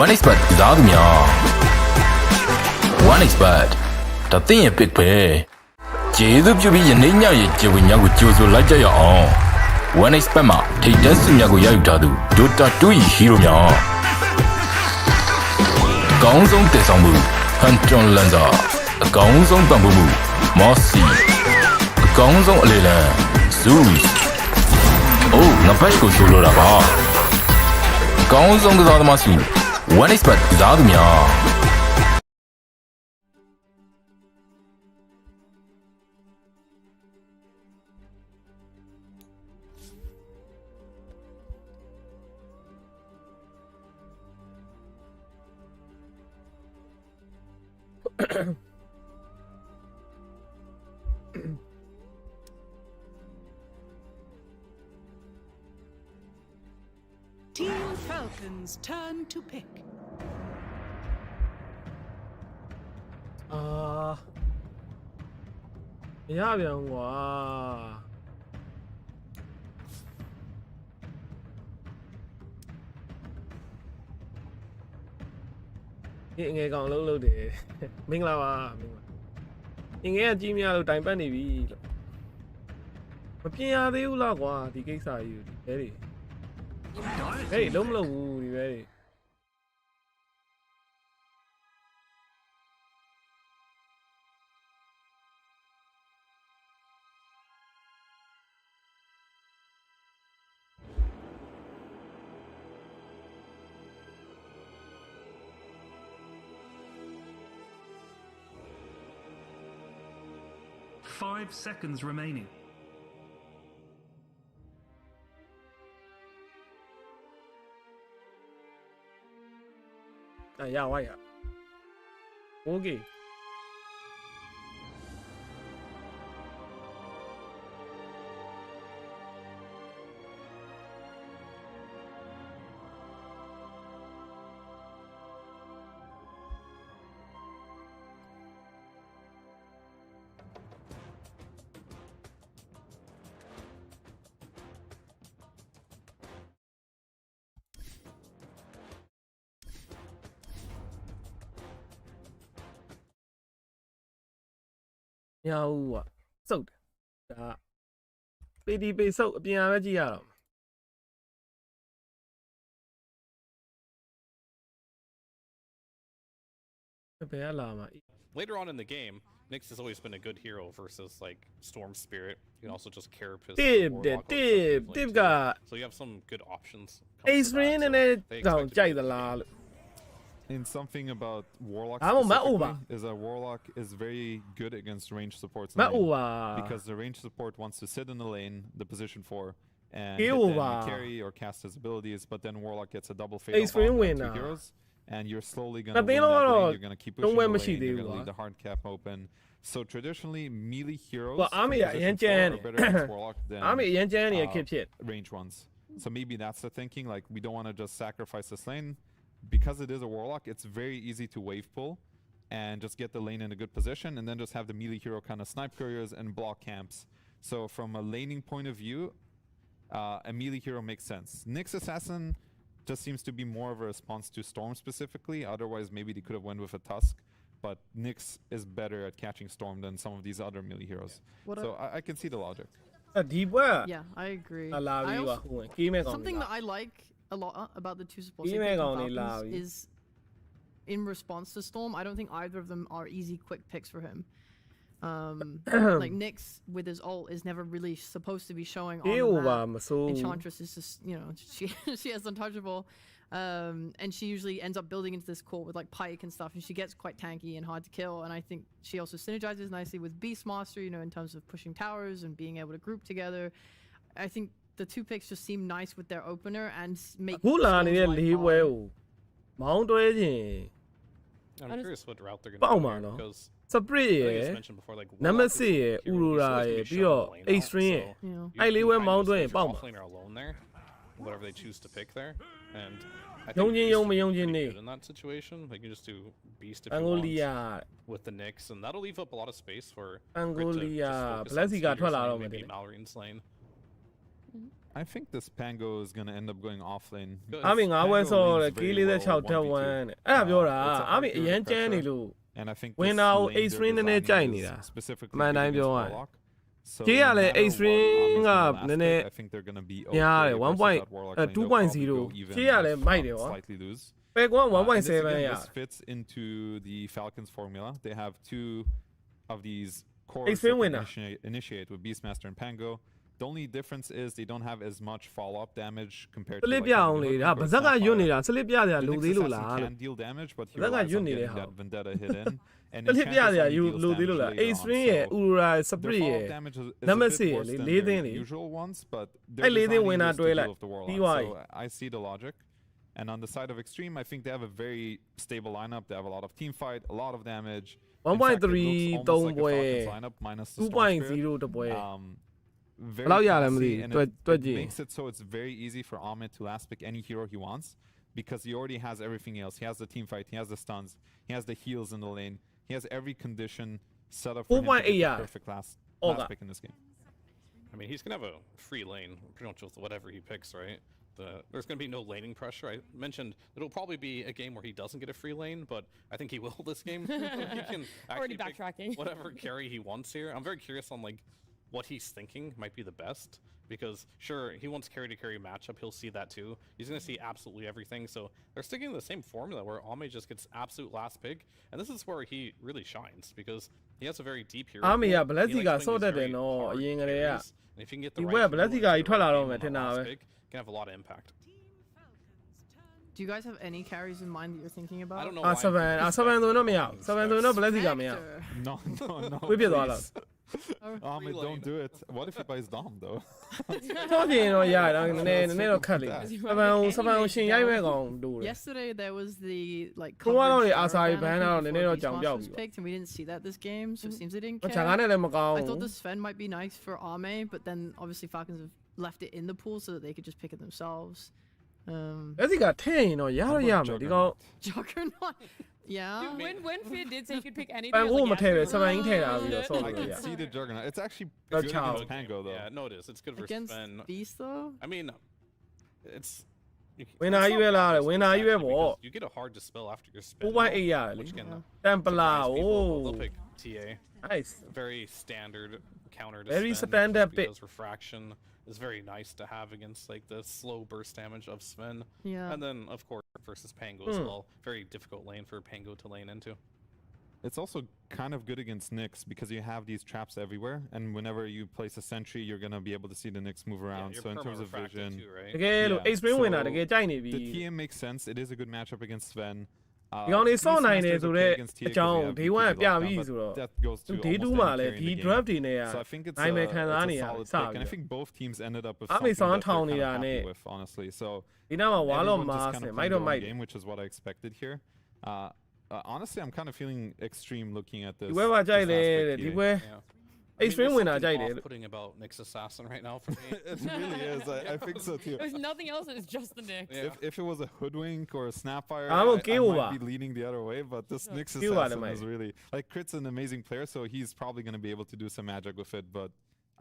one expert သားသူများ one expert တသိရင် pick ပဲကျေးဇူးပြုပြီးယနေ့ညရဲ့ကျေဝညကိုကြိုဆိုလိုက်ကြရအောင် one expert မှာထိတ်တန်းစုများကိုရယူထားသူ Dota 2 hero များအကောင်းဆုံးတည်ဆောင်မှု Hunter Lancer အကောင်းဆုံးပံ့ပိုးမှု Mossy အကောင်းဆုံးအလေလံ Zeus အိုးငါဘက်ကိုဆိုလိုတာပါအကောင်းဆုံးကစားသမားစု one expert ကစားသူများ Team Falcon's turn to pick. ရပြန်ကွာဒီငယ်ကောင်လုံးလုံးတယ်မင်္ဂလာပါမင်္ဂလာဒီငယ်ကကြီးများလို့တိုင်ပတ်နေပြီလို့မပြင်ရသေးဘူးလားကွာဒီကိစ္စကြီးဒီဘဲတွေဟေးလုံးမလုံးဘူးဒီဘဲတွေ 5 seconds remaining. Yeah, why? Okay. Yeah, so PDP so Later on in the game, Nyx has always been a good hero versus like Storm Spirit. You can also just carapace. Tip got. So you have some good options. Xtreme and it don't In something about Warlock is that Warlock is very good against range supports because the range support wants to sit in the lane, the position 4, and hit them, carry or cast his abilities, but then Warlock gets a double fatal on 2 heroes, and you're slowly going to win that lane, you're going to keep pushing the lane, you're going to leave the hard cap open. So traditionally, melee heroes are better against Warlock than range ones. So maybe that's the thinking, like we don't want to just sacrifice this lane. Because it is a Warlock, it's very easy to wave pull and just get the lane in a good position and then just have the melee hero kind of snipe couriers and block camps. So from a laning point of view, a melee hero makes sense. Nyx Assassin just seems to be more of a response to Storm specifically. Otherwise, maybe they could have went with a Tusk. But Nyx is better at catching Storm than some of these other melee heroes. So I can see the logic. Yeah, I agree. Something that I like a lot about the two supports is in response to Storm. I don't think either of them are easy quick picks for him. Like Nyx with his ult is never really supposed to be showing on the map. Enchantress is just, you know, she has untouchable, and she usually ends up building into this core with like Pike and stuff, and she gets quite tanky and hard to kill. And I think she also synergizes nicely with Beastmaster, you know, in terms of pushing towers and being able to group together. I think the two picks just seem nice with their opener and make. I'm curious what route they're going to go because Sabri mentioned before, like Nemesis, Urura, Xtreme. I live in Mountain. Alone there, whatever they choose to pick there, and I think good in that situation. They can just do Beast if you want with the Nyx, and that'll leave up a lot of space for maybe Mallory's lane. I think this Pango is gonna end up going off lane. အာမီ9ဝက်ဆောကီး46တက်1တဲ့အဲ့ဒါပြောတာအာမီအရန်ကျန်းနေလို့ and I think ဝင်တာကို Xtreme နည်းနည်းကြိုက်နေတာအမှန်တိုင်းပြောရရင်ကြီးကလည်း Xtreme ကနည်းနည်းများတယ် 1.2.0 ကြီးကလည်းမိုက်တယ်ဟောပဲကွာ 1.7 This fits into the Falcon's formula. They have two of these cores initiate with Beastmaster and Pango. The only difference is they don't have as much follow-up damage compared to like Slip can deal damage, but he relies on getting that vendetta hit in. And Xtremeရဲ့ Ura Spray ရဲ့ number 6 လေလေးသိန်းလေ usual ones, but အဲ့လေးသိန်းဝင်တာတွဲလိုက်ပြီးသွားပြီ so I see the logic. And on the side of Xtreme, I think they have a very stable lineup. They have a lot of team fight, a lot of damage. 1.3 3ပွဲ 2.0 တပွဲ very it makes it so it's very easy for Ahmed to last pick any hero he wants because he already has everything else. He has the team fight, he has the stuns, he has the heals in the lane, he has every condition set up for him to be the perfect last pick in this game. I mean, he's gonna have a free lane pretty much with whatever he picks, right? There's going to be no laning pressure. I mentioned it'll probably be a game where he doesn't get a free lane, but I think he will this game. He can already backtracking whatever carry he wants here. I'm very curious on like what he's thinking might be the best because sure he wants carry to carry matchup. He'll see that too. He's going to see absolutely everything. So they're sticking to the same formula where Ame just gets absolute last pick, and this is where he really shines because he has a very deep hero. Ame ya Blessiga so that no yin ga ya. If you can get the right Blessiga ကြီးထွက်လာတော့မယ်ထင်တာပဲ can have a lot of impact. Do you guys have any carries in mind that you're thinking about? I don't know why. 7ဆိုတော့မရ7ဆိုတော့ Blessiga မရ No. ဝိပြသွားလား Ahmed, don't do it. What if he buys Dom though? တော့ပြင်တော့ရတယ်နည်းနည်းတော့ခတ်လိမ့်မယ်7ကိုရှင်ရိုက်မဲ့ကောင်တို့တယ် Yesterday there was the like ကိုကတော့အာစာရီဘန်တော့နည်းနည်းတော့ကြောင်ပြောက်ပြီ picked and we didn't see that this game, so it seems they didn't ချာ care. ကနဲ့လည်းမကောင်း I thought the Sven might be nice for Ame, but then obviously Falcons have left it in the pool so that they could just pick it themselves. Blessiga ထဲရင်တော့ရတော့ရမယ်ဒီကောင် Juggernaut. Yeah. Dude, when Fid did say he could pick anything, ပန် I was ကို like, မထဲပဲ yeah, 7င်းထဲတာပြီးတော့ဆော့ I လို့ရ can see the Juggernaut. It's actually good against Pango though. Yeah, no, it is. It's good for Against Sven. Beast though? I mean, it's. ဝင်နာကြီးပဲလားဝင်နာကြီးပဲပေါ့ You get a hard dispel after your spin. 4.8 ရတယ်လေ Which can တမ်ပလာ surprise အို people. They'll pick TA. nice Very standard counter to Very Sven. standard He pick. does refraction. Is very nice to have against like the slow burst damage of Sven. Yeah. And then of course versus Pango as well. Very difficult lane for Pango to lane into. It's also kind of good against Nyx because you have these traps everywhere, and whenever you place a sentry, you're gonna be able to see the Nyx move around. Yeah, so in terms of vision, too, right? တကယ်လို့ Xtreme ဝင်တာတကယ်ကြိုက်နေပြီ the TM makes sense. It is a good matchup against Sven. ဒီကောင်လေးစော့နိုင်တယ်ဆိုတော့အကြောင်း Day 1ကပြပြီးဆိုတော့ Day 2မှာလည်းဒီ draft တွေနဲ့က So I think it's နိုင်မယ်ခံစားနေရ solid စ pick, ပြီ and I think both teams ended up with Ahmed something that Sound they're kind of Town happy này. with, honestly. So ဒီနောက်မှာဝါလော့ everyone မာ just း kind စ of မိုက် playing တော့ their မို own က် game, which is what I expected here. Honestly, I'm kind of feeling Xtreme looking at this. ဒီဘက်မှာကြိုက်တယ်တဲ့ဒီဘက် Yeah. Xtreme ဝင်တာကြိုက်တယ် Putting about Nyx Assassin right now for me. It really is. I think so too. There's nothing else. It's just the Nyx. Yeah. If it was a Hoodwink or a Snapfire, I'm I okay with might that. be leaning the other way. But this Nyx Okay with Assassin that, is really like Crit's an amazing player, so he's probably going to be able to do some magic with it. But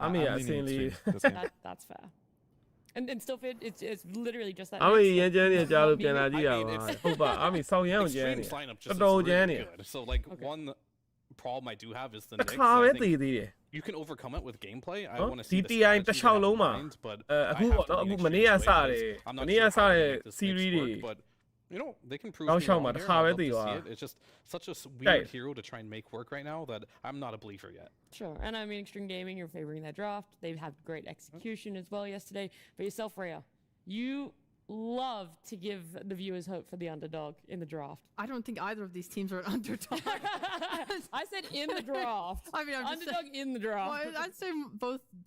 I mean, I'm leaning yeah, Xtreme this game. That's fair. And still Fid, it's literally just that. အမေ Nyx. ရန်ကျန်းနေကြလို့ပြန်လာကြည့်ရ I mean, ပါ it's- ဟုတ်ပါအမေစောင်းရမ်းကိုကျန်းနေ Xtreme's lineup တော် justတော် is ကျန်းနေ really good. So like one problem I do have is the တစ် Nyx. ခါပဲ I တည် think သေးတယ် you can overcome it with gameplay. I Huh? want to see the DTI strategy တစ်ချောက် they have လုံးမှာ in mind, but အခု I have ပေါ့ to နော် lean အခုမနေ့က Xtreme's စ way တယ် because I'm မ not နေ့က sure စ how တဲ့ to make this Nyx seriesတွေ work, but you know they can prove တောက် me လျှောက် wrong မှာ here. တစ် I'd ခါပဲ love တည် to သွား see it. It's just such a Right. weird hero to try and make work right now that I'm not a believer yet. Sure. And I mean, Extreme Gaming, you're favoring that draft. They've had great execution as well yesterday. But yourself, Freya, you love to give the viewers hope for the underdog in the draft. I don't think either of these teams are an underdog. I said in the draft. I mean, I'm just underdog in the draft. Well, I'd say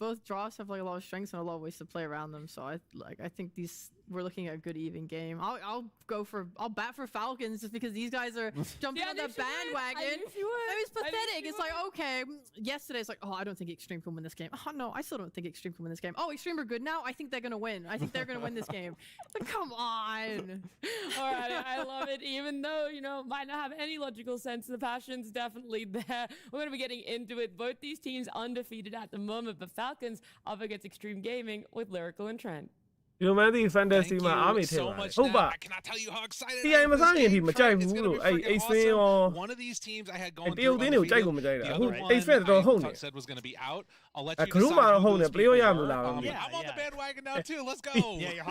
both drafts have like a lot of strengths and a lot of ways to play around them. So I think these we're looking at a good even game. I'll bat for Falcons just because these guys are jumping on that bandwagon. It was pathetic. It's like, okay, yesterday it's like, oh, I don't think Xtreme can win this game. Oh no, I still don't think Xtreme can win this game. Oh, Xtreme are good now. I think they're gonna win. I think they're gonna win this game. But come on. All right, I love it. Even though, you know, might not have any logical sense, the passion's definitely there. We're gonna be getting into it. Both these teams undefeated at the moment, but Falcons up against Xtreme Gaming with Lyrical and Trent. ဒီလိုမှဒီ fantasy မှာအားမထည့်ပါဟုတ်ပါ I cannot tell you how excited TI မစားရင်ဒီမကြိုက် It's ဘူး gonna လို့ be အဲ့ freaking အိတ်ဆွင်းရော awesome. One of these teams I had going တရုတ် through တင်းတွေကိုကြိုက်ကိုမကြိုက်တာ the အခု other အိတ်ဆွဲတော်ဟုတ်နေ one said was going to be out. I'll let အဲ you ဂရု decide မှာတော့ who ဟုတ်နေ those ပလေး people ရ are. မလားမသိ I'm on the bandwagon now too. Let's go.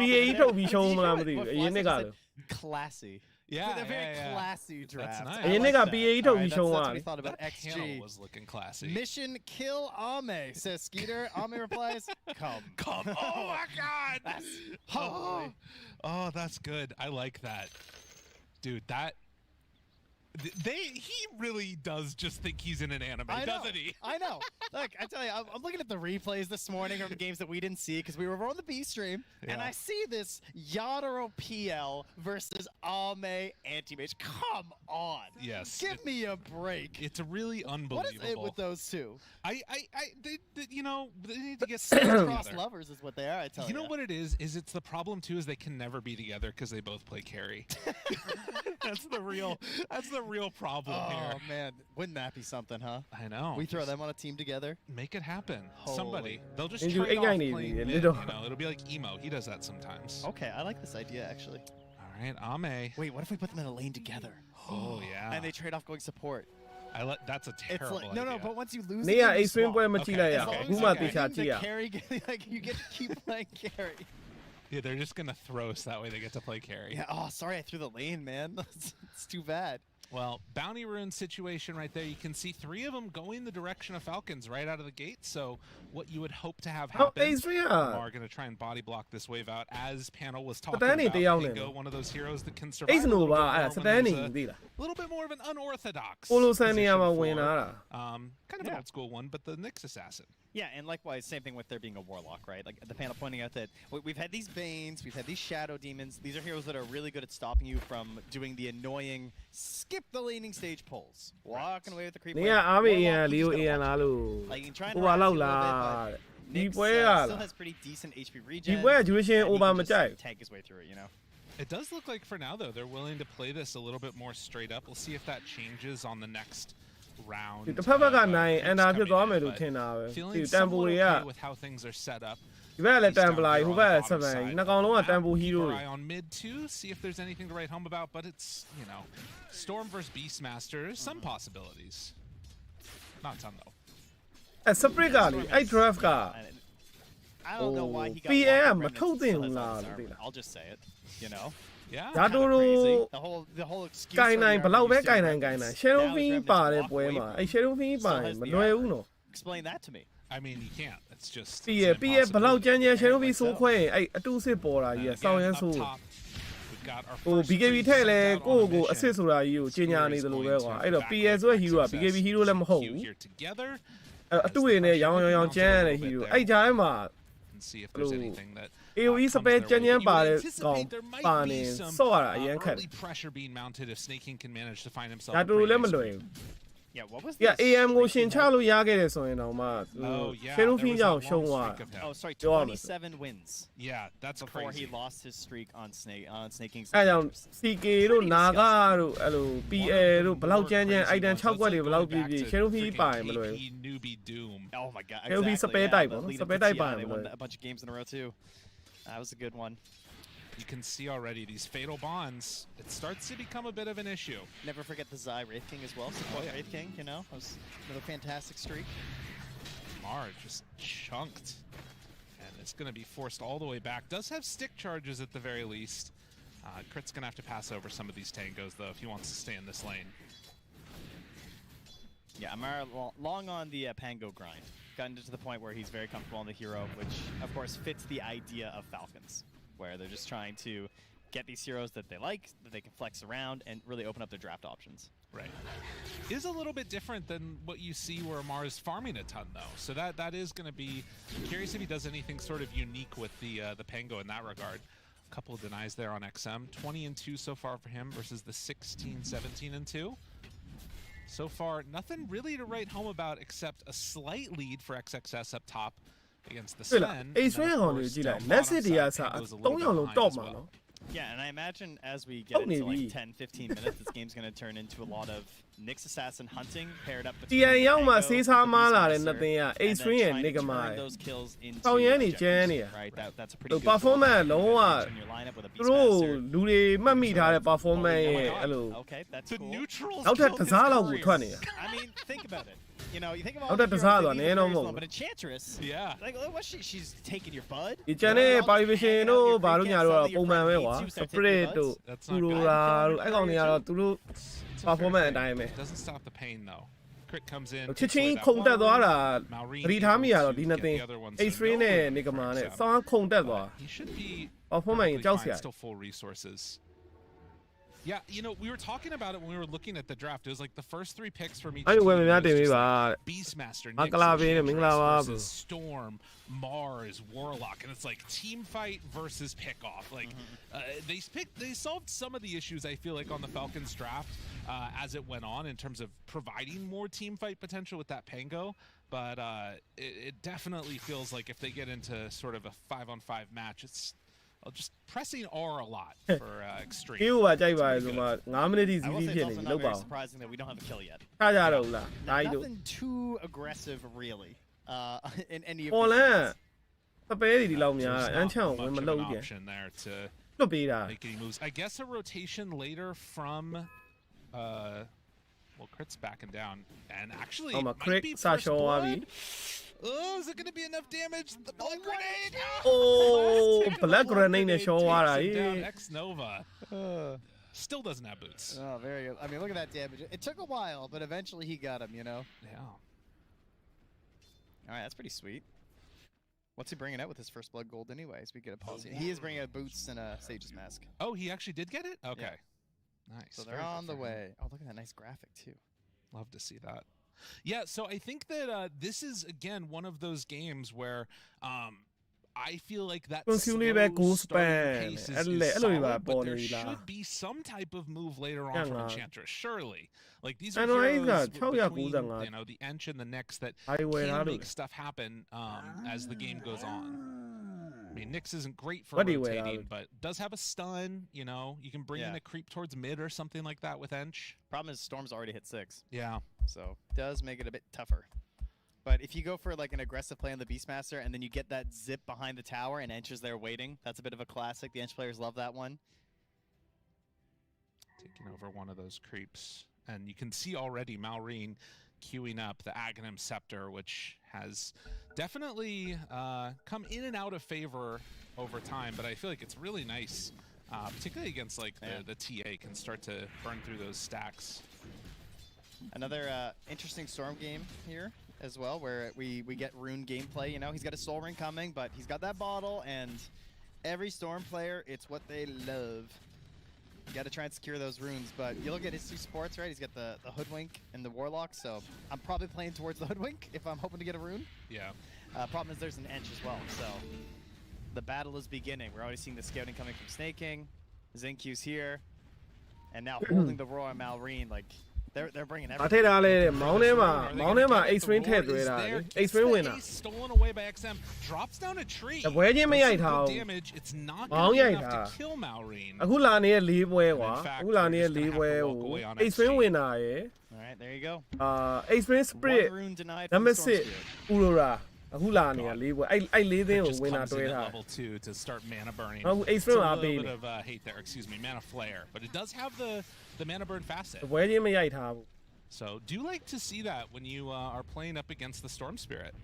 PA ထုတ်ပြီးရှုံးမလားမသိဘူးအရင်နှစ်ကလို့ classy. Yeah, They're very classy draft. That's nice. အရင်နှစ်က PA ထုတ်ပြီးရှုံး That's သွား what တ we ယ် thought about That panel XG. was looking classy. Mission kill Ame, says Skeeter. Ame replies, come. Oh my god. Oh, that's good. I like that. Dude, he really does just think he's in an anime, doesn't he? I know. Look, I tell you, I'm looking at the replays this morning of the games that we didn't see because we were on the B stream, and I see this Yadoro PL versus Ame anti-mage. Come on. Yes. Give me a break. It's really unbelievable. What is it with those two? They you know, they need to get Cross lovers is what they are, I tell you. You know what it is? It's the problem too is they can never be together because they both play carry. That's the real problem here. Oh man, wouldn't that be something, huh? I know. We throw them on a team together. Make it happen. Holy. Somebody. They'll just They do trade off AI playing need mid, little. you know, it'll be like Emo. He does that sometimes. Okay, I like this idea actually. All right, Ame. Wait, what if we put them in a lane together? Oh yeah. And they trade off going support. That's a It's terrible like, idea. no, but once you lose, နေရ the game, အိ you တ်ဆွင်း swap. ပွဲမကြည့်လိုက်ရ As အောင် long အခု as မှ you're တေချာ winning ကြည့်ရ the carry, like you get to keep playing carry. Yeah, they're just gonna throw us that way they get to play carry. Yeah. Oh, sorry, I threw the lane, man. It's too bad. Well, Bounty Rune situation right there. You can see 3 of them going the direction of Falcons right out of the gate. So what you would hope to have happen are going to try and body block this wave out as Panel was talking about. Pango, one of those heroes that can survive a little little bit more of an unorthodox position for, kind of an old school one, but the Nyx assassin. Yeah, and likewise, same thing with there being a warlock, right? Like the panel pointing out that we've had these Banes, we've had these Shadow Demons. These are heroes that are really good at stopping you from doing the annoying skip the laning stage pulls. Walking away with the creep. နေရအားမအရင်လီယိုအန်လားလို့ Like you trying ဟို to ပါ harass လောက် you a လာ little bit, but ဒီ Nyx ပွဲက still has pretty decent HP regen. ဒီပွဲက duration and he over can မ just ကြိုက် tank his way through it, you know. It does look like for now though they're willing to play this a little bit more straight up. We'll see if that changes on the next round. ဒီတစ်ဖက်ဘက်ကနိုင်အန်နာဖြစ်သွားမယ်လို့ထင်တာပဲဒီ Feeling တန်ပူ somewhat တွေက okay with how things are set up. ဒီဘက်ကလည်းတန်ပလာဟိုဘက်ကဆက်ပန်နှစ်ကောင်လုံးကတန်ပူဟီးရိုး Keep our eye on mid too, see if there's anything to write home about, but it's, you know, Storm versus Beastmaster, some possibilities. Not a ton though. အဲစပရစ်ကလေအဲ့ draft က I don't know why he got PA Walker မ Remnants ထုတ်သင့် still ဘူး has လား on his လို့ armor. သိလား I'll just say it, you know. Yeah. ဒါတို့တို့ The whole excuse ကိုင်နိုင် for ဘ the လောက်ပဲ RBC ကိုင်နိုင် Remnants ကိုင်နိုင် now shadow is fiend Remnants ပါတဲ့ walk ပွဲ away မှာ from အဲ့ him. shadow fiend ပါရင် Still မ has လွယ် the ဘူးနော် Explain that to me. I mean, you can't. It's just ပြီးရ it's an ပြီးရဘလောက် impossibility. ကြမ်းကြမ်း shadow fiend ဆိုးခွဲရင်အဲ့အတူစစ်ပေါ်လာကြီး And ဆောင်းရ again, မ်း up ဆိုး top, we've got our ဟို first BKB three ထည့်လဲ sets out ကို on ယ့်ကို mission. အစစ်ဆိုတာကြီးကိုကြီးညာနေသလိုပဲကွာအဲ့တော့ PS ဆိုတဲ့ hero က BKB hero လည်းမဟုတ်ဘူး Here together အတူတွေနဲ့ရောင်ရောင်ကျန်းရတဲ့ hero အဲ့ကြားထဲမှာ and see if there's anything that AOE စပယ်ကြမ်းကြမ်းပါတဲ့ကောင်ပါနေဆော့ရတာအရင်ခက် early pressure being mounted if Snaking can manage to find himself. ဒါတူလည်းမလွယ်ဘူး Yeah, what was Yeah, this? AM ကိုရှင်ချလို့ရခဲ့တယ်ဆိုရင်တော့မှ Oh yeah. shadow there fiend was ကြော that င့်ရှုံး long သွား streak of him. Oh, sorry, Go on with it. 27 wins Yeah, that's before crazy. he lost his streak on Snaking's. အဲ့ကြောင့် CK တို့နာဂတို့အဲ့လို PA တို့ဘလောက်ကြမ်းကြမ်း item 6ကွက်တွေဘလောက်ပြည့်ပြည့် shadow fiend ပါရင်မလွယ်ဘူး KP newbie Doom. Oh my god. It'll be exactly, spare type, the huh? lead up Spare to type TI, on They it, won but- a bunch of games in a row too. That was a good one. You can see already these fatal bonds. It starts to become a bit of an issue. Never forget the Zai Wraith King as well. Support Wraith King, you know, that was another fantastic streak. Mar just chunked. And it's going to be forced all the way back. Does have stick charges at the very least. Crit's going to have to pass over some of these tangos, though, if he wants to stay in this lane. Yeah, Amara long on the Pango grind. Gotten to the point where he's very comfortable on the hero, which of course fits the idea of Falcons, where they're just trying to get these heroes that they like, that they can flex around, and really open up their draft options. Right. Is a little bit different than what you see where Amar's farming a ton, though. So that is going to be curious if he does anything sort of unique with the Pango in that regard. couple of denies there on XM. 20-2 so far for him versus the 16-17-2. So far, nothing really to write home about except a slight lead for XXS up top against the Sven. Yeah, and I imagine as we get into like 10-15 minutes, this game's going to turn into a lot of Nyx Assassin hunting paired up between Xtreme and Enigma. Those kills into right? That's a pretty good performance. Okay, that's cool. I mean, think about it. You know, you think about but Enchantress, yeah. Like, what's she's taking your bud? That's not good. Doesn't stop the pain though. Crit comes in. He should be still full resources. Yeah, you know, we were talking about it when we were looking at the draft. It was like the first 3 picks from each team. Beastmaster, Nyx versus Storm, Mars, Warlock, and it's like team fight versus pickoff. Like they solved some of the issues I feel like on the Falcons draft as it went on in terms of providing more team fight potential with that Pango. But it definitely feels like if they get into sort of a 5-on-5 match, it's just pressing R a lot for Xtreme. I will say it's also not very surprising that we don't have a kill yet. Nothing too aggressive, really, in any of these. There's not much of an option there to make any moves. I guess a rotation later from well, Crit's backing down, and actually might be first blood. Oh, is it going to be enough damage? The blood grenade! Oh, blood grenade down X-Nova. Still doesn't have boots. Oh, very good. I mean, look at that damage. It took a while, but eventually he got him, you know? Yeah. All right, that's pretty sweet. What's he bringing out with his first blood gold anyways? We get a policy. He is bringing out boots and a Sage's mask. Oh, he actually did get it? Okay. Yeah. Nice. So they're on the way. Oh, look at that nice graphic, too. Love to see that. Yeah, so I think that this is, again, one of those games where I feel like that slow starting pace is solid, but there should be some type of move later on from Enchantress, surely. Like, these are heroes between, you know, the Ench and the Nyx that can make stuff happen as the game goes on. I mean, Nyx isn't great for rotating, but does have a stun, you know. You can bring in a creep towards mid or something like that with Ench. Problem is Storm's already hit 6. Yeah. So, does make it a bit tougher. But if you go for like an aggressive play on the Beastmaster and then you get that zip behind the tower and Ench is there waiting, that's a bit of a classic. The Ench players love that one. Taking over one of those creeps. And you can see already Malrine queuing up the Aghanim Scepter, which has definitely come in and out of favor over time, but I feel like it's really nice, particularly against like the TA can start to burn through those stacks. Another interesting Storm game here as well, where we get rune gameplay. You know, he's got a Soul Ring coming, but he's got that bottle, and every Storm player, it's what they love. You got to try and secure those runes, but you look at his 2 supports, right? He's got the Hoodwink and the Warlock, so I'm probably playing towards the Hoodwink if I'm hoping to get a rune. Yeah. Problem is there's an Ench as well, so the battle is beginning. We're already seeing the scouting coming from Snaking. Zinq's here, and now holding the Royal Malrine, like, they're bringing everything. Xtreme winner. Stolen away by XM, drops down a tree. Damage. It's not going to be enough to kill Malrine. Xtreme winner. All right, there you go. Xtreme Spirit. Number 6. Ulura. Level 2 to start mana burning. It's a little bit of hate there, mana flare, but it does have the mana burn facet. So do you like to see that when you are playing up against the Storm Spirit?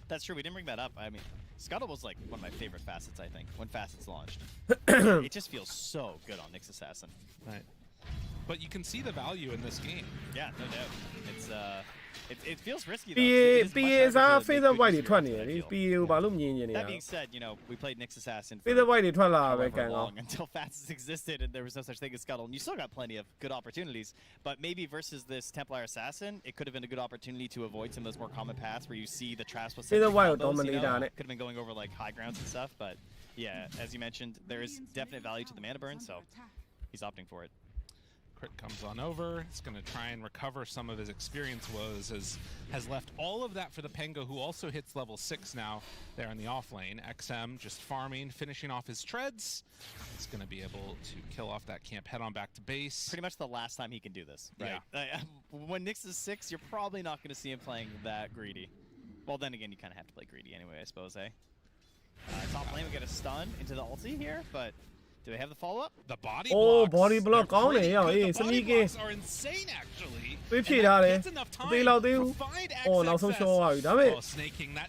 That's true. We didn't bring that up. I mean, Scuttle was like one of my favorite facets, I think, when facets launched. It just feels so good on Nyx Assassin. Right. But you can see the value in this game. Yeah, no doubt. It's it feels risky though. That being said, you know, we played Nyx Assassin for however long until facets existed and there was no such thing as Scuttle. And you still got plenty of good opportunities, but maybe versus this Templar Assassin, it could have been a good opportunity to avoid some of those more common paths where you see the traps with could have been going over like high grounds and stuff, but yeah, as you mentioned, there is definite value to the mana burn, so he's opting for it. Crit comes on over. It's going to try and recover some of his experience woes, as has left all of that for the Pango, who also hits level 6 now there in the off lane. XM just farming, finishing off his treads. He's going to be able to kill off that camp, head on back to base. Pretty much the last time he can do this, right? Yeah. When Nyx is 6, you're probably not going to see him playing that greedy. Well, then again, you kind of have to play greedy anyway, I suppose, eh? Top lane, we get a stun into the ulti here, but do they have the follow-up? The body blocks. body block ကောင်းတယ်ရောအေး sneaky are insane actually. ပြေးဖြည့်ထားတယ်မသေးတော့သေးဘူးအော်နောက်ဆုံးရှော့သွားပြီဒါပေမဲ့ snaking that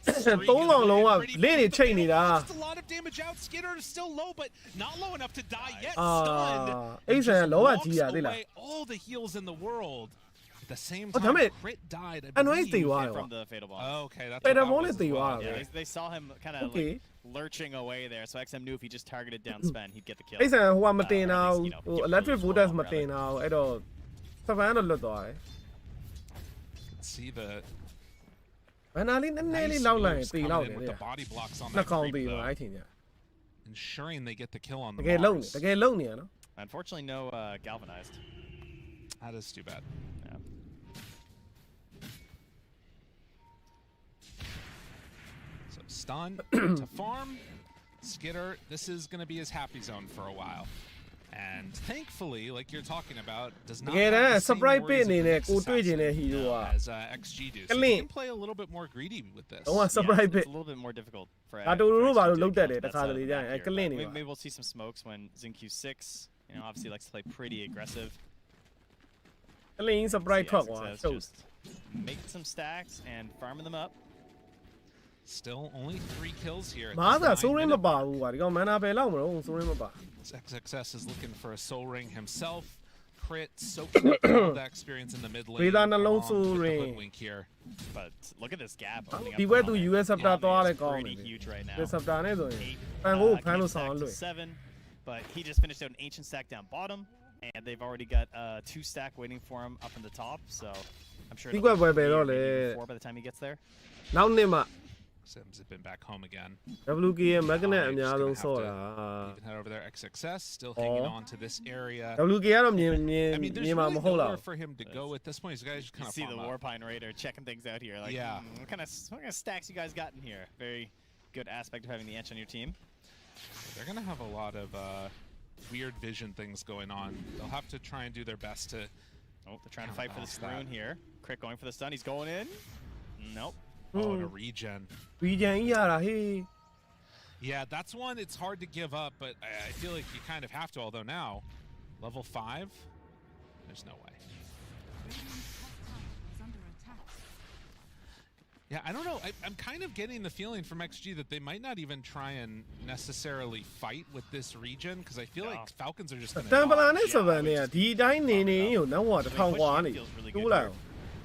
သုံးကောင်လုံးကလင့်နေချိန်နေတာ a lot of damage out. Skitter is still low but not low enough to die yet. အိဆန်လောကကြီးရသေးလား all the heals in the world. At the same ဒါပေမဲ့ time, Crit died. Annoying သေသွားတယ် From the Fatal Bomb. Oh, okay, that's Fatal what Bomb that was is the as well. one. Yeah, they saw him kind of Okay. like lurching away there, so XM knew if he just targeted down Sven, he'd get the kill. အိဆန်ဟိုကမတင်တာ or at least, you know, ဟို give electric Rose borders more မတင်တာအဲ့တော့စပန်တော့လွတ်သွားတယ် See the ဘန်နာလေးနည်းနည်းလေးလောက်လိုက်ရင်သေလောက်တယ် with လေ the body blocks on နှစ် that ကောင် creep, သေသွား though, အဲ့ထင်ကြ ensuring they get the kill on တ the ကယ်လုံနေ Mars. တကယ်လုံနေရနော် Unfortunately, no galvanized. That is too bad. Yeah. So stun to farm. Skitter, this is going to be his happy zone for a while. And thankfully, like you're talking about, does not have the same surprise worries of bit in it, Nyxကိုတွေ့ချင်တဲ့ assassin, hero က as XG do. So he can play a little bit more greedy with this. တော့ surprise It's bit a little bit more difficult for ဒါတူတူတို့ဘာလို့ forလုတ်တက်တယ် That's တခါတလေကြာရင် not အဲ့ here, ကလင့်နေ but ပါ maybe we'll see some smokes when Xinq6, you know, obviously likes to play pretty aggressive. ကလင့် surprise So, ထွက် yeah, သွား Success ရှုပ် just making some stacks and farming them up. Still only 3 kills here. at မား this သာစိုးရင်းမ 9-minute ပါဘူးကွာဒီကောင်မန်နာပဲလောက်မလို့စိုးရင်းမပါ XXS is looking for a soul ring himself. Crit soaking up all that experience in the mid lane. Veda na long along soul with the ring. hoodwink here. But look at this gap opening up. ဒီဘက်သူ for Mane. US စပ်တာ Mane သွား is လဲကောင်း pretty တယ် huge right now. ဒီစပ်တာနဲ့ဆိုရင် Eight, ပန်ကိုဖမ်း game လို့ဆောင် stack လို့ to 7, but he just finished out an ancient stack down bottom, and they've already got 2 stack waiting for him up in the top. So I'm sure He it'll got way be better, maybe le. 4 by the time he gets there. နောက်နှစ်မှ Sims have been back home again. WK ရဲ့ magnet အ Just များ gonna ဆုံး have ဆော့ to တာ even head over there. XXS still hanging on to this area. WK ကတော့မြင် I mean, there's မြင်မှာ really မဟုတ်လား nowhere for him to go at this point. These guys just You kind of see the farm up. Warpine Raider checking things out here. Like, Yeah. what kind of stacks you guys got in here? Very good aspect of having the Ench on your team. They're gonna have a lot of weird vision things going on. They'll have to try and do their best to. Oh, they're trying to fight for this Counterbalance rune here. Crit going for the stun. He's going in. Nope. Oh, and a regen. region ကြီးရတာဟေး Yeah, that's one. It's hard to give up, but I feel like you kind of have to. Although now, level 5, there's no way. Yeah, I don't know. I'm kind of getting the feeling from XG that they might not even try and necessarily fight with this region, because I feel like Falcons are just going to တန်ပလာနဲ့ 7 နဲ့ဒီအတိုင်းနေနေကိုနောက်ဝတစ်ထောင်กว่าနေ Feels really တူး good လိုက် here.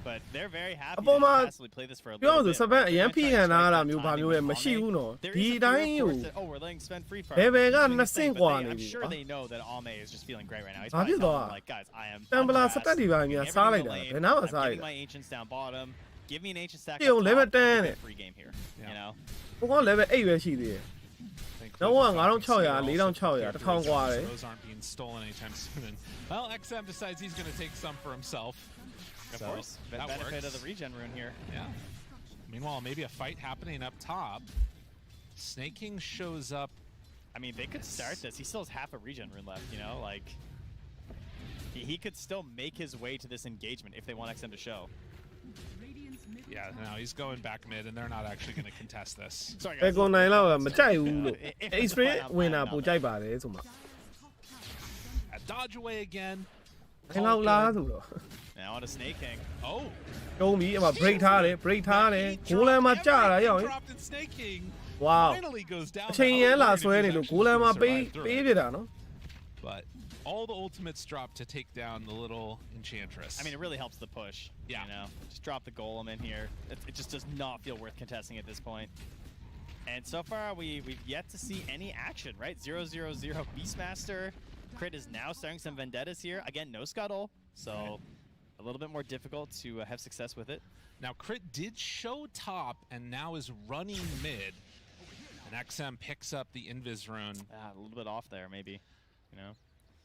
But they're very happy အပေါ် to မှာ passively play this for a ပြော little ဆို bit. 7အရန်ဖိခံထားတာမျိုးဘာမျိုးလဲမရှိဘူးနော် There ဒီ is အ a တိုင်း fear, of ကို course, that, oh, we're letting Sven free fire. Bebe He's got doing his nothing thing, but going I'm on. sure they know that Ame is just feeling great right now. He's How probably do you telling go? them, like, guys, I am တန်ပလာ under စတက်ဒီပါ doing များ everything စား in လိုက် the တာ lane. ဘယ်နာမှ I'm စားလိုက် getting တာ my ancients down bottom. Give me an ancient stack Yo, up level top. We'll 10 get a free game here. You know? ဟိုက level 8ပဲရှိသေးတယ် Thankfully, No one, the Falcons 9600 here also 4600 prepared တစ်ထောင်กว่าတယ် those aren't being stolen anytime soon. And, well, XM decides he's going to take some for himself. Of So, course. that Benefit works. of the regen rune here. Yeah. Meanwhile, maybe a fight happening up top. Snake King shows up. I mean, they could start this. He still has half a regen rune left, you know? Like, he could still make his way to this engagement if they want XM to show. Yeah, no, he's going back mid, and they're not actually going to contest this. Sorry, ဘယ် guys. ကွန်နိုင်လောက်မကြိုက်ဘူးလို့ If it's a Xtreme fight, I'm ဝင်တာ fine, ပို I'm ကြိုက်ပါတယ်ဆိုမှာ Dodge away again. ဘယ်လောက်လားဆိုတော့ Now on to Snake King. Oh, တုံးပြီးအမ break ထားတယ် break ထားတယ်ဂိုးလမ်းမှာကြာတာရောက်ရင် dropped in Snake King. Wow Finally goes down. အချိန်ရန်လာဆွဲနေလို့ဂိုးလမ်းမှာပေး Survive through ပေး it. ပြတာနော် But all the ultimates drop to take down the little enchantress. I mean, it really helps the push. Yeah. You know, just drop the golem in here. It just does not feel worth contesting at this point. And so far, we've yet to see any action, right? 0-0-0 Beastmaster. Crit is now starting some vendettas here. Again, no scuttle, so a little bit more difficult to have success with it. Now Crit did show top and now is running mid. And And XM picks up the Invis rune. A little bit off there, maybe. You know.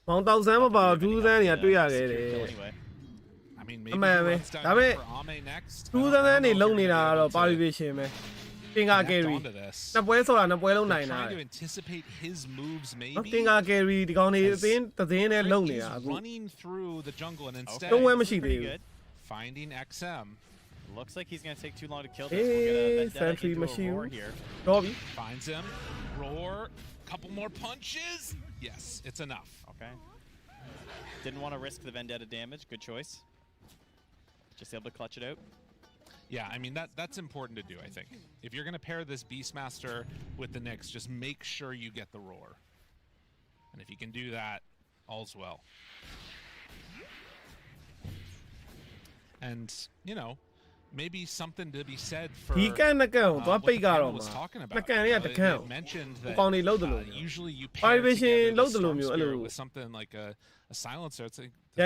မောင်တောက်ဆန်းမပါဒူးဆန်းနေတွေ့ရခဲ့တယ် I mean, maybe he runs down here for Ame next. ဒူးဆန်းနေလုံနေတာကတော့ Parivation ပဲ Tinga carry နှစ်ပွဲဆိုတာနှစ်ပွဲလုံးနိုင်တာ Trying to anticipate his moves, maybe. Tinga carry ဒီကောင်နေအတင်းနဲ့လုံနေတာအခု running through the jungle and instead သုံးဝဲမရှိသေးဘူး finding XM. Looks like he's gonna take too long to kill this. We'll get a vendetta Sentry into a machine. roar here. Dobby Finds him. Roar. Couple more punches. Yes, it's enough. Okay. Didn't want to risk the vendetta damage. Good choice. Just able to clutch it out. Yeah, I mean that's important to do. I think if you're gonna pair this Beastmaster with the Nyx, just make sure you get the roar. And if you can do that, all's well. And you know, maybe something to be said for he can what the panel was talking about. They mentioned that usually you pair together the Storm Spirit with something like a silencer. It's like there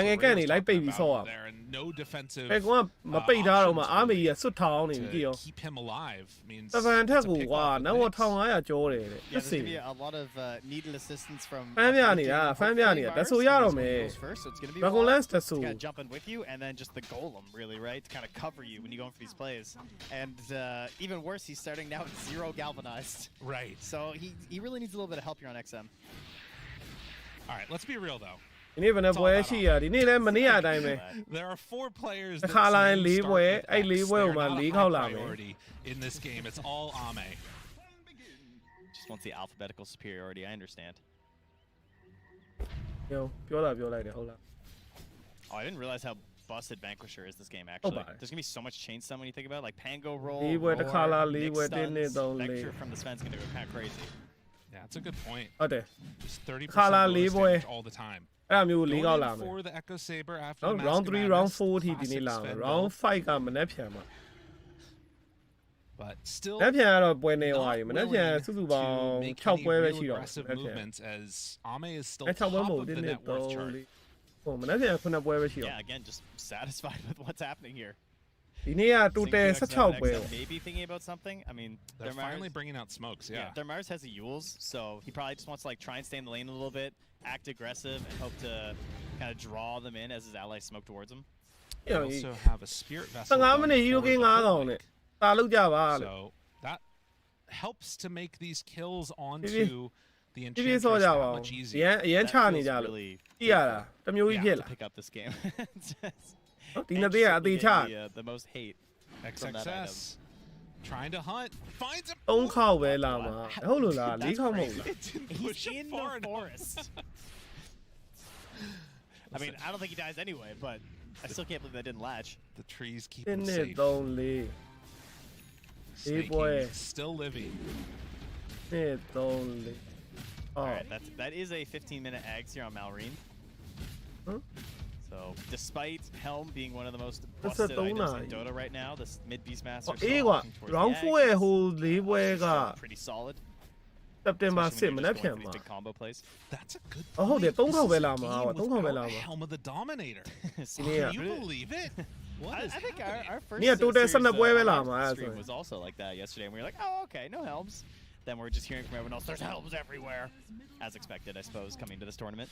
and no defensive. အဲကောင်မပိတ်ထားတော့မှအားမေကြီးကစွတ်ထောင်းနေပြီကြည့်ရော keep him alive means တပန်ထက်ကိုကွာနောက်တော့1500ကျော်တယ်တဲ့ Yeah, there's gonna be a lot of needed assistance from. ဖမ်းပြနေတာတဆူရတော့မယ် First, so it's gonna be Dragon Lance တဆူ Kind of jump in with you, and then just the golem, really, right, to kind of cover you when you go in for these plays. And even worse, he's starting now at 0 galvanized. Right. So he really needs a little bit of help here on XM. All right, let's be real though. ဒီနေ့ဘယ်နှပွဲရှိရဒီနေ့လည်းမနေ့အတိုင်းပဲ There are 4 players တစ်ခါလာရင်၄ပွဲအဲ့၄ပွဲကိုမှ၄ခေါက်လာမယ် in this game. It's all Ame. Just wants the alphabetical superiority. I understand. ပြောလိုက်တယ်ဟုတ်လား Oh, I didn't realize how busted Vanquisher is this game, actually. There's gonna be so much chain stun when you think about it. Like Pango roll, roar, Nyx stuns, Vector from the Sven's gonna go kind of crazy. Yeah, that's a good point. ဟုတ်တယ် Just 30% Kala bonus Lee boy. damage all the time. အဲ့မျိုး၄ခေါက်လာ Going မယ် for the Echo Saber after နော် the round Mask of 3 round Madness, 4 ထိဒီနေ့ classic လာမယ် Sven round build. 5ကမနေ့ဖြန်မှာ But still မနေ့ဖြန်ကတော့ပွဲနေသွား not ပြီမနေ့ဖြန် willing စုစုပေါင်း to make 6 any ပွဲပဲ real ရှိတော့ aggressive မနေ့ဖြန် movements as Ame is still အဲ့6 ပွဲ top မဟုတ် of ဒီ the နေ့ net worth 3 chart. ဟိုမနေ့ဖြန်9ပွဲပဲရှိတော့ Yeah, again, just satisfied with what's happening here. ဒီနေ့က total 16ပွဲ Maybe thinking about something. I mean, They're finally bringing out smokes, yeah. Their Mars has the Yules, so he probably just wants to like try and stay in the lane a little bit, act aggressive, and hope to kind of draw them in as his allies smoke towards him. They also have a Spirit Vessel. 15မိနစ် hero game 9000နဲ့တာလောက်ကြပါလေ So that helps to make these kills onto the ဒီ Enchantress ဆော့ကြ that ပါဦး much အ easier. ရန်ချနေကြလို့ Really ကြည့်ရတာတစ်မျိုးကြီးဖြစ်လာ pick up this game. ဒီနေ့ကအသေးချ The most hate. From that XXS trying to hunt, finds him. 3ခေါက်ပဲလာမှာဟုတ်လို့လား4ခေါက်မဟုတ်လား Push him in far the enough. forest. I mean, I don't think he dies anyway, but I still can't believe that didn't latch. The trees keep ဒီ him နေ့ safe. 3လေး Snake boy. King still living. နေ့3လေး All right, that is a 15-minute Ags here on Malrine. Huh? So, despite Helm being one of the most That's busted a items donut. in Dota right now, this mid Beastmaster အေးကွာ round 4ရဲ့ဟို၄ပွဲက pretty solid. September especially 6 when မ you're နေ့ just ဖြန် going for မှာ these big combo plays. That's a good. ဟုတ်တယ်3ခေါက်ပဲလာမှာ Game 3ခေါက်ပဲလာ without မှာ Helm of the Dominator. So Yeah. Can you believe it? What is I think happening? our first Yeah, total series, 12 ပွဲပဲလာ on မှာ our အဲ့ဒါဆို stream was also like that yesterday, and we were like, oh, okay, no Helms. Then we're just hearing from everyone else, there's Helms everywhere. As expected, I suppose, coming to this tournament.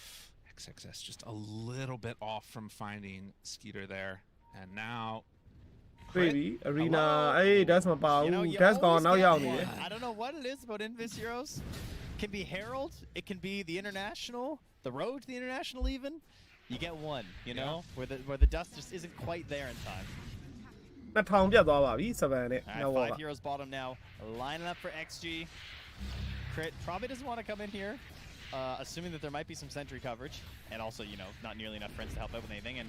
XXS just a little bit off from finding Skeeter there, and now baby arena အေး that's မပါဘူး you that's ကောင် always နောက် get ရောက်နေတယ် one. I don't know what it is about Invis Heroes. It can be Herald, it can be the International, the road to the International even. You get one, you know, where the dust just isn't quite there in time. 2000ပြတ်သွားပါပြီ7နဲ့ All နောက် right, ဘောက 5 heroes bottom now, lining up for XG. Crit probably doesn't want to come in here, assuming that there might be some sentry coverage, and also, you know, not nearly enough friends to help out with anything. And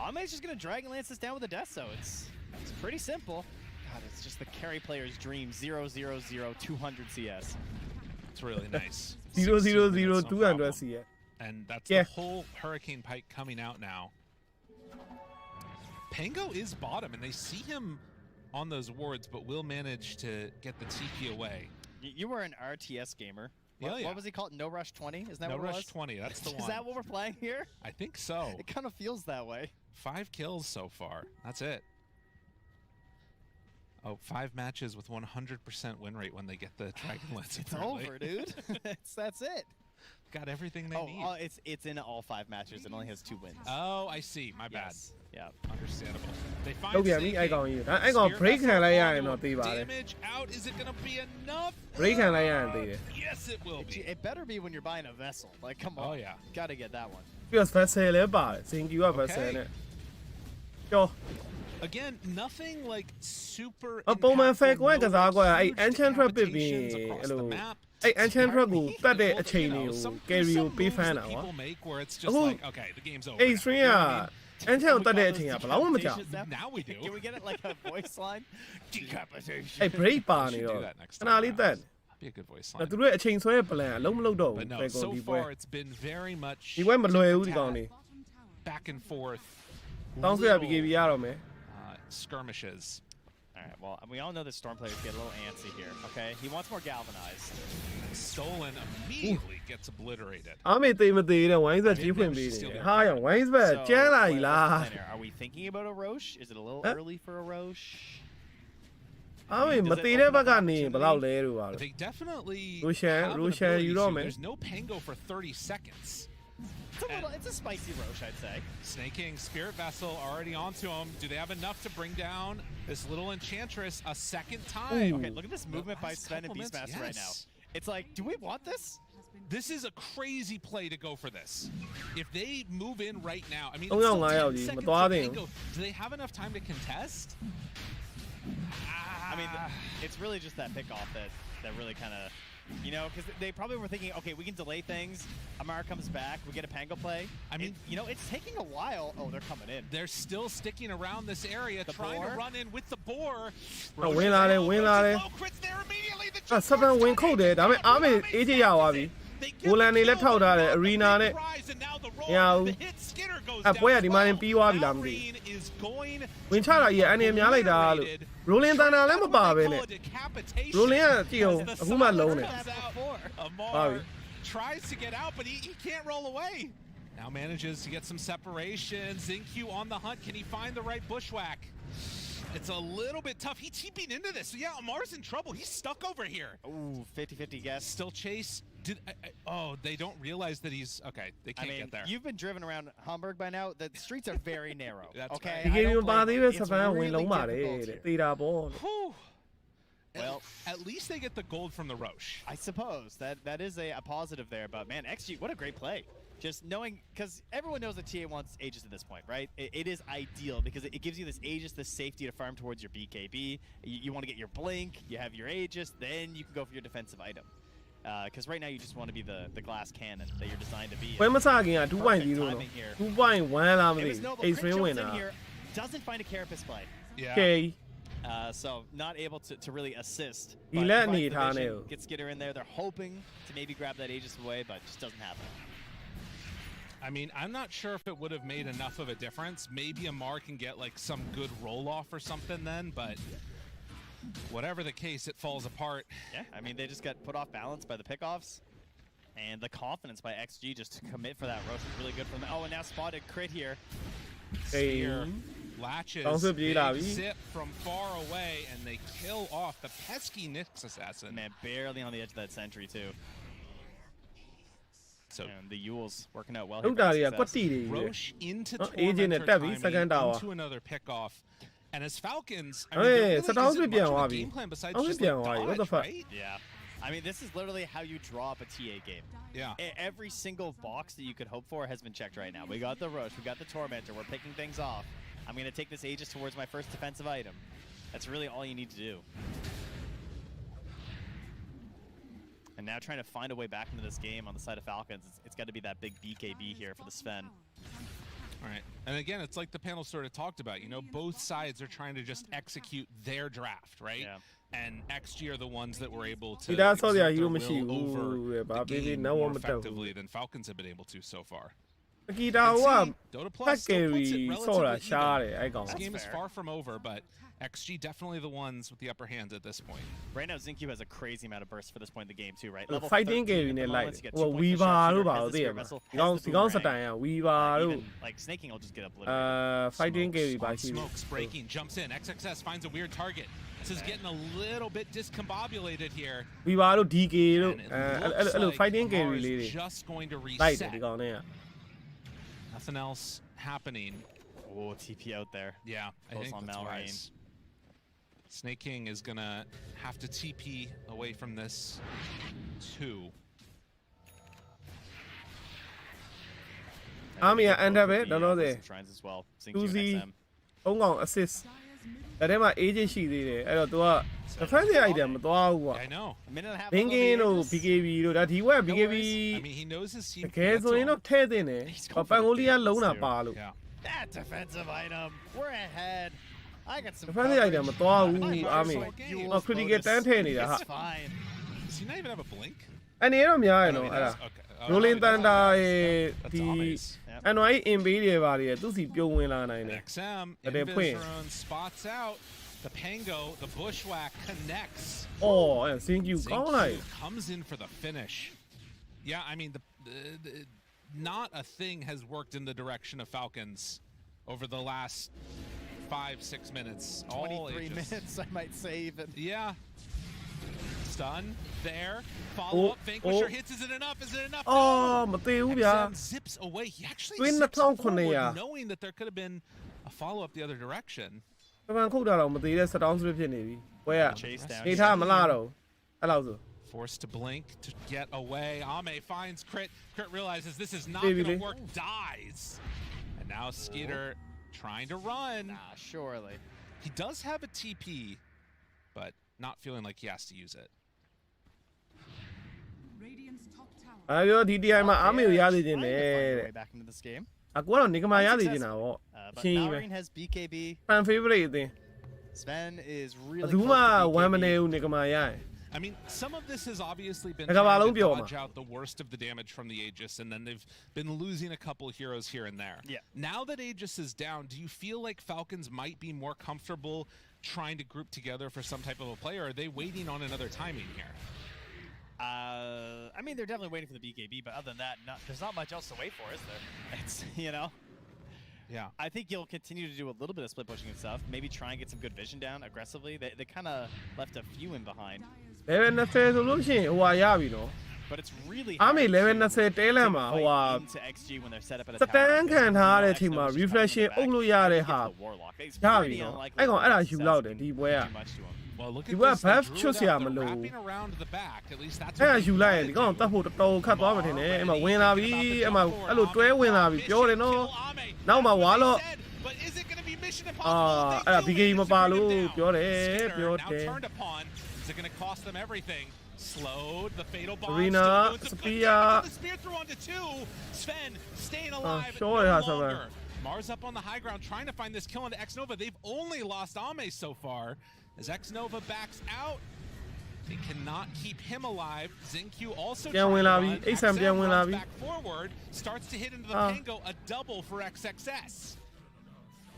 Ame's just going to Dragon Lance this down with a death, so it's pretty simple. God, it's just the carry player's dream, 0-0-0, 200 CS. it's really nice. 0-0-0 200 CS And that's Yeah. the whole Hurricane Pike coming out now. Pango is bottom, and they see him on those wards, but will manage to get the TP away. You were an RTS gamer. Yeah. What was he called? No Rush 20? Isn't that No what it Rush was? 20, that's the one. Is that what we're playing here? I think so. It kind of feels that way. 5 kills so far. That's it. Oh, 5 matches with 100% win rate when they get the Dragon Lance. It's over, dude. That's it. Got everything they need. Oh, it's in all 5 matches. It only has 2 wins. Oh, I see. My bad. Yeah. Understandable. They find လုပ်ပြန်ပြီအဲ့ကောင်ကြီးအဲ့ကောင် break ခံလိုက်ရရင်တော့သေးပါတယ် Damage out. Is it gonna be enough? break ခံလိုက်ရရင်သေးတယ် Yes, it will be. It better be when you're buying a vessel. Like, come on. Oh, yeah. Gotta get that one. ပြီးတော့ vessel လည်းပါတယ်စင်ကျူက vessel နဲ့ကျော် Again, nothing like super ပုံမှန် Falcon ကစားကွာအဲ့ enchantress ပစ်ပြီးအဲ့လိုအဲ့ enchantress ကိုတတ်တဲ့အချိန်တွေကို carry ကိုပေးဖမ်းတာကွာ အခု okay, the game's over. Xtreme က enchant ကိုတတ်တဲ့အချိန်ကဘယ်တော့မှမကြောက် Now we do. Can we get it like a voice line? Decapitation. အဲ့ break ပါနေတော့ခဏလေးတက် Be a good voice အဲ့ line. သူတို့ရဲ့အချိန်ဆွဲ plan အလုံးမလုပ်တော့ဘူး But no, Falcon so ဒီပွဲ far it's been very much ဒီပွဲမလွယ်ဘူးဒီကောင်လေး back and forth. တောင်းဆွဲရ BKB ရတော့မယ် skirmishes. All right, well, we all know that Storm players get a little antsy here, okay? He wants more galvanized. Stolen immediately gets obliterated. အားမေသေးမသေးတဲ့ wine ဆက်ကြီးဖွင့်ပေးနေတယ်ဟာရော wine ဆက်ကျန်းလာပြီလား Are we thinking about a Roche? Is it a little early for a Roche? အားမေမသေးတဲ့ဘက်ကနေဘယ်လောက်လဲလို့ပါလဲ They definitely Roshan, have an Roshan, ability you know, to. man. There's no Pango for 30 seconds. It's a spicy Roche, I'd say. Snaking, Spirit Vessel already onto him. Do they have enough to bring down this little Enchantress a second time? Okay, look at this movement by Sven and Beastmaster right now. It's like, do we want this? This is a crazy play to go for this. If they move in right now, I mean, Oh, it's no, still I 10 already- seconds but I to think- Pango. Do they have enough time to contest? I mean, it's really just that pickoff that really kind of, you know, because they probably were thinking, okay, we can delay things. Amara comes back, we get a Pango play. I mean, you know, it's taking a while. Oh, they're coming in. They're still sticking around this area, trying to run in with the boar. ဝင်လာတယ်ဝင်လာတယ် Low crits there immediately. The အဲ့ဆက်ပန်ဝင်ခုတ်တယ်ဒါပေမဲ့အားမေအေးချရသွားပြီ ဂိုလန်တွေလည်းထောက်ထားတယ် arena နဲ့ Yeah. အဲ့ပွဲကဒီမှာရင်ပြီးသွားပြီလားမသိဝင်ချတာကြီးအနေနဲ့များလိုက်တာလို့ rolling thunder လည်းမပါပဲနဲ့ rolling ကကြည့်အောင်အခုမှလုံးတယ် Amar tries to get out, but he can't roll away. Now manages to get some separation. Xingqiu on the hunt. Can he find the right bushwhack? It's a little bit tough. He TP'd into this. So yeah, Amar's in trouble. He's stuck over here. Ooh, 50-50 guess. Still chase. Oh, they don't realize that he's okay. They can't get there. You've been driven around Hamburg by now. The streets are very narrow. That's okay.ဒီ I ဂိမ်း don't မှာပါ blame သေး them. ပဲ It's ဆက်ပန်ဝင် really လုံးပါတယ် difficult တဲ့ here. တေးတာပေါ့ Whew. Well, at least they get the gold from the Roche. I suppose that is a positive there. But man, XG, what a great play. Just knowing, because everyone knows that TA wants Aegis at this point, right? It is ideal because it gives you this Aegis, this safety to farm towards your BKB. You want to get your Blink, you have your Aegis, then you can go for your defensive item. Because right now you just want to be the glass cannon that you're designed to be. ပွဲမစခင်က 2.0 လို့ 2.1 လားမသိ Xtreme ဝင်တာ Doesn't find a Carapace play. Yeah. Okay So not able to really assist. He But let finds me the down vision, there. gets Skitter in there. They're hoping to maybe grab that Aegis away, but just doesn't happen. I mean, I'm not sure if it would have made enough of a difference. Maybe Amar can get like some good roll off or something then, but whatever the case, it falls apart. Yeah, I mean, they just got put off balance by the pickoffs. And the confidence by XG just to commit for that Roche is really good for them. Oh, and now spotted crit here. Spear latches, Also big Bilavi. zip from far away, and they kill off the pesky Nyx assassin. Man, barely on the edge of that sentry, too. So and the Yules working out well လု here. ပ်တာ for တွေက success. ကွက်တီတွေကြီးပဲ Roche into Agent Tormentor တက်ပြီ timing, second tower into another pickoff. And as Falcons, I Hey, mean, there it's really a isn't down much of a Wabi. game plan besides Down just Wabi, like what the dodge, fuck? right? Yeah. I mean, this is literally how you draw up a TA game. Yeah. Every single box that you could hope for has been checked right now. We got the Roche, we got the Tormentor, we're picking things off. I'm going to take this Aegis towards my first defensive item. That's really all you need to do. And now trying to find a way back into this game on the side of Falcons, it's got to be that big BKB here for the Sven. All right. And again, it's like the panel sort of talked about, you know, both sides are trying to just execute their draft, right? Yeah. And XG are the ones that were able to He does all the exert their machine. will over Ooh, the baby, game no more one but that. effectively than Falcons have been able to so far. Akita wa Dota Plus still puts it relatively even. This game is fair. far from over, but XG definitely the ones with the upper hand at this point. Right now, Zincu has a crazy amount of bursts for this point in the game too, right? Fighting game ne like Weaver လို့ပါတော့သိရမှာဒီကောင်းစတိုင်อ่ะ Weaver တို့ like snaking will just get obliterated. Fighting game ပါရှိ Smokes breaking, jumps in. XXS finds a weird target. This is getting a little bit discombobulated here. Weaver တို့ DK တို့အဲ့လို fighting game လေးတွေ just going to လိုက်တယ် reset. ဒီကောင်နဲ့ Nothing else happening. Oh, TP out there. Yeah, I Goes think on that's Malrain. wise. Snake King is gonna have to TP away from this too. Army end up it တော့တယ် Shrines as well. Uzi 3កောင် assist ဒါထဲမှာ agent ရှိသေးတယ်အဲ့တော့ तू က defensive item မသွားဘူးကွာ I know. Thinking တို့ BKB တို့ဒါ ဒီဝက် BKB I mean, he knows his team. တကယ်ဆိုရင်တော့ထဲသင့်တယ်ပန်ကိုလီယာလုံးတာပါလို့ Yeah. That defensive item. We're ahead. I got some defensive item မသွားဘူး Army ဟော critical တန်းထဲနေတာဟာ It's fine. Does he not even have a blink? အနေတော့များရနော်အဲ့ဒါ Okay. Rolling Thunder ရဲ့ That's ဒီ obvious. NY invade တွေပါတယ်သူစီပြုံးဝင်လာနိုင်တယ် XM, But they point. Invisrone spots out. The Pango, the Bushwhack connects. အော်အဲ့ Thank you ကောင်းလိုက် Zincu comes in for the finish. Yeah, I mean, the not a thing has worked in the direction of Falcons over the last 5-6 minutes. 23 minutes, I might say even. Yeah. Stun there. Follow up. Vanquisher hits. Is it enough? Is it enough? အော်မသေးဘူးဗျာ XM zips away. He actually Twin zips forward, 2900. knowing that there could have been a follow up the other direction. ပန်ခုတ်တာတော့မသေးတဲ့ shutdown script ဖြစ်နေပြီဘွဲက Chase down. နေထားမလားတော့အဲ့လောက်ဆို Forced to blink to get away. Ame finds Crit. Crit realizes this is not Baby, going to baby. work. Dies. And now Skeeter trying to run. Nah, surely. He does have a TP, but not feeling like he has to use it. Radiant's top tower. အဲ့ပြော DTI မှာအားမေကိုရသေးခြင်း Trying နဲ့ to find their တဲ့ way back into this game. အကူကတော့နေကမာရသေးခြင်းတာပေါ့ But ချင်းကြီးပဲ Malrain has BKB. fan favorite အသင်း Sven is ဘ really သူ close မှ to 1 BKB. မနေဘူးနေကမာရရင် I mean, some of this has obviously been Like a trying balloon to bioma. dodge out the worst of the damage from the Aegis, and then they've been losing a couple heroes here and there. Yeah. Now that Aegis is down, do you feel like Falcons might be more comfortable trying to group together for some type of a play, or are they waiting on another timing here? I mean, they're definitely waiting for the BKB, but other than that, there's not much else to wait for, is there? It's, you know? Yeah. I think you'll continue to do a little bit of split pushing and stuff. Maybe try and get some good vision down aggressively. They kind of left a few in behind. level 20ဆိုလို့ရှိရင်ဟိုဟာရပြီနော် But it's really အားမေ hard level to 20တဲလန်မှာဟိုဟာ fight into XG when they're set up at a စတန်ခံထားရတဲ့ tower. အချိန်မှာ XM is just reflection coming in the အုပ်လို့ရ back. တဲ့ဟာ He gets the Warlock. It's ရ pretty ပြီနော် unlikely အဲ့ကောင်အဲ့ဒါ that ယူ Seth's လောက်တယ် gonna ဒီပွဲက do much to him. Well, look You at got this. buff They drew chus it ya up. They're Malou. wrapping around the back. At least that's အဲ့ဒါ what ယူလိုက်ရင် they ဒီကောင် do. တတ်ဖို့တော်တော်ခတ်သွားမှထင်တယ်အဲ့မှာဝင်လာပြီအဲ့မှာအဲ့လိုတွဲဝင်လာပြီပြောတယ်နော်နောက်မှာဝါလို့ But is it going to be mission အာ impossible? အဲ့ဒါ They do BKB manage မ to ပါ bring လို့ him down. ပြောတယ် Skinner ပြော now တယ် turned upon. Is it going to cost them everything? Slowed the fatal bomb. Arena, still doing some good Spear. damage with the spear through onto 2. Sven staying alive sure, no yeah, so longer. Mars up on the high ground trying to find this kill into X-Nova. They've only lost Ame so far. As X-Nova backs out, they cannot keep him alive. Zincu alsoပြန်ဝင် trying လာ to ပြီ run. အိတ်ဆန်ပြန်ဝင်လာ runs ပြီ back forward, starts to hit into the Pango, a double for XXS.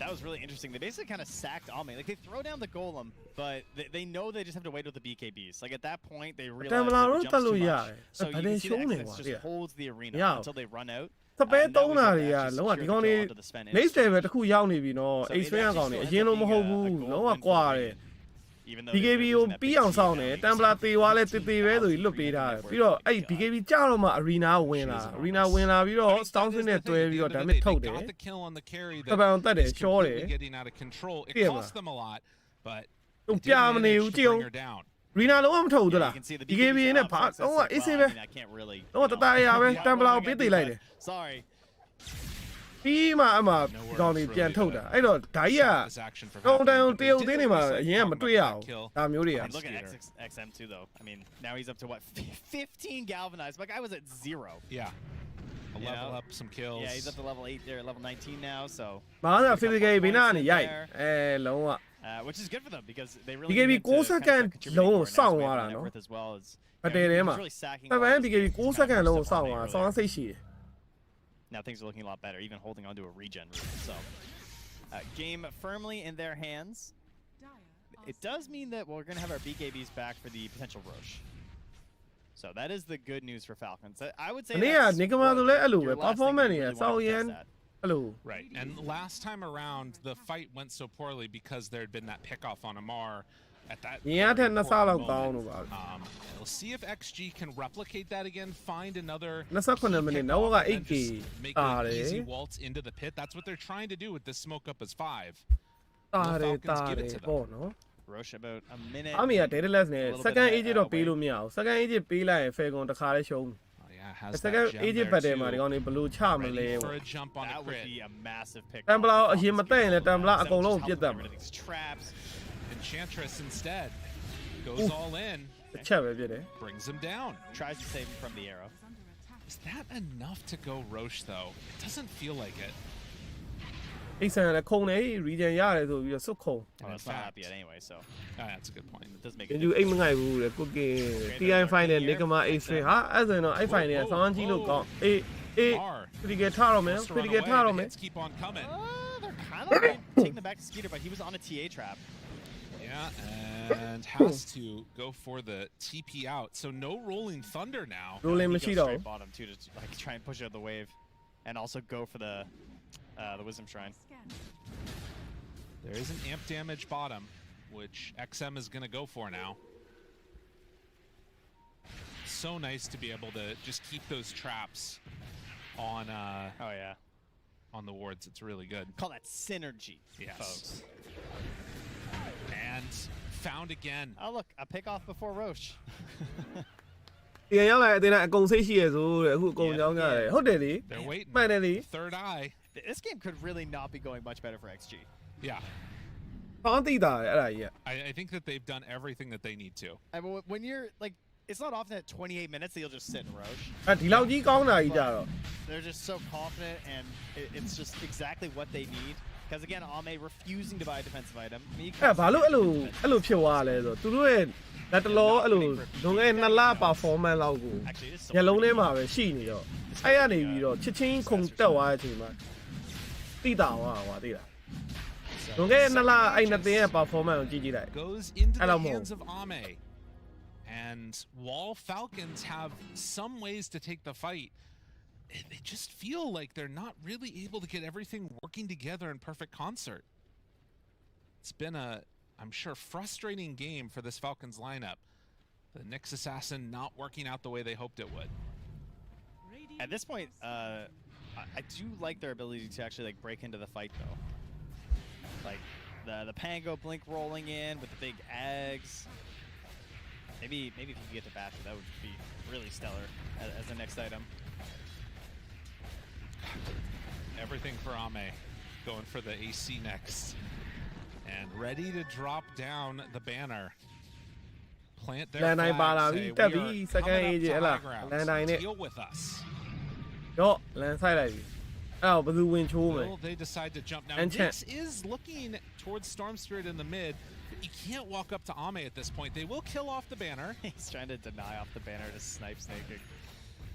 That was really interesting. They basically kind of sacked Ame. Like, they throw down the Golem, but they know they just have to wait with the BKBs. Like, at that point, they realize Damn, that Laura, the jump's too talo much. ya. So you can see the Showing XX it, just yeah. holds the arena Yeah. until they run out. စပယ် And now သုံး we တာ have to တွေက actually လုံးဝ secure ဒီ the ကောင် kill တွေ onto the Sven next industry. level တစ်ခုရောက်နေပြီနော် So it Xtreme ကောင်တွေ actually အရင်လိုမဟုတ်ဘူး ends up being a လုံးဝ gold win ကွာ for တယ် Radiant. Even though they're BKB ကို losing that ပြီး big အောင် team စောင့် now, တယ် you တမ် can ပလာ see တေသွားလဲ Falcons တေတေပဲဆိုပြီးလွတ်ပေးထားတယ်ပြီးတော့အဲ့ BKB ကြာတော့မှ arena ကိုဝင်လာ arena ဝင်လာပြီးတော့ Storm နဲ့တွဲပြီးတော့ damage ထုတ်တယ် Got the kill on the carry ကပန်တက်တယ် is ရှောတယ် completely getting out of control. It သိရမလား cost them a lot, but သူ it did ပြမနေ manage ဘူး to ကြည့်အောင် bring her down. arena လုံးဝမထုတ်ဘူးသ Yeah, လား you can see the BKB BKB နဲ့ set ဘာ up, Fox လုံးဝ says,အေး "Well, ဆေးပဲ I mean, I can't really, လုံးဝတသားရပဲ Yeah, တမ်ပလာကို what ပေး am I သေး gonna လိုက် do တယ် about it? Sorry. ပြီးမှအမှဒီကောင်တွေပြန်ထုတ်တာအဲ့တော့ဓာကြီးက This action for တုံတန် Falcon, but တ they ရုတ် did သေးနေမှာ lose, like, အရင်ကမတွေ့ရအောင် kill. ဒါမျိုးတွေက I mean, look at Skeeter. XM too, though. I mean, now he's up to what, 15 galvanized. My guy was at 0. Yeah. A You level know? up, some kills. Yeah, he's up to level 8 there, level 19 now. So, ဘာသာ physical ဘေးနားကနေရိုက် there. အဲလုံးဝ which is good for them because they really BKB need to 9 kind of second start contributingလုံး more. ကို And စောင့် that's သွား why တာ net နော် worth as well as အတဲထဲမှာ he's really sacking တ a lot ပန်း of his BKB 9 second လုံးကိုစောင့် economy သွား earlier. စောင့်စိတ်ရှိတယ် now things are looking a lot better, even holding onto a regen route. So, game firmly in their hands. It does mean that we're going to have our BKBs back for the potential Rosh. So that is the good news for Falcons. I would say that's your last thing you really want to test at. Right, and last time around, the fight went so poorly because there had been that pickoff on Amar at that moment. We'll see if XG can replicate that again, find another and just make an easy waltz into the pit. That's what they're trying to do with this smoke up as 5. Falcons give it to them. Rosh about a minute. second agent တော့ပေးလို့မရဘူး second agent ပေးလိုက်ရင် Falcon တစ်ခါလေးရှုံး second agent ပတ်တယ်မှာဒီကောင်တွေဘယ်လိုချမလဲ That would be a massive pick. Templar အရင်မတက်ရင်လည်း Templar အကုန်လုံးပြစ်တတ်မှာ traps. Enchantress instead goes all in. တစ်ချက်ပဲပြစ်တယ် Brings him down. Tries to save him from the arrow. Is that enough to go Rosh though? It doesn't feel like it. အိဆန်လည်းခုံနေ region ရတယ်ဆိုပြီးတော့စွတ်ခုံ Well, it's not up yet anyway, so that's a good point. It does make ယူအိမ်မငိုက်ဘူးလေကိုကင် TI final Ligma Xtreme ဟာအဲ့ဆိုရင်တော့အဲ့ final ကဆောင်းကြီးလို့ကောင်းအေး critical ထားတော့မယ် critical ထားတော့မယ် Keep on coming. They're kind of taking them back to Skeeter, but he was on a TA trap. Yeah, and has to go for the TP out. So no rolling thunder now. rolling မရှိတော့ Straight bottom too, to like try and push out the wave, and also go for the Wisdom Shrine. There is an amp damage bottom, which XM is going to go for now. So nice to be able to just keep those traps on on the wards. It's really good. Call that synergy, yes. folks. And found again. Oh look, a pick off before Rosh. ဒီရောက်လာတဲ့အတင်းအကုန်စိတ်ရှိရဆိုတဲ့အခုအကုန်ကြောင်းကြတယ်ဟုတ်တယ်လေ They're waiting. မှန်တယ်လေ Third eye. This game could really not be going much better for XG. Yeah. ကောင်းသိတာလေအဲ့ဒါကြီး I think that they've done everything that they need to. I mean, when you're like, it's not often at 28 minutes that you'll just sit in Rosh. ဒီလောက်ကြီးကောင်းတာကြီးကြတော့ They're just so confident, and it's just exactly what they need. Because again, Ame refusing to buy a defensive item. အဲ့ဘာလို့အဲ့လိုဖြစ်သွားလဲဆိုသူတို့ရဲ့လက်တလောအဲ့လိုလုံငယ်2လ performance လောက်ကိုညလုံးထဲမှာပဲရှိနေတော့အဲ့ရနေပြီးတော့ချစ်ချင်းခုန်တက်သွားတဲ့အချိန်မှာတိတာဟွာသိလားလုံငယ်2လအဲ့နှစ်တင်းရဲ့ performance ကိုကြည့်လိုက် Goes into the hands of Ame. And while Falcons have some ways to take the fight, they just feel like they're not really able to get everything working together in perfect concert. It's been I'm sure, frustrating game for this Falcons lineup. The Nyx Assassin not working out the way they hoped it would. At this point, I do like their ability to actually like break into the fight though. Like the Pango blink rolling in with the big eggs. Maybe if you could get to Basher, that would be really stellar as the next item. Everything for Ame, going for the AC next. And ready to drop down the banner. Plant their flag, say, we are coming up to high ground. Deal with us. တော့လမ်းဆိုင်လိုက်ပြီအဲ့တော့ဘယ်သူဝင်ချိုးမယ် Will they decide to jump now? Nyx is looking towards Storm Spirit in the mid. You can't walk up to Ame at this point. They will kill off the banner. He's trying to deny off the banner to snipe snaking.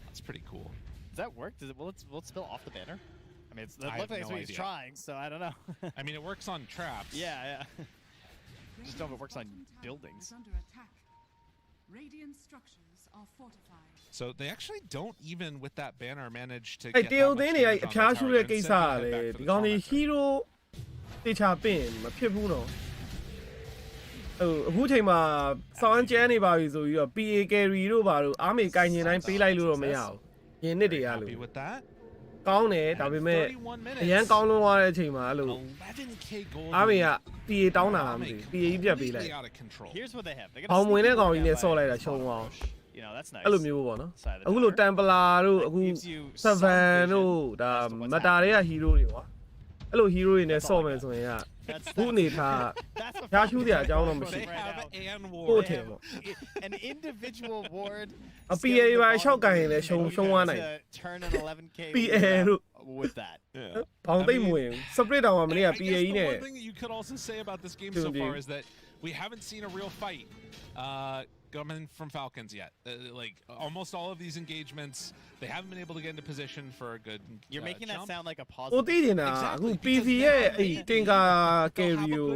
That's pretty cool. Does that work? Will it spill off the banner? I mean, it looks like he's trying, so I don't know. I mean, it works on traps. Yeah. Just don't know if it works on buildings. Radiant structures are fortified. So they actually don't even with that banner manage to အဲ့ get တရုတ် that သိန်း much တွေ damage အ on ဖျား the ရှူ tower. တဲ့ They're ကိစ္စ instead လေ headed back for ဒီ the ကောင်တွေ trauma. hero တေချာပင်မဖြစ်ဘူးနော်အခုချိန်မှာစောင်းကျန်းနေပါပြီဆိုပြီးတော့ PA carry တို့ဘာလို့အားမေကိုင်ကျင်တိုင်းပေးလိုက်လို့တော့မရဘူးရင်းနစ်တွေကလို့ Happy with that? ကောင်းတယ်ဒါပေမဲ့အရန်ကောင်းလွန်းသွားတဲ့အချိန်မှာအဲ့လို 11k gold. အားမေက PA တောင်းတာလားမသိဘူး PA ကြီးပြတ်ပေးလိုက် Completely out of control. Here's what they have. They ဘောင်ဝင်တဲ့ကောင်ကြီးနဲ့ဆော့လိုက်တာရှုံးသွား You know, that's nice. အဲ့လိုမျိုးပေါ့နော်အခုလို Templar တို့အခု Seven တို့ဒါ Meta တွေက hero တွေကွာအဲ့လို hero တွေနဲ့ဆော့မယ်ဆိုရင်ကခုအနေထားဖျားရှူးစရာအကြောင်းတော့မရှိ They have an ဘူး ward. ထင်ပေါ့ An individual ward. အ PA ပါရှောက်ကန်ရင်လည်းရှုံးသွားနိုင် Turn an 11k PA တို့ with that. Yeah. ဘောင်သိမ့်မဝင် Split တောင်မှမနေ့က I PA guess ကြီး the နဲ့ one thing that you could also say about this game so far is that we haven't seen a real fight. coming from Falcons yet. Like almost all of these engagements, they haven't been able to get into position for a good. You're making jump. that sound like a positive. Exactly. PV ရဲ့အဲ့တင်က carry ကို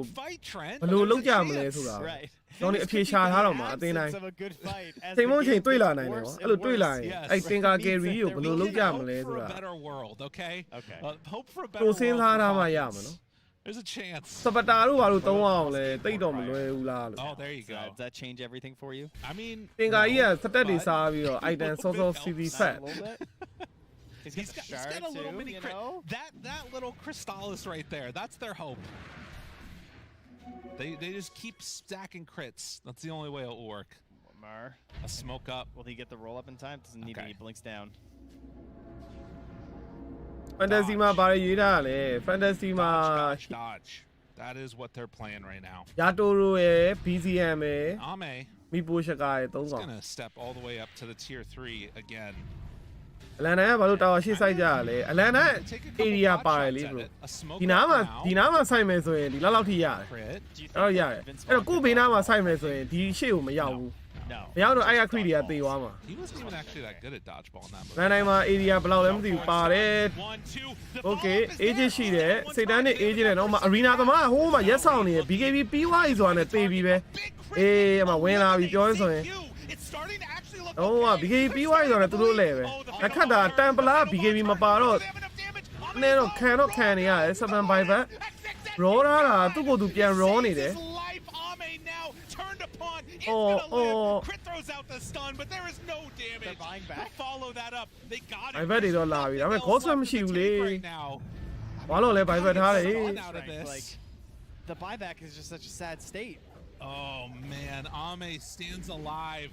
ဘယ်လိုလုပ်ကြမလဲဆိုတာ Right. ကျွန်တော်အဖြေရှာထားတော့မှာအတင်းတိုင်းချိန်မုံချိန်တွေ့လာနိုင်တယ်ပေါ့အဲ့လိုတွေ့လာရင်အဲ့တင်က carry ကိုဘယ်လိုလုပ်ကြမလဲဆိုတာ Okay. Hope for a better ကို world. စဉ်းစားထားမှရမှာနော် There's a chance. စပတာတို့ဘာလို့သုံးအောင်လဲတိတ်တော့မလွယ်ဘူးလားလို့ Oh, there you go. Does that change everything for you? I mean, တင်ကကြီးကစတက်တွေစားပြီးတော့ item စောစော CV fat He's got a little mini crit. That little Crystallis right there. That's their hope. They just keep stacking crits. That's the only way it'll work. Mar. A smoke up. Will he get the roll up in time? Doesn't need any blinks down. Fantasy မှာဘာရွေးထားလဲ Fantasy မှာ Dodge. That is what they're playing right now. ယာတိုရိုရဲ့ BCM ရဲ့ Ame. မီပိုရှကာရဲ့၃ He's ကောင် gonna step all the way up to the tier 3 again. အလန်နာကဘာလို့တာဝါရှိစိုက်ကြရလဲအလန်နာ area ပါတယ်လေဘရိုဒီနားမှာစိုက်မယ်ဆိုရင်ဒီလောက်ထိရတယ်အဲ့တော့ရတယ်အဲ့တော့ကိုဘေးနားမှာစိုက်မယ်ဆိုရင်ဒီရှေ့ကိုမရောက်ဘူးမရောက်တော့အိုင်ယာခရီတွေကတေသွားမှာ He wasn't even actually that good at dodgeball in that move. လန်တိုင်းမှာ area ဘယ်လောက်လဲမသိဘူးပါတယ် Okay age ရှိတယ်စိတ်တန်းနဲ့ age နဲ့တော့မှ arena သမားဟိုးမှာရက်ဆောင်နေရ BKB ပြီးွားပြီဆိုတာနဲ့တေးပြီးပဲအေးအမဝင်လာပြီပြောရဆိုရင်ဟိုက BKB ပြီးွားပြီဆိုတာနဲ့သူတို့လဲပဲအခက်တာတန်ပလာ BKB မပါတော့နည်းတော့ခံနေရတယ်7 by back raw တာသူ့ကိုယ်သူပြန် raw နေတယ် Crit throws out the stun, but there is no damage. They're buying back. Follow that up. They got it. I bet they don't allow it. I mean, cost themမရှိဘူးလေဘာလို့လဲဘိုင်ဘက်ထားတယ် Like the buyback is just such a sad state. Oh man, Ame stands alive.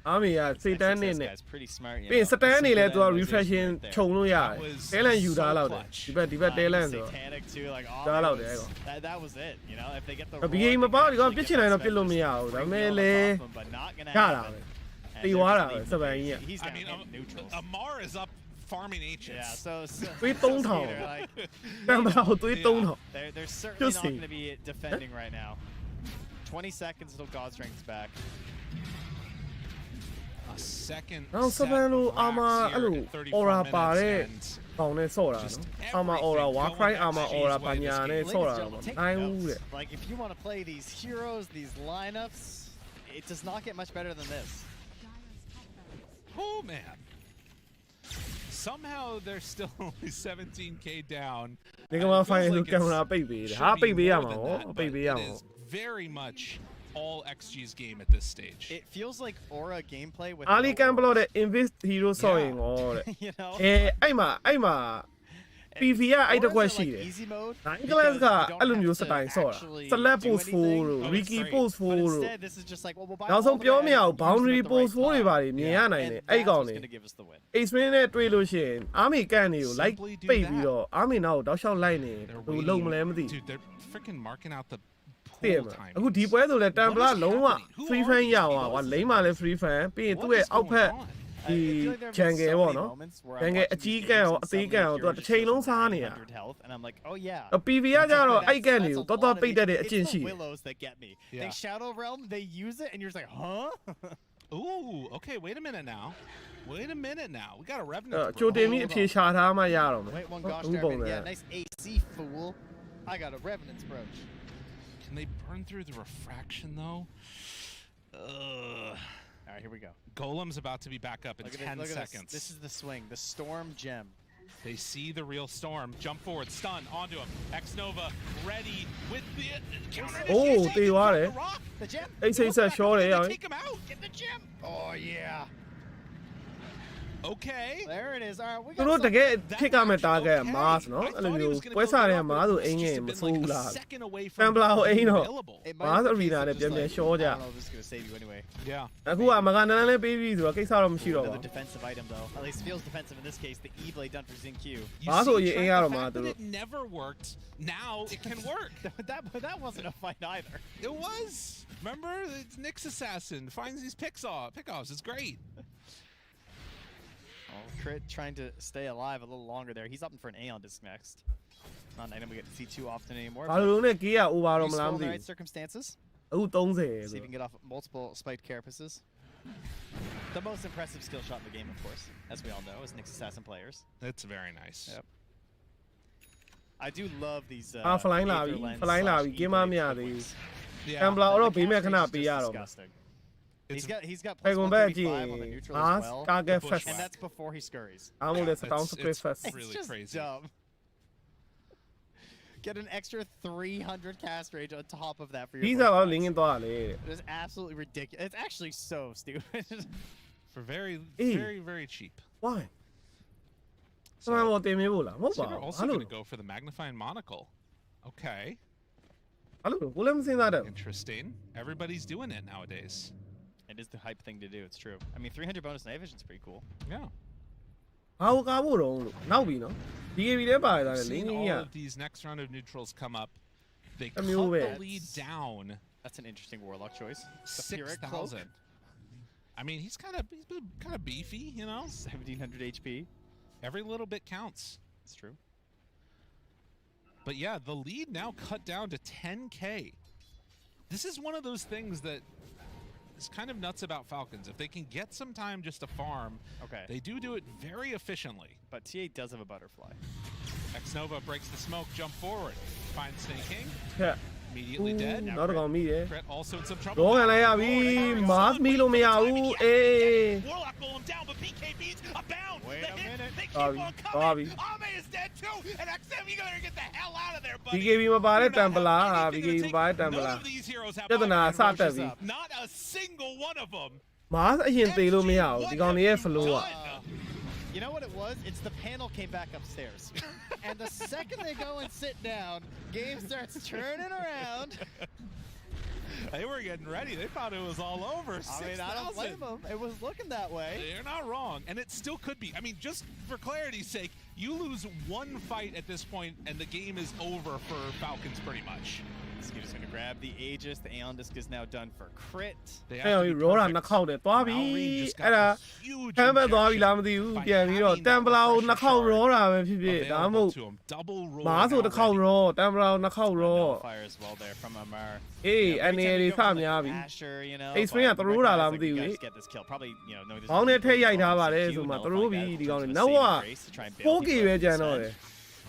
အာမီကစိတ်တန်းနေနဲ့ pretty smart. ပြင်စတန်းနေလဲသူက refreshing ခြုံလို့ရတယ်တဲလန်ယူထားလောက်တယ်ဒီဘက်တဲလန်ဆိုဒါလောက်တယ်ကော That was it, you know, if they get the BA မပေါဒီကောင်ပြစ်ချင်တိုင်းတော့ပြစ်လို့မရဘူးဒါပေမဲ့လေရတာပဲတီသွားတာပဲစပန်ကြီးက I mean, Amar is up farming H's. Yeah, so သွေး3000တန်ပါတော့သွေး3000 they're certainly not going to be defending right now. 20 seconds till God strength's back. A second. နောက်စပန်လိုအာမာအဲ့လို aura ပါတဲ့ကောင်နဲ့ဆော့တာနော်အာမာ aura war cry အာမာ aura ပညာနဲ့ဆော့တာတော့နိုင်ဘူးတဲ့ Like if you want to play these heroes, these lineups, it does not get much better than this. Oh man. Somehow they're still only 17k down. ဒီကမှာ final ကင်မရာပိတ်ပေးတယ်ဟာပိတ်ပေးရမှာဟောပိတ်ပေးရမှာ Very much all XG's game at this stage. It feels like Aura gameplay with Ali can blow the invest hero ဆော့ရင်ဟောတဲ့ you know အဲ့မှာ PV ကအဲ့တကွက်ရှိတယ် easy mode နိုင်ကလစ်ကအဲ့လိုမျိုးစတိုင်ဆော့တာ select post 4လို့ Ricky post 4လို့ instead this is just like well နောက်ဆုံးပြောမရဘူး boundary post 4တွေပါနေမြင်ရနိုင်တယ်အဲ့ကောင်နေ Xtreme နဲ့တွေ့လို့ရှိရင် army ကန်တွေကို like ပိတ်ပြီးတော့ army နောက်တောက်လျှောက်လိုက်နေဘယ်လိုလုပ်မလဲမသိ Dude, they're freaking marking out the တဲ့အခုဒီပွဲဆိုလဲတန်ပလာလုံးဝ free fan ရအောင်ကွာလိမ့်မှလည်း free fan ပြီးရင်သူ့ရဲ့အောက်ဖက်ဒီ jungle ပေါ့နော် jungle အကြီးကန်ရောအသေးကန်ရောသူကတစ်ချိန်လုံးစားနေရ and I'm like oh yeah PV ကကြတော့အဲ့ကန်တွေကိုတော်တော်ပိတ်တတ်တဲ့အကျင့်ရှိတယ် willows that get me they shadow realm they use it and you're just like huh Ooh, okay, wait a minute now. Wait a minute now. We got a revenant. ကြိုတင်ပြီးအဖြေရှာထားမှရတော့မယ် wait one gosh yeah nice AC fool I got a revenant's brooch Can they burn through the refraction though? All right, here we go. Golem's about to be back up in 10 seconds. This is the swing, the storm gem. They see the real storm. Jump forward, stun onto him. X-Nova ready with the counter. Oh, တေးသွားတယ် The gem. အဲ့စိတ်ဆက်ရှောတယ်ရော Take him out. Get the gem. Oh yeah. Okay. There it is. All right, we သူ got တို့တကယ်ဖြစ်ကမဲ့ target က Mars နော်အဲ့လိုမျိုးပွဲစားတဲ့ Mars ဆိုအင်းငယ်မဆိုးဘူးလားတန်ပလာကိုအင်းတော့ Mars arena နဲ့ပြန်ရှောကြ I don't know if this is going to save you anyway. Yeah. အခုကမကနန်းလေးပေးပြီးဆိုတော့ကိစ္စတော့မရှိတော့ဘူး Another defensive item though. At least feels defensive in this case. The E-blade done for Xinq. Mars ဆိုရင်အင်းရတော့မှာသူ It တို့ never worked. Now it can work. that wasn't a fight either. It was. Remember, it's Nick's assassin finds these pickoffs. It's great. Oh, Crit trying to stay alive a little longer there. He's opting for an Aeon disc next. Not an item we get to see too often anymore. ဘာလို့လဲကေးရ over တော့မလားမသိ in the ဘူး right circumstances. အခု30 See if you can get off multiple spiked carapaces. The most impressive skill shot in the game, of course, as we all know, is Nyx Assassin players. It's very nice. Yep. I do love these. flying လာပြီ flying လာပြီ game မရသေးဘူး Gambler တော့ဘေးမဲ့ခဏပေးရတော့ He's got Hey, plus going back 135 on the neutral Ah, as well. target first. And that's before he scurries. I'm gonna down split first. It's really just crazy. dumb. Get an extra 300 cast range on top of that for your. These are all linking သွားလေ It's absolutely ridiculous. It's actually so stupid. For very cheap. Why? So, we're also going to go for the magnifying monocle. Okay. Interesting. Everybody's doing it nowadays. It is the hype thing to do. It's true. I mean, 300 bonus night vision is pretty cool. Yeah. How now we know. Seeing all of these next round of neutrals come up, they cut the lead down. That's an interesting warlock choice. 6,000. I mean, he's kind of beefy, you know. 1,700 HP. Every little bit counts. It's true. But yeah, the lead now cut down to 10K. This is one of those things that is kind of nuts about Falcons. If they can get some time just to farm, they do it very efficiently. But TA does have a butterfly. Xnova breaks the smoke, jump forward, finds Snake King. Yeah. Immediately dead. Not going me, Crit also in some trouble. တော့ရလိုက်ရပြီ mass မီလို့မရဘူး Warlock golem down, but BKB's abound. Wait a minute. They keep on coming. Bobby. Ame is dead too, and XM, you gotta get the hell out of there, buddy. BKB မပါတဲ့တန်ပလာ BKB မပါတဲ့တန်ပလာ None of these heroes have ပြဿနာစတက်ပြီ Not a single one of them. mass အရင်သေးလို့မရဘူးဒီကောင်တွေရဲ့ flow อ่ะ You know what it was? It's the panel came back upstairs. And the second they go and sit down, game starts turning around. They were getting ready. They thought it was all over. I mean, I don't blame them. It was looking that way. You're not wrong. And it still could be. I mean, just for clarity's sake, you lose one fight at this point, and the game is over for Falcons pretty much. He's just going to grab the Aegis. The Aeon Disc is now done for crit. အဲ့တော့ Roshan နှောက်ခေါက်တယ်သွားပြီအဲ့ဒါခံပဲသွားပြီလားမသိဘူးပြန်ပြီးတော့တန်ပလာကိုနှောက်ခေါက်ရောတာပဲဖြစ်ဖြစ်ဒါမှမဟုတ်မားဆိုတစ်ခေါက်ရောတန်ပလာကိုနှောက်ခေါက်ရော Fire as well there from Amar. အေးအနေတွေစများပြီ Xtreme ကသရိုးတာလားမသိဘူးလေ Probably, you know, ဘောင်းနဲ့ထည့်ရိုက်ထားပါတယ်ဆိုမှသရိုးပြီဒီကောင်တွေနောက်က 4K ပဲကြံတော့တယ်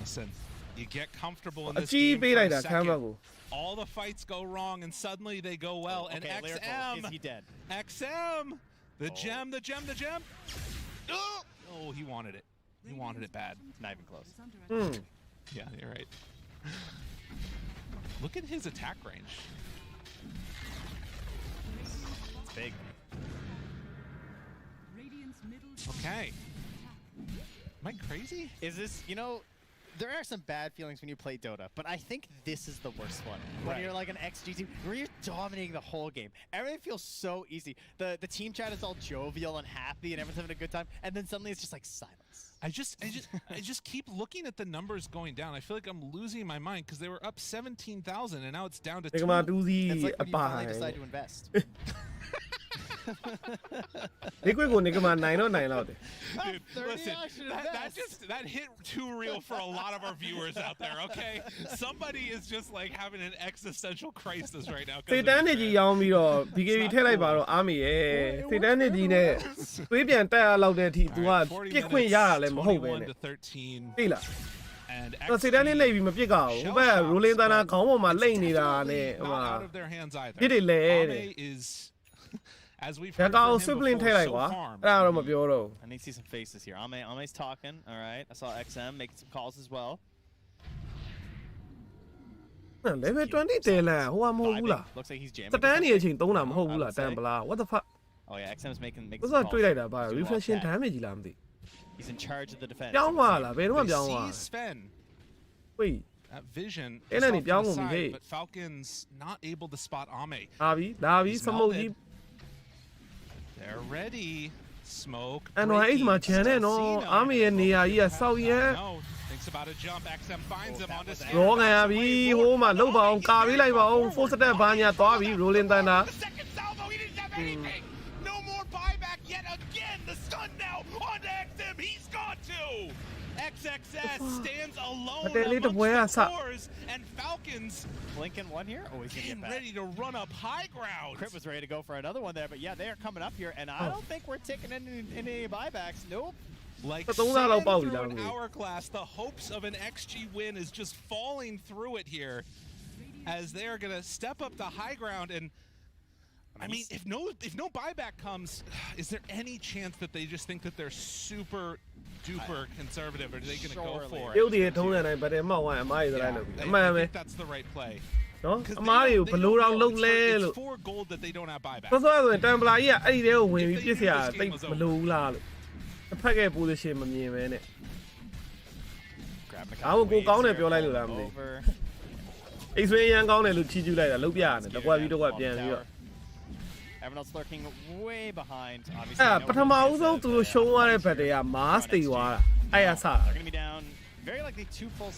Listen, you get comfortable in အ this ကြီး game ပေး for လိုက် a တာခံဘက် second. ကို All the fights go wrong and suddenly they go well. And XM, is he dead? XM, the gem. Oh, he wanted it. He wanted it bad. Not even close. Yeah, you're right. Look at his attack range. It's big. Okay. Am I crazy? Is this, you know, there are some bad feelings when you play Dota, but I think this is the worst one. When you're like an XG team, where you're dominating the whole game. Everything feels so easy. The team chat is all jovial and happy and everyone's having a good time, and then suddenly it's just like silence. I just keep looking at the numbers going down. I feel like I'm losing my mind because they were up 17,000 and now it's down to 2. It's like when you finally decide to invest. Liquid ကို Nigma 9 တော့9လောက်တယ် Dude, listen, that hit too real for a lot of our viewers out there, okay? Somebody is just like having an existential crisis right now. စိတ်တန်းနေကြီးရောင်းပြီးတော့ BKB ထည့်လိုက်ပါတော့အားမရဲ့စိတ်တန်းနေကြီးနဲ့သွေးပြန်တက်ရလောက်တဲ့အထိ तू ကပြစ်ခွင့်ရတာလည်းမဟုတ်ပဲနဲ့သိလား တော့စိတ်တန်းနေလိမ့်ပြီးမပြစ်ကြဘူးဟိုဘက် rolling thunder ခေါင်းပေါ်မှာလိမ့်နေတာနဲ့ဟိုမှာပြစ်တယ်လေတဲ့ As we've heard from him before, so far. I need to see some faces here. Ame's talking. All right. I saw XM making some calls as well. Level 20 တယ်လားဟိုကမဟုတ်ဘူးလား Looks like he's jamming. စတန်းနေအချိန်သုံးတာမဟုတ်ဘူးလားတန်ပလာ What the fuck Oh yeah, XM's making some calls. တွေ့လိုက်တာပါ Doing reflection well damage ကြီးလားမသိ He's in charge of the defense. ပြောင်းသွားလားဘယ်တော့မှပြောင်းသွား Sven. Wait. That vision. Is off to the side, but Falcons not able to spot Ame. လာပြီ smoke ကြီး They're ready. Smoke. အဲ့တော့အဲ့မှာချန်နဲ့နော်အားမရဲ့နေရာကြီးကစောက်ရဲ Thinks about a jump. XM finds him on the stairs. ရောခံရပြီဟိုမှာလှုပ်ပါအောင်ကာပေးလိုက်ပါအောင် full step ဘာညာသွားပြီ rolling thunder The second salvo, he didn't have anything. No more buyback yet again. The stun now onto XM. He's got to. XXS stands alone But they need to amongst wear the us up. cores, and Falcons Blinking one here. Oh, he's getting ready to run up high ground. Crit was ready to go for another one there, but yeah, they are coming up here, and I don't think we're taking any buybacks. Nope. Like But sand don't allow through Bowie an down hourglass, the hopes of an XG win is just falling through it here, as they are gonna step up to high ground. And I mean, if no buyback comes, is there any chance that they just think that they're super duper conservative, or are they gonna go for it? ရုပ်တည်ထုံးတဲ့နိုင်ဗတဲ့မောက်ဝိုင်းအမားကြီးတိုင်းလုပ်ပြီအမှန်ပဲ I think that's the right play. နော် 'Cause အမားတွေကိုဘလို့တော့လုပ်လဲ it's လို့ for gold that they don't have buyback. ဆိုဆိုဆိုရင်တမ်ပလာကြီးကအဲ့ဒီတဲကိုဝင်ပြီးပြစ်စရာတိတ်မလိုဘူးလားလို့တစ်ဖက်က position မမြင်ပဲနဲ့ ဒါကိုကိုကောင်းတယ်ပြောလိုက်လို့လားမသိအိတ်ဆွေးရန်ကောင်းတယ်လို့ချီးကျူးလိုက်တာလုပ်ပြရတယ်တကွက်ပြီးတော့ပြန်ပြီးတော့ Everyone else lurking way behind. အဲ့ပထမဦးဆုံးသူတို့ရှုံးသွားတဲ့ဘက်တည်းက mass တေသွားတာအဲ့ရဆတာ They're going to be down very likely two full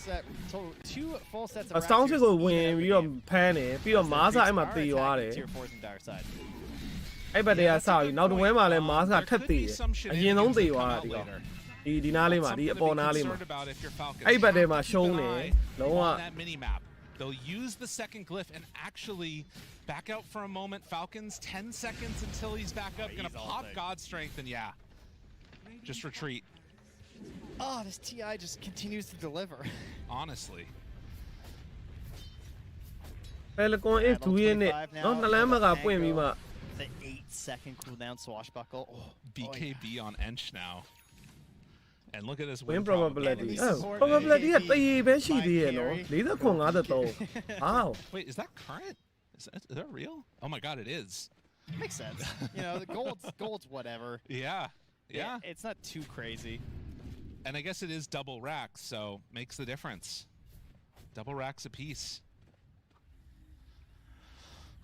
sets of အဆောင်းစစ်ကိုဝင်ပြီးတော့ဖမ်းတယ်ပြီးတော့ mass အဲ့မှာတေသွားတယ် tier 4s and dire side. အဲ့ဘက်တည်းကစပြီးနောက်တစ်ဝဲမှာလည်း mass ကထက်သေးတယ်အရင်ဆုံးတေသွားတာဒီကောင်ဒီနားလေးမှာဒီအပေါ်နားလေးမှာအဲ့ဘက်တည်းမှာရှုံးတယ်လုံးဝ They'll use the second glyph and actually back out for a moment. Falcons 10 seconds until he's back up. Gonna pop God Strength and yeah, just retreat. Oh, this TI just continues to deliver. Honestly. Falcon is doing it. No, the lamb got point me ma. The 8-second cooldown swashbuckle. Oh, BKB on Ench now. And look at this win probability. Oh, probability ကတည်ပဲရှိသေးရဲ့နော်49.53 Wow. Wait, is that current? Is that real? Oh my god, it is. Makes sense. You know, the gold's whatever. Yeah. It's not too crazy. And I guess it is double racks, so makes the difference. Double racks apiece.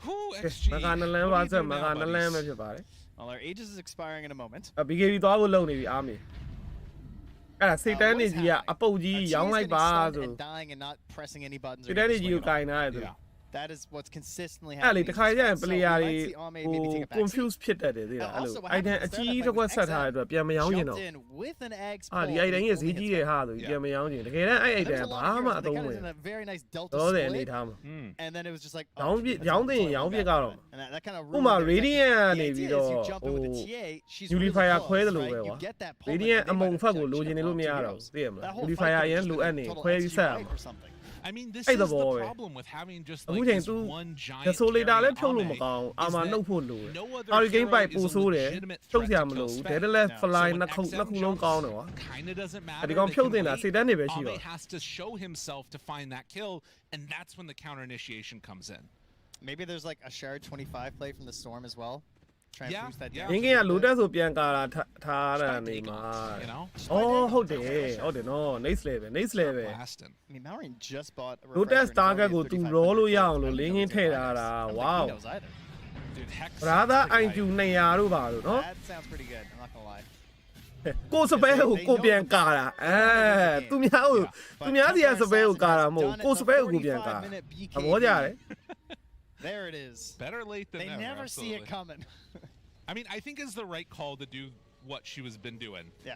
Whoo, XG. What do you do now, buddies? Well, our Aegis is expiring in a moment. BKB သွားဖို့လုံနေပြီအားမီအဲ့ဒါစိတ်တန်းနေကြီးကအပုတ်ကြီးရောင်းလိုက်ပါဆို dying and not pressing any buttons. စိတ်တန်းနေကြီးကိုကင်ထားရတယ် That is what's consistently အဲ့လေ happening. တခါကျရင် player တွေဟို confuse ဖြစ်တတ်တယ်သိလားအဲ့လိုအဲ့တန်းအကြီးတစ်ခွက်ဆက်ထားတဲ့အတွက်ပြန်မရောင်းရင်တော့ဒီအဲ့တန်းရဲ့ဈေးကြီးတယ်ဟာဆိုပြန်မရောင်းရင်တကယ်တမ်းအဲ့တန်းဘာမှအသုံးဝင်တော့တယ်အနေထားမှာ And then it was just like ရောင်းတင်ရောင်းပြကတော့ and that kind of ဥမာ radiant ကနေပြီးတော့ဟို unifier ခွဲတယ်လို့ပဲကွာ radiant အမုံဖက်ကိုလိုချင်နေလို့မရတော့သိရမလား unifier အရင်လိုအပ်နေခွဲပြီးဆက်အောင် I mean, this is the problem with having just like this one giant desolator လည်းဖြုတ်လို့မကောင်းအာမနှုတ်ဖို့လိုတယ် Hurricane Bite ပို့ဆိုးတယ်ဖြုတ်စရာမလိုဘူး Deadlift Fly နှစ်ခုလုံးကောင်းတယ်ကွာ kind of doesn't matter ဒီကောင်ဖြုတ်တင်တာစိတ်တန်းနေပဲရှိတော့ has to show himself to find that kill, and that's when the counter initiation comes in. Maybe there's like a shared 25 play from the Storm as well. Try and boost that down. ငင်းကလိုတက်ဆိုပြန်ကာတာထားတာနေမှာ Oh ဟုတ်တယ်နော် next level I mean, Mallory just bought a Lotus target ကိုသူ roll လို့ရအောင်လို့လင်းငင်းထည့်ထားတာ Wow Dude, Hex Brother IQ 200တို့ပါလို့နော် That sounds pretty good. I'm not gonna lie. ကိုစပယ်ကိုကိုပြန်ကာတာသူများစီကစပယ်ကိုကာတာမဟုတ်ကိုစပယ်ကိုပြန်ကာတာသဘောကျတယ် There it is. Better late than never. They never see it coming. I mean, I think it's the right call to do what she was been doing. Yeah.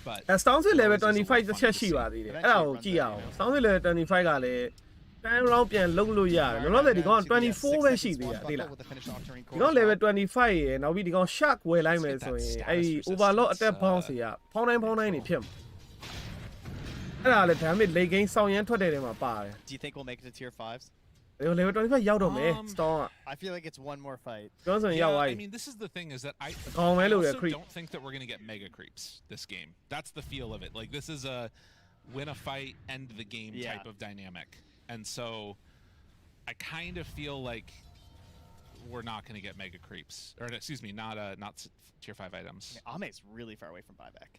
But Sounds level 25 တစ်ချက်ရှိပါသေးတယ်အဲ့ဒါကိုကြည့်ရအောင် Sounds level 25ကလည်း time round ပြန်လုံးလို့ရတယ်လောလောဆယ်ဒီကောင်24ပဲရှိသေးတာသိလားဒီကောင် level 25ရယ်နောက်ပြီးဒီကောင် shark ဝယ်လိုက်မယ်ဆိုရင်အဲ့ overload attack bounce တွေကဖောင်းတိုင်းနေဖြစ်မှာအဲ့ဒါလည်း damage late game စောင့်ရမ်းထွက်တဲ့နေရာမှာပါတယ် Do you think we'll make it to tier 5s? level 25ရောက်တော့မယ် Storm I feel like it's one more fight. I mean, this is the thing is that I also don't think that we're going to get mega creeps this game. That's the feel of it. Like, this is a win a fight, end the game type of dynamic. And so I kind of feel like we're not going to get mega creeps. Or excuse me, not tier 5 items. I mean, Ame's really far away from buyback.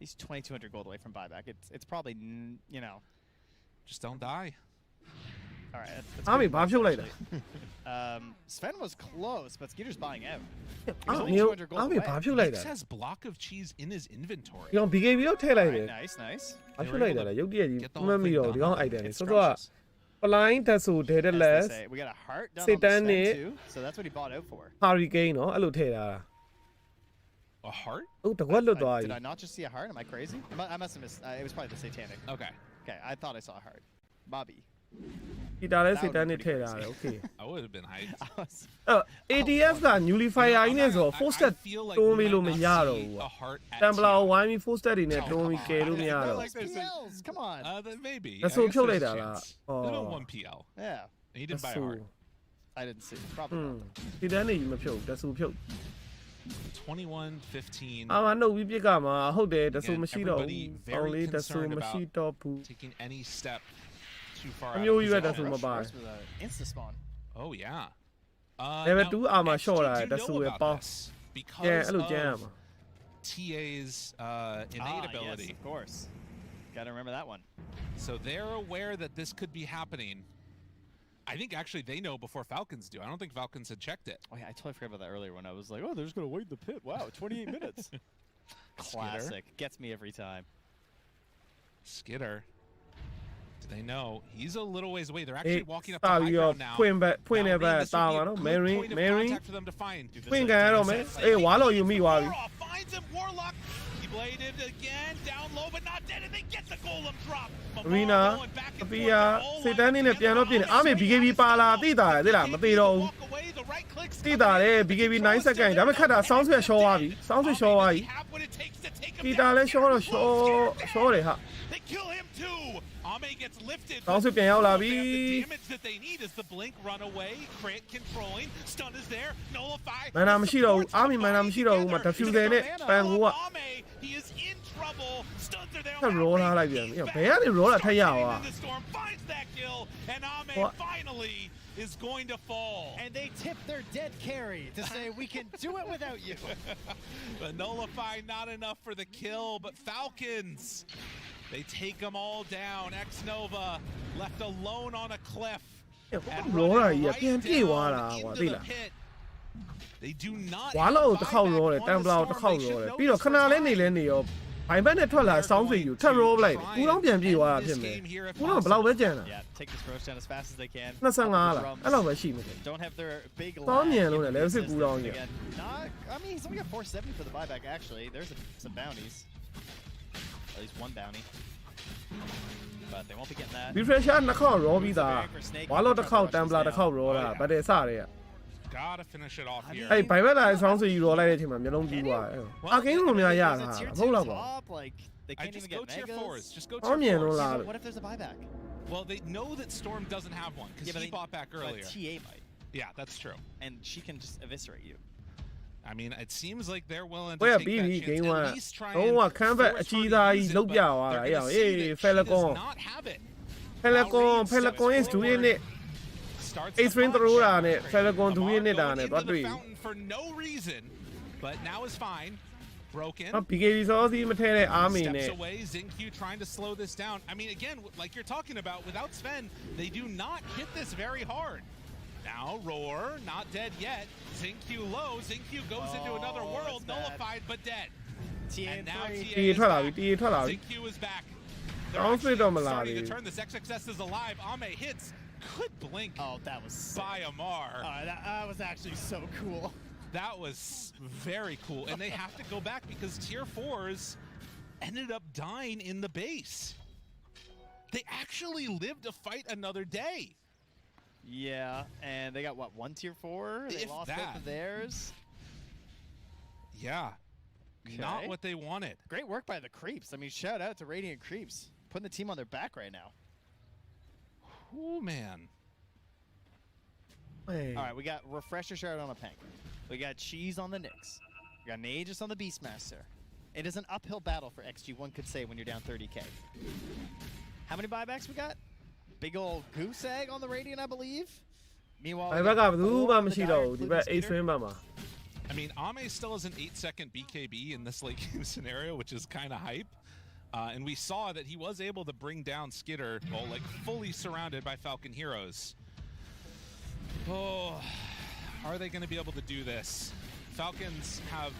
He's 2,200 gold away from buyback. It's probably, you know. Just don't die. All right. Ami ဘာဖြုတ်လိုက်တာ Sven was close, but Skeeter's buying out. Ami ဘာဖြုတ်လိုက်တာ He has block of cheese in his inventory. ဒီကောင် BKB ကိုထည့်လိုက်တယ် Nice. ဘာဖြုတ်လိုက်တာလဲရုပ်တရက်ကြီးမှတ်မိတော့ဒီကောင် item တွေစောစောက Flying တက်ဆို Deadlift We got a heart down on Satan Sven too, so that's what he bought out for. Hurricane နော်အဲ့လိုထည့်တာ A heart? Oh, the what look Did I not just see a heart? Am I crazy? I must have missed. It was probably the satanic. Okay. Okay, I thought I saw a heart. Bobby. He does satanic here. Okay. I would have been hyped. ADF က nullifier ကြီးနဲ့ဆို 4 step တွန်းပြီးလို့မရတော့ဘူး။ Templar ဝိုင်းပြီး 4 step တွေနဲ့တွန်းပြီးကယ်လို့မရတော့ဘူး PLs, come on. Maybe. ။ဆိုဖြုတ်လိုက်တာလား။ Little 1 PL. Yeah. And he didn't buy a heart. I didn't see. Probably not. ဒီတန်းနေမဖြုတ်တဆူဖြုတ် 21-15. အာနှုတ်ပြီးပြစ်ကမှာဟုတ်တယ်တဆူမရှိတော့ဘူး။အောင်လေးတဆူမရှိတော့ဘူး Taking any step too far အ out. မျိုးကြီးပဲတဆူမပါ Insta spawn. Oh yeah. Level now, 2 armor X, short did you that's know who it about boss. this? Because အဲ့လိုကြမ်းရ of မှာ TA's innate ability. Yes, of course. Gotta remember that one. So they're aware that this could be happening. I think actually they know before Falcons do. I don't think Falcons had checked it. Oh yeah, I totally forgot about that earlier when I was like, oh, they're just gonna wait in the pit. Wow, 28 minutes. Classic. Gets me every time. Skitter. Do they know? He's a little ways away. They're actually walking up to high ground now. ဖွင့်နေပဲတာပါနော် Mary for them to find. ဖွင့်ကြရတော့မယ်အေးဝါလို့ယူမိသွားပြီ Finds him, Warlock. He bladed again, down low, but not dead, and they get the golem drop. Arena အပီယာစေတန်းနေနဲ့ပြန်တော့ပြင်အားမေ BKB ပါလာတိတာလေသိလားမသေးတော့ဘူးတိတာလေ BKB 9 second ဒါပေမဲ့ခတ်တာဆောင်းဆွဲရှောသွားပြီဆောင်းဆွဲရှောသွားပြီတိတာလည်းရှောတော့ရှောတယ်ဟာ They kill him too. Ame gets lifted. ဆောင်းဆွဲပြန်ရောက်လာပြီ The damage that they need is the blink, run away, crit controlling, stun is there, nullify. မနာမရှိတော့ဘူးအားမေမနာမရှိတော့ဘူးမ diffuser နဲ့ပန်ကူက He is in trouble. Stuns are there. ထပ် roll ထားလိုက်ပြန်ပြီဘယ်ကနေ roll လာထက်ရအောင် The storm finds that kill, and Ame finally is going to fall. And they tip their dead carry to say we can do it without you. But nullify not enough for the kill, but Falcons. They take them all down. X Nova left alone on a cliff. roll လာကြီးပြန်ပြေးသွားတာကွာသိလား They do not ဝါလို့တစ်ခေါက် roll တယ်တမ်ပလာကိုတစ်ခေါက် roll တယ်ပြီးတော့ခဏလေးနေလဲနေရောဘိုင်ဘက်နဲ့ထွက်လာစောင်းဆွေယူထပ် roll လိုက်ကူတော့ပြန်ပြေးသွားတာဖြစ်မယ်ကူတော့ဘယ်လောက်ပဲကြံတာ Yeah, take this Roshan as fast as they can. 25လားအဲ့လောက်ပဲရှိမယ် Don't have their big တောင်းမြင်လို့လည်း level 6ကူတော့ကြီး I mean, he's only got 470 for the buyback actually. There's some bounties. At least one bounty. But they won't be getting that. refresher နှစ်ခေါက် roll ပြီးသားဝါလို့တစ်ခေါက်တမ်ပလာတစ်ခေါက် roll တာဗတ်တယ်စတယ် gotta finish it off here. အဲ့ဘိုင်ဘက်လာဆောင်းဆွေယူ roll လိုက်တဲ့အချိန်မှာမျိုးလုံးပြီးသွားတယ်အာကင်းလိုများရတာမဟုတ်တော့ပါ Like they I can't just even go get tier megas. 4s. Just go Oh, tier man, 4s. no, What if there's a buyback? Well, they know that Storm doesn't have one because he bought back earlier. But TA might. Yeah, that's true. And she can just eviscerate you. I mean, it seems like they're willing to ဘယ် take ပြီး that ပြီ chance. game At 1 least try တော့ and ကခန်းဘက် force အကြီး her to သား use ကြီး it, လုတ် but ပြသွားတာ they're အေး gonna အေး see that she does Falcon not have it. Falcon ရဲ့ 2 unit Starts Xtreme သရိုးတာနဲ့ Falcon 2 unit တာနဲ့တော့တွေ့ for no reason, but now is fine. Broken. BKB စောစီမထဲတဲ့ army နဲ့ Steps away, Xingqiu trying to slow this down. I mean, again, like you're talking about, without Sven, they do not hit this very hard. Now, Roar, not dead yet. Xingqiu low. Xingqiu goes into another world, nullified, but dead. And now TA is back. Xingqiu is back. They're actually starting to turn this. XXS is alive. Ame hits. Good blink. Oh, that was sick. By Amar. That was actually so cool. That was very cool. And they have to go back because tier 4s ended up dying in the base. They actually lived to fight another day. Yeah, and they got what, 1 tier 4? They If lost that. both of theirs. Yeah. Okay. Not what they wanted. Great work by the Creeps. I mean, shout out to Radiant Creeps. Putting the team on their back right now. Oh, man. All right, we got Refresher Shard on a Pank. We got Cheese on the Nyx. We got an Aegis on the Beastmaster. It is an uphill battle for XG, one could say, when you're down 30k. How many buybacks we got? Big old goose egg on the Radiant, I believe. Meanwhile, I mean, Ame still has an 8-second BKB in this late game scenario, which is kind of hype. And we saw that he was able to bring down Skitter, well, like fully surrounded by Falcon heroes. Oh, are they going to be able to do this? Falcons have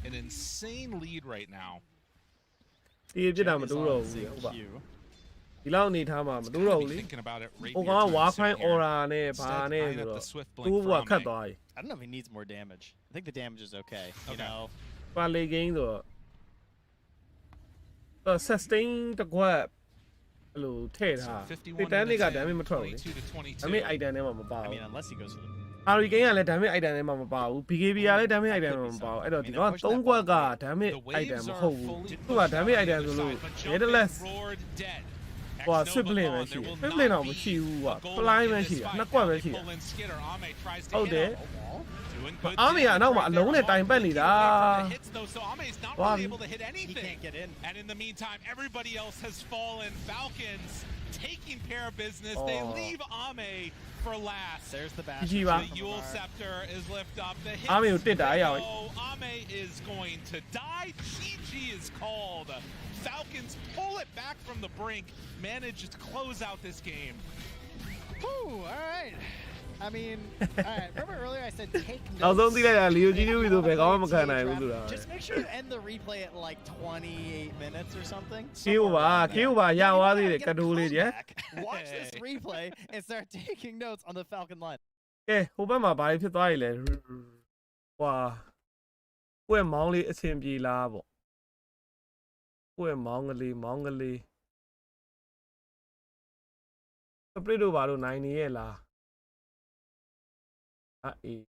an insane lead right now. ဒီလောက်နေထားမှာမတူတော့ဘူးလေဟိုကောင်ကဝါဖိုင်း aura နဲ့ဘာနဲ့ဆိုတော့သူ့ဘဝခတ်သွားပြီ I don't know if he needs more damage. I think the damage is okay. You know, ပါလေကင်းဆိုတော့ sustain တကွက်အဲ့လိုထည့်ထားတိတန်းတွေက damage မထွက်ဘူး damage item ထဲမှာမပါဘူး unless he goes for the Hurricane ကလည်း damage item ထဲမှာမပါဘူး BKB ကလည်း damage item ထဲမှာမပါဘူးအဲ့တော့ဒီကောင်က3ကွက်က damage item မဟုတ်ဘူးသူက damage item ဆိုလို့ nevertheless ဟို swiftling ပဲရှိတယ် swiftling တော့မရှိဘူးကွာ fly ပဲရှိတာ2ကွက်ပဲရှိတာဟုတ်တယ်အားမရအနောက်မှာအလုံးနဲ့တိုင်ပတ်နေတာ He can't get in. And in the meantime, everybody else has fallen. Falcons taking care of business. They leave Ame for last. There's the bash. The Yule Scepter is lifted up. The hit. Ame is going to die. GG is called. Falcons pull it back from the brink. Manage to close out this game. Whew, all right. I mean, alright, remember earlier I said take notes. နောက်ဆုံးသိလိုက်တာလီယိုဂျီနီဆိုဘယ်ကောင်းမှမခံနိုင်ဘူးဆိုတာ Just make sure you end the replay at like 28 minutes or something. ကေးပါရသွားသေးတယ်ကတိုးလေးကြီး Watch this replay and start taking notes on the Falcon line. ကဲဟိုဘက်မှာဘာဖြစ်သွားရလဲဟွာကိုယ့်မောင်းလေးအဆင်ပြေလားပေါ့ကိုယ့်မောင်းကလေးစပရစ်တို့ဘာလို့နိုင်နေရဲ့လားအေး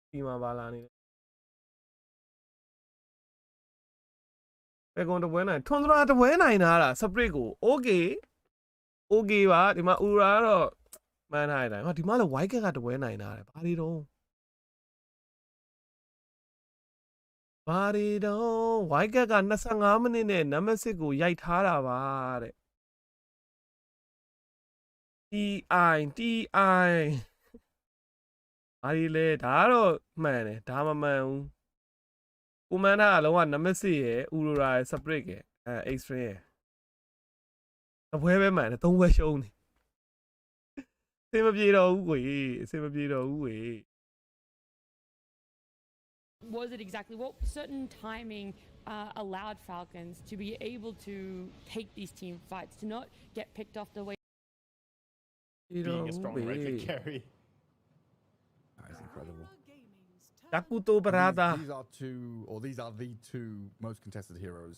ဒီမှာပါလာနေတယ်ဘယ်ကောင်တပွဲနိုင်ထွန်စရာတပွဲနိုင်တာလားစပရစ်ကိုโอเคပါဒီမှာဥရာတော့မှန်းထားရတယ်ဟာဒီမှာလည်း white cat ကတပွဲနိုင်တာလေဘာတွေတော့ white cat က25မိနစ်နဲ့နံပါတ်6ကိုရိုက်ထားတာပါတဲ့TI ဘာဒီလဲဒါကတော့မှန်တယ်ဒါမမှန်ဘူးကိုမန်တာအလုံးကနံပါတ်6ရယ်ဥရိုရာရယ်စပရစ်ရယ်Xtreme ရယ်အပွဲပဲမှန်တယ်3ပွဲရှုံးနေအဆင်မပြေတော့ဘူးကွေအဆင်မပြေတော့ဘူးကွေ Was it exactly what certain timing allowed Falcons to be able to take these team fights, to not get picked off the way being a strong right carry. That is incredible. Takuto Barada. These are the two most contested heroes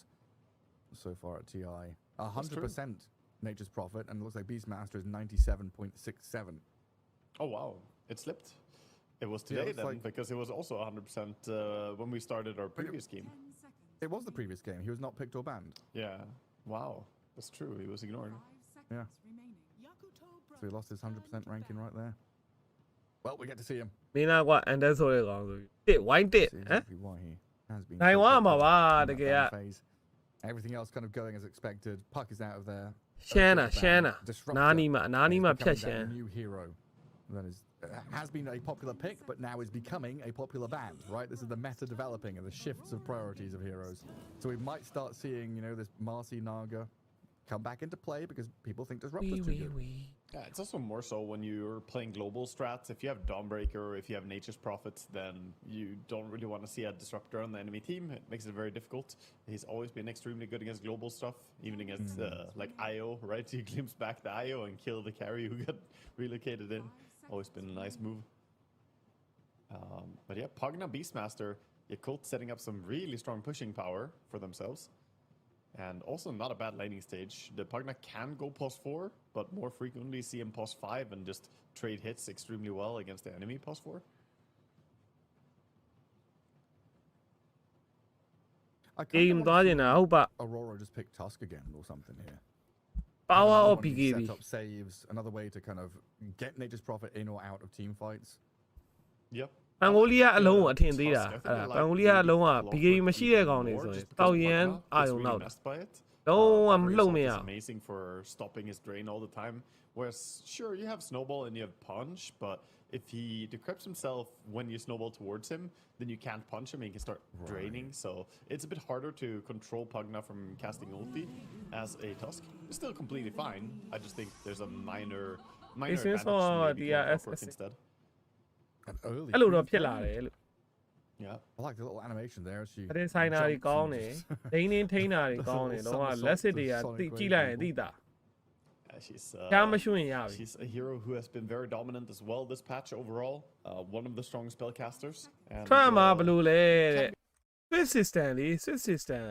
so far at TI. 100% Nature's Prophet, and it looks like Beastmaster is 97.67. Oh wow, it slipped. It was today then, because it was also 100% when we started our previous game. It was the previous game. He was not picked or banned. Yeah. Wow, that's true. He was ignored. Yeah. So he lost his 100% ranking right there. Well, we get to see him. Mina what and that's all gone. Wine did, huh? Why he has been. Everything else kind of going as expected. Puck is out of there. Shanna. Nanima Peshan. New hero. That is has been a popular pick, but now is becoming a popular band, right? This is the meta developing and the shifts of priorities of heroes. So we might start seeing, this Marcy Naga come back into play because people think Disruptor's too good. Yeah, it's also more so when you're playing global strats. If you have Dawnbreaker or if you have Nature's Prophets, then you don't really want to see a Disruptor on the enemy team. It makes it very difficult. He's always been extremely good against global stuff, even against like IO, right? You glimpse back the IO and kill the carry who got relocated in. Always been a nice move. But yeah, Pugna Beastmaster, Yakult setting up some really strong pushing power for themselves. And also not a bad laning stage. The Pugna can go pos 4, but more frequently see him pos 5 and just trade hits extremely well against the enemy pos 4. Aurora just picked Tusk again or something here. Power or BKB. Set up saves, another way to kind of get Nature's Prophet in or out of team fights. Yep. ပန်ဂိုလီယာအလုံးကိုအထင်သေးတာပန်ဂိုလီယာအလုံးက BKB မရှိတဲ့ကောင်တွေဆိုရင်တောက်ရန်အာယုံနောက်လုံးဝမလှုပ်မရ It's amazing for stopping his drain all the time. Whereas sure you have snowball and you have punch, but if he decrypts himself when you snowball towards him, then you can't punch him and he can start draining. So it's a bit harder to control Pugna from casting ulti as a Tusk. It's still completely fine. I just think there's a minor advantage to maybe going instead. Early. Yeah. I like the little animation there. She အဲ့ဒီဆိုင်နာတွေကောင်းတယ်ဒိန်းနေထိန်းတာတွေကောင်းတယ်တော့လက်စစ်တွေကတိကြည့်လိုက်ရင်သိတာ She's a hero who has been very dominant as well this patch overall. One of the strong spellcasters. And, Swift system လေ Swift system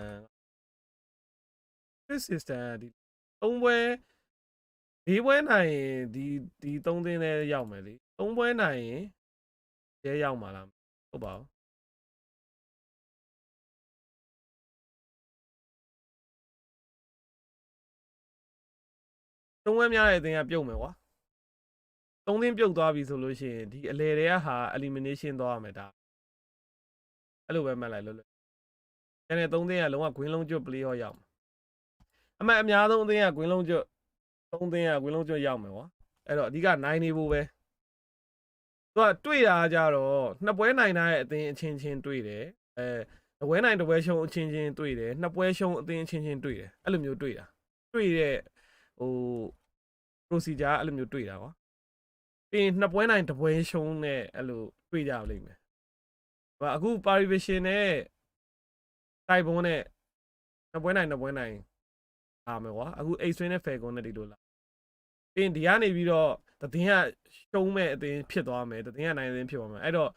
ဒီ3ပွဲ4ပွဲနိုင်ရင်ဒီ3သင်းနဲ့ရောက်မယ်လေ3ပွဲနိုင်ရင်ရဲရောက်မှာလားဟုတ်ပါဘူး3ပွဲများတဲ့အသင်းကပြုတ်မယ်ကွာ3သင်းပြုတ်သွားပြီဆိုလို့ရှိရင်ဒီအလဲတွေကဟာ elimination သွားရမယ်ဒါအဲ့လိုပဲမှတ်လိုက်လို့ကျန်တဲ့3သင်းကလုံးဝ green လုံးကျွတ် play ရောက်မှာအမှန်အများဆုံးအသင်းက green လုံးကျွတ်3သင်းက green လုံးကျွတ်ရောက်မယ်ကွာအဲ့တော့အဓိကနိုင်နေဖို့ပဲသူကတွေ့တာကြတော့နှစ်ပွဲနိုင်တဲ့အသင်းအချင်းချင်းတွေ့တယ်တပွဲနိုင်တပွဲရှုံးအချင်းချင်းတွေ့တယ်နှစ်ပွဲရှုံးအသင်းအချင်းချင်းတွေ့တယ်အဲ့လိုမျိုးတွေ့တာတွေ့တဲ့ဟို procedure အဲ့လိုမျိုးတွေ့တာကွာပြီးရင်နှစ်ပွဲနိုင်တပွဲရှုံးနဲ့အဲ့လိုတွေ့ကြလိမ့်မယ်အခု Parivision နဲ့တိုက်ဘုံနဲ့နှစ်ပွဲနိုင်အားမယ်ကွာအခု Xtreme နဲ့ Falcon နဲ့ဒီလိုလာပြီးရင်ဒီကနေပြီးတော့တည်င်းကရှုံးမဲ့အသင်းဖြစ်သွားမယ်တည်င်းကနိုင်အသင်းဖြစ်သွားမယ်အဲ့တော့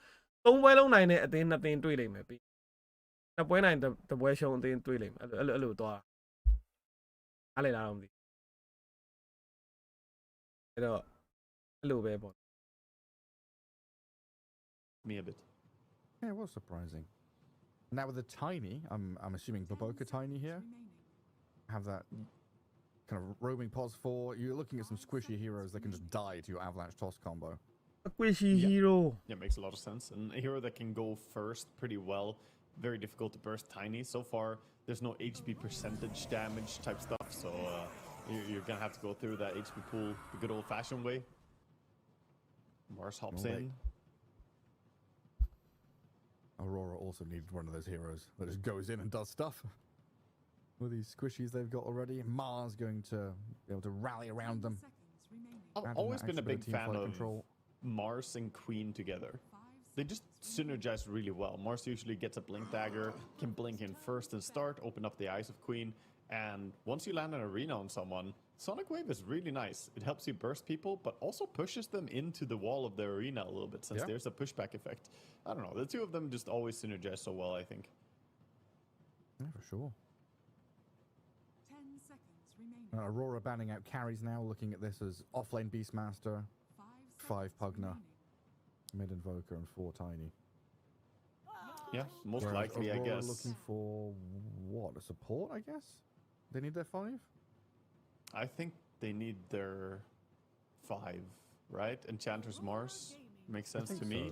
3ပွဲလုံးနိုင်တဲ့အသင်း2သင်းတွေ့လိမ့်မယ်ပြီးနှစ်ပွဲနိုင်တပွဲရှုံးအသင်းတွေ့လိမ့်မယ်အဲ့လိုသွားအားလေလားတော့မသိအဲ့တော့အဲ့လိုပဲပေါ့ Me a bit. Yeah, it was surprising. Now with the tiny, I'm assuming Baboka tiny here. Have that kind of roaming pos 4. You're looking at some squishy heroes that can just die to your avalanche toss combo. A squishy hero. Yeah, makes a lot of sense. And a hero that can go first pretty well. Very difficult to burst tiny. So far, there's no HP percentage damage type stuff. So you're gonna have to go through that HP pool the good old-fashioned way. Mars hops in. Aurora also needs one of those heroes that just goes in and does stuff. With these squishies they've got already, Mars going to be able to rally around them. I've always been a big fan of Mars and Queen together. They just synergize really well. Mars usually gets a blink dagger, can blink in first and start, open up the eyes of Queen, and once you land an arena on someone, Sonic Wave is really nice. It helps you burst people, but also pushes them into the wall of the arena a little bit, since there's a pushback effect. I don't know, the two of them just always synergize so well, I think. Yeah, for sure. 10 seconds remaining. Aurora banning out carries now, looking at this as offlane Beastmaster, 5 Pugna, mid Invoker, and 4 Tiny. Yeah, most likely, Aurora I guess. Looking for what? A support, I guess? They need their 5? I think they need their 5, right? Enchantress Mars makes sense to me.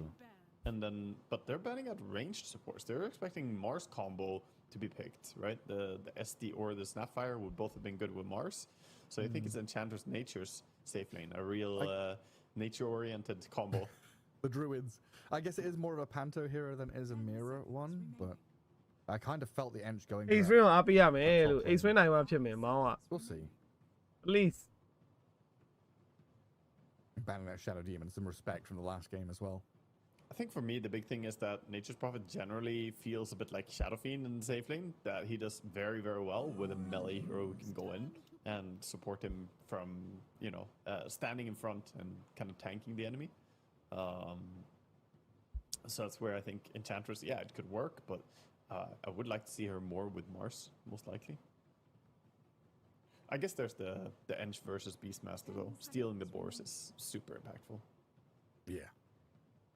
And then, but they're banning out ranged supports. They're expecting Mars combo to be picked, right? The SD or the Snapfire would both have been good with Mars. So I think it's Enchantress Nature's safe lane, a real nature-oriented combo. The Druids. I guess it is more of a Panto hero than is a mirror one, but I kind of felt the Ench going. Xtreme အားပေးရမယ်လို့ Xtreme နိုင်မှဖြစ်မယ်မောင်းอ่ะ We'll see. Please. Banning that Shadow Demon, some respect from the last game as well. I think for me, the big thing is that Nature's Prophet generally feels a bit like Shadow Fiend in the safe lane, that he does very, very well with a melee hero who can go in and support him from, you know, standing in front and kind of tanking the enemy. So that's where I think Enchantress, yeah, it could work, but I would like to see her more with Mars, most likely. I guess there's the Ench versus Beastmaster, though. Stealing the boars is super impactful. Yeah.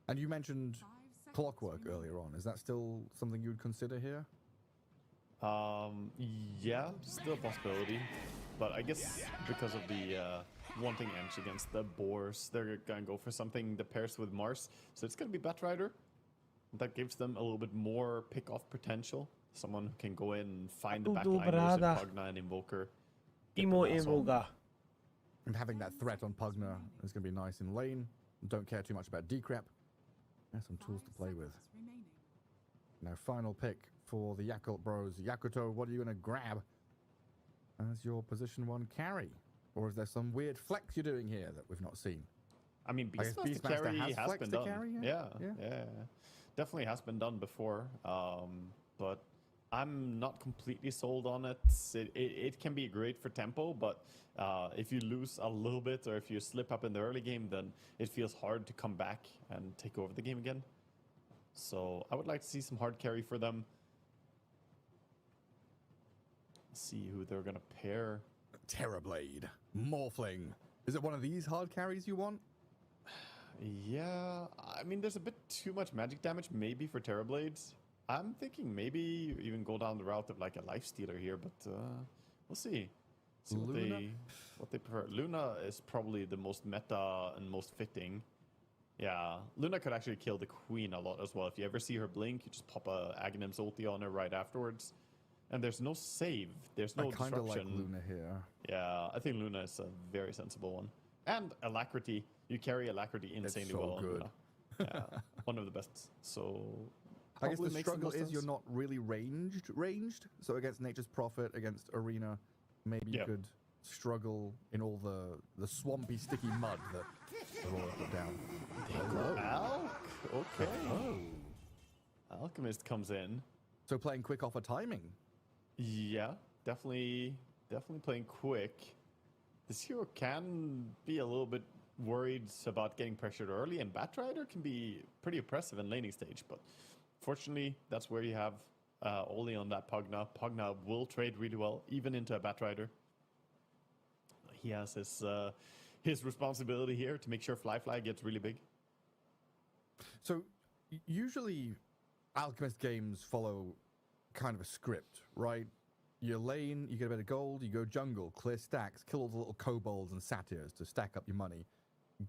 And you mentioned Clockwork earlier on. Is that still something you would consider here? Yeah, still a possibility. But I guess because of the wanting Ench against the boars, they're going to go for something that pairs with Mars. So it's going to be Batrider. That gives them a little bit more pick-off potential. Someone who can go in and find the backliners of Pugna and Invoker. Emo Invoker. And having that threat on Pugna is going to be nice in lane. Don't care too much about Decrep. There's some tools to play with. Now, final pick for the Yakult Bros. Yakuto, what are you going to grab as your position 1 carry? Or is there some weird flex you're doing here that we've not seen? I mean, Beastmaster carry has been done. Carry, yeah. Definitely has been done before. But I'm not completely sold on it. It can be great for tempo, but if you lose a little bit or if you slip up in the early game, then it feels hard to come back and take over the game again. So I would like to see some hard carry for them. See who they're gonna pair. Terrorblade, Morphling. Is it one of these hard carries you want? Yeah, I mean, there's a bit too much magic damage maybe for Terrorblades. I'm thinking maybe even go down the route of like a Lifestealer here, but we'll see. See what they prefer. Luna is probably the most meta and most fitting. Yeah, Luna could actually kill the Queen a lot as well. If you ever see her blink, you just pop a Aghanim's ulti on her right afterwards. And there's no save. There's no disruption. I kind of like Luna here. Yeah, I think Luna is a very sensible one. And Alacrity. You carry Alacrity insanely well on Luna. Yeah, one of the best. So I guess the struggle is you're not really ranged. So against Nature's Prophet, against Arena, maybe you could struggle in all the swampy, sticky mud that Aurora put down. Hello. Okay. Oh. Alchemist comes in. So playing quick offer timing. Yeah, definitely playing quick. This hero can be a little bit worried about getting pressured early, and Batrider can be pretty oppressive in laning stage, but fortunately, that's where you have Oli on that Pugna. Pugna will trade really well, even into a Batrider. He has his responsibility here to make sure Fly gets really big. So usually Alchemist games follow kind of a script, right? You lane, you get a bit of gold, you go jungle, clear stacks, kill all the little kobolds and satyrs to stack up your money,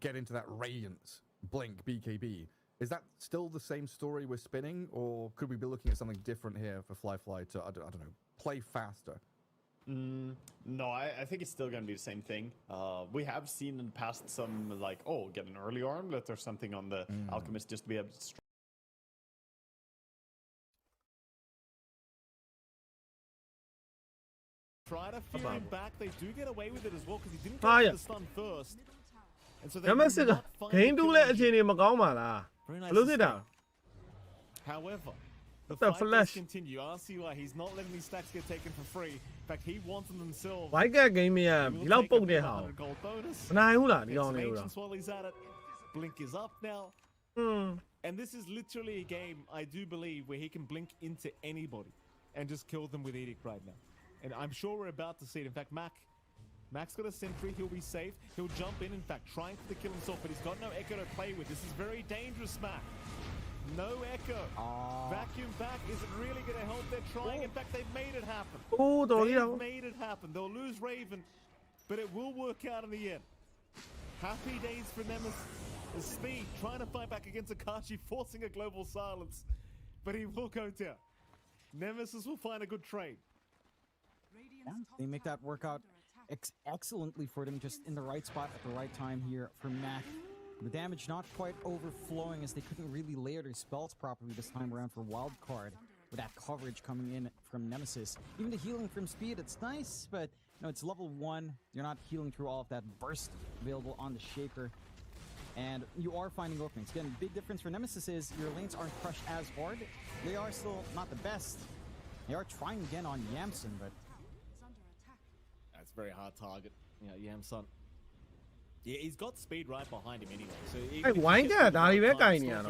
get into that Radiance, Blink, BKB. Is that still the same story we're spinning, or could we be looking at something different here for Fly to, I don't know, play faster? No, I think it's still going to be the same thing. We have seen in the past some, like, get an early armlet or something on the Alchemist just to be able to try to fear him back. They do get away with it as well because he didn't go for the stun first. And so they do not find However, the fight does continue. I see why he's not letting these stacks get taken for free. In fact, he wants them themselves. Why can't game me a gold bonus. While he's at it, Blink is up now. And this is literally a game, I do believe, where he can blink into anybody and just kill them with Edict right now. And I'm sure we're about to see it. In fact, Mac's got a sentry. He'll be safe. He'll jump in fact, trying to kill himself, but he's got no Echo to play with. This is very dangerous, Mac. No Echo. Vacuum back isn't really going to help. They're trying. In fact, they've made it happen. They've made it happen. They'll lose Raven, but it will work out in the end. Happy days for Nemesis. The speed, trying to fight back against Akashi, forcing a global silence, but he will go down. Nemesis will find a good trade. Yeah, they make that work out excellently for them, just in the right spot at the right time here for Mac. The damage not quite overflowing as they couldn't really layer their spells properly this time around for Wildcard with that coverage coming in from Nemesis. Even the healing from speed, it's nice, but it's level 1. You're not healing through all of that burst available on the Shaper. And you are finding openings. Again, big difference for Nemesis is your lanes aren't crushed as hard. They are still not the best. They are trying again on Yamson, but that's a very hard target. Yamson. Yeah, he's got speed right behind him anyway. So why can't I be guy near?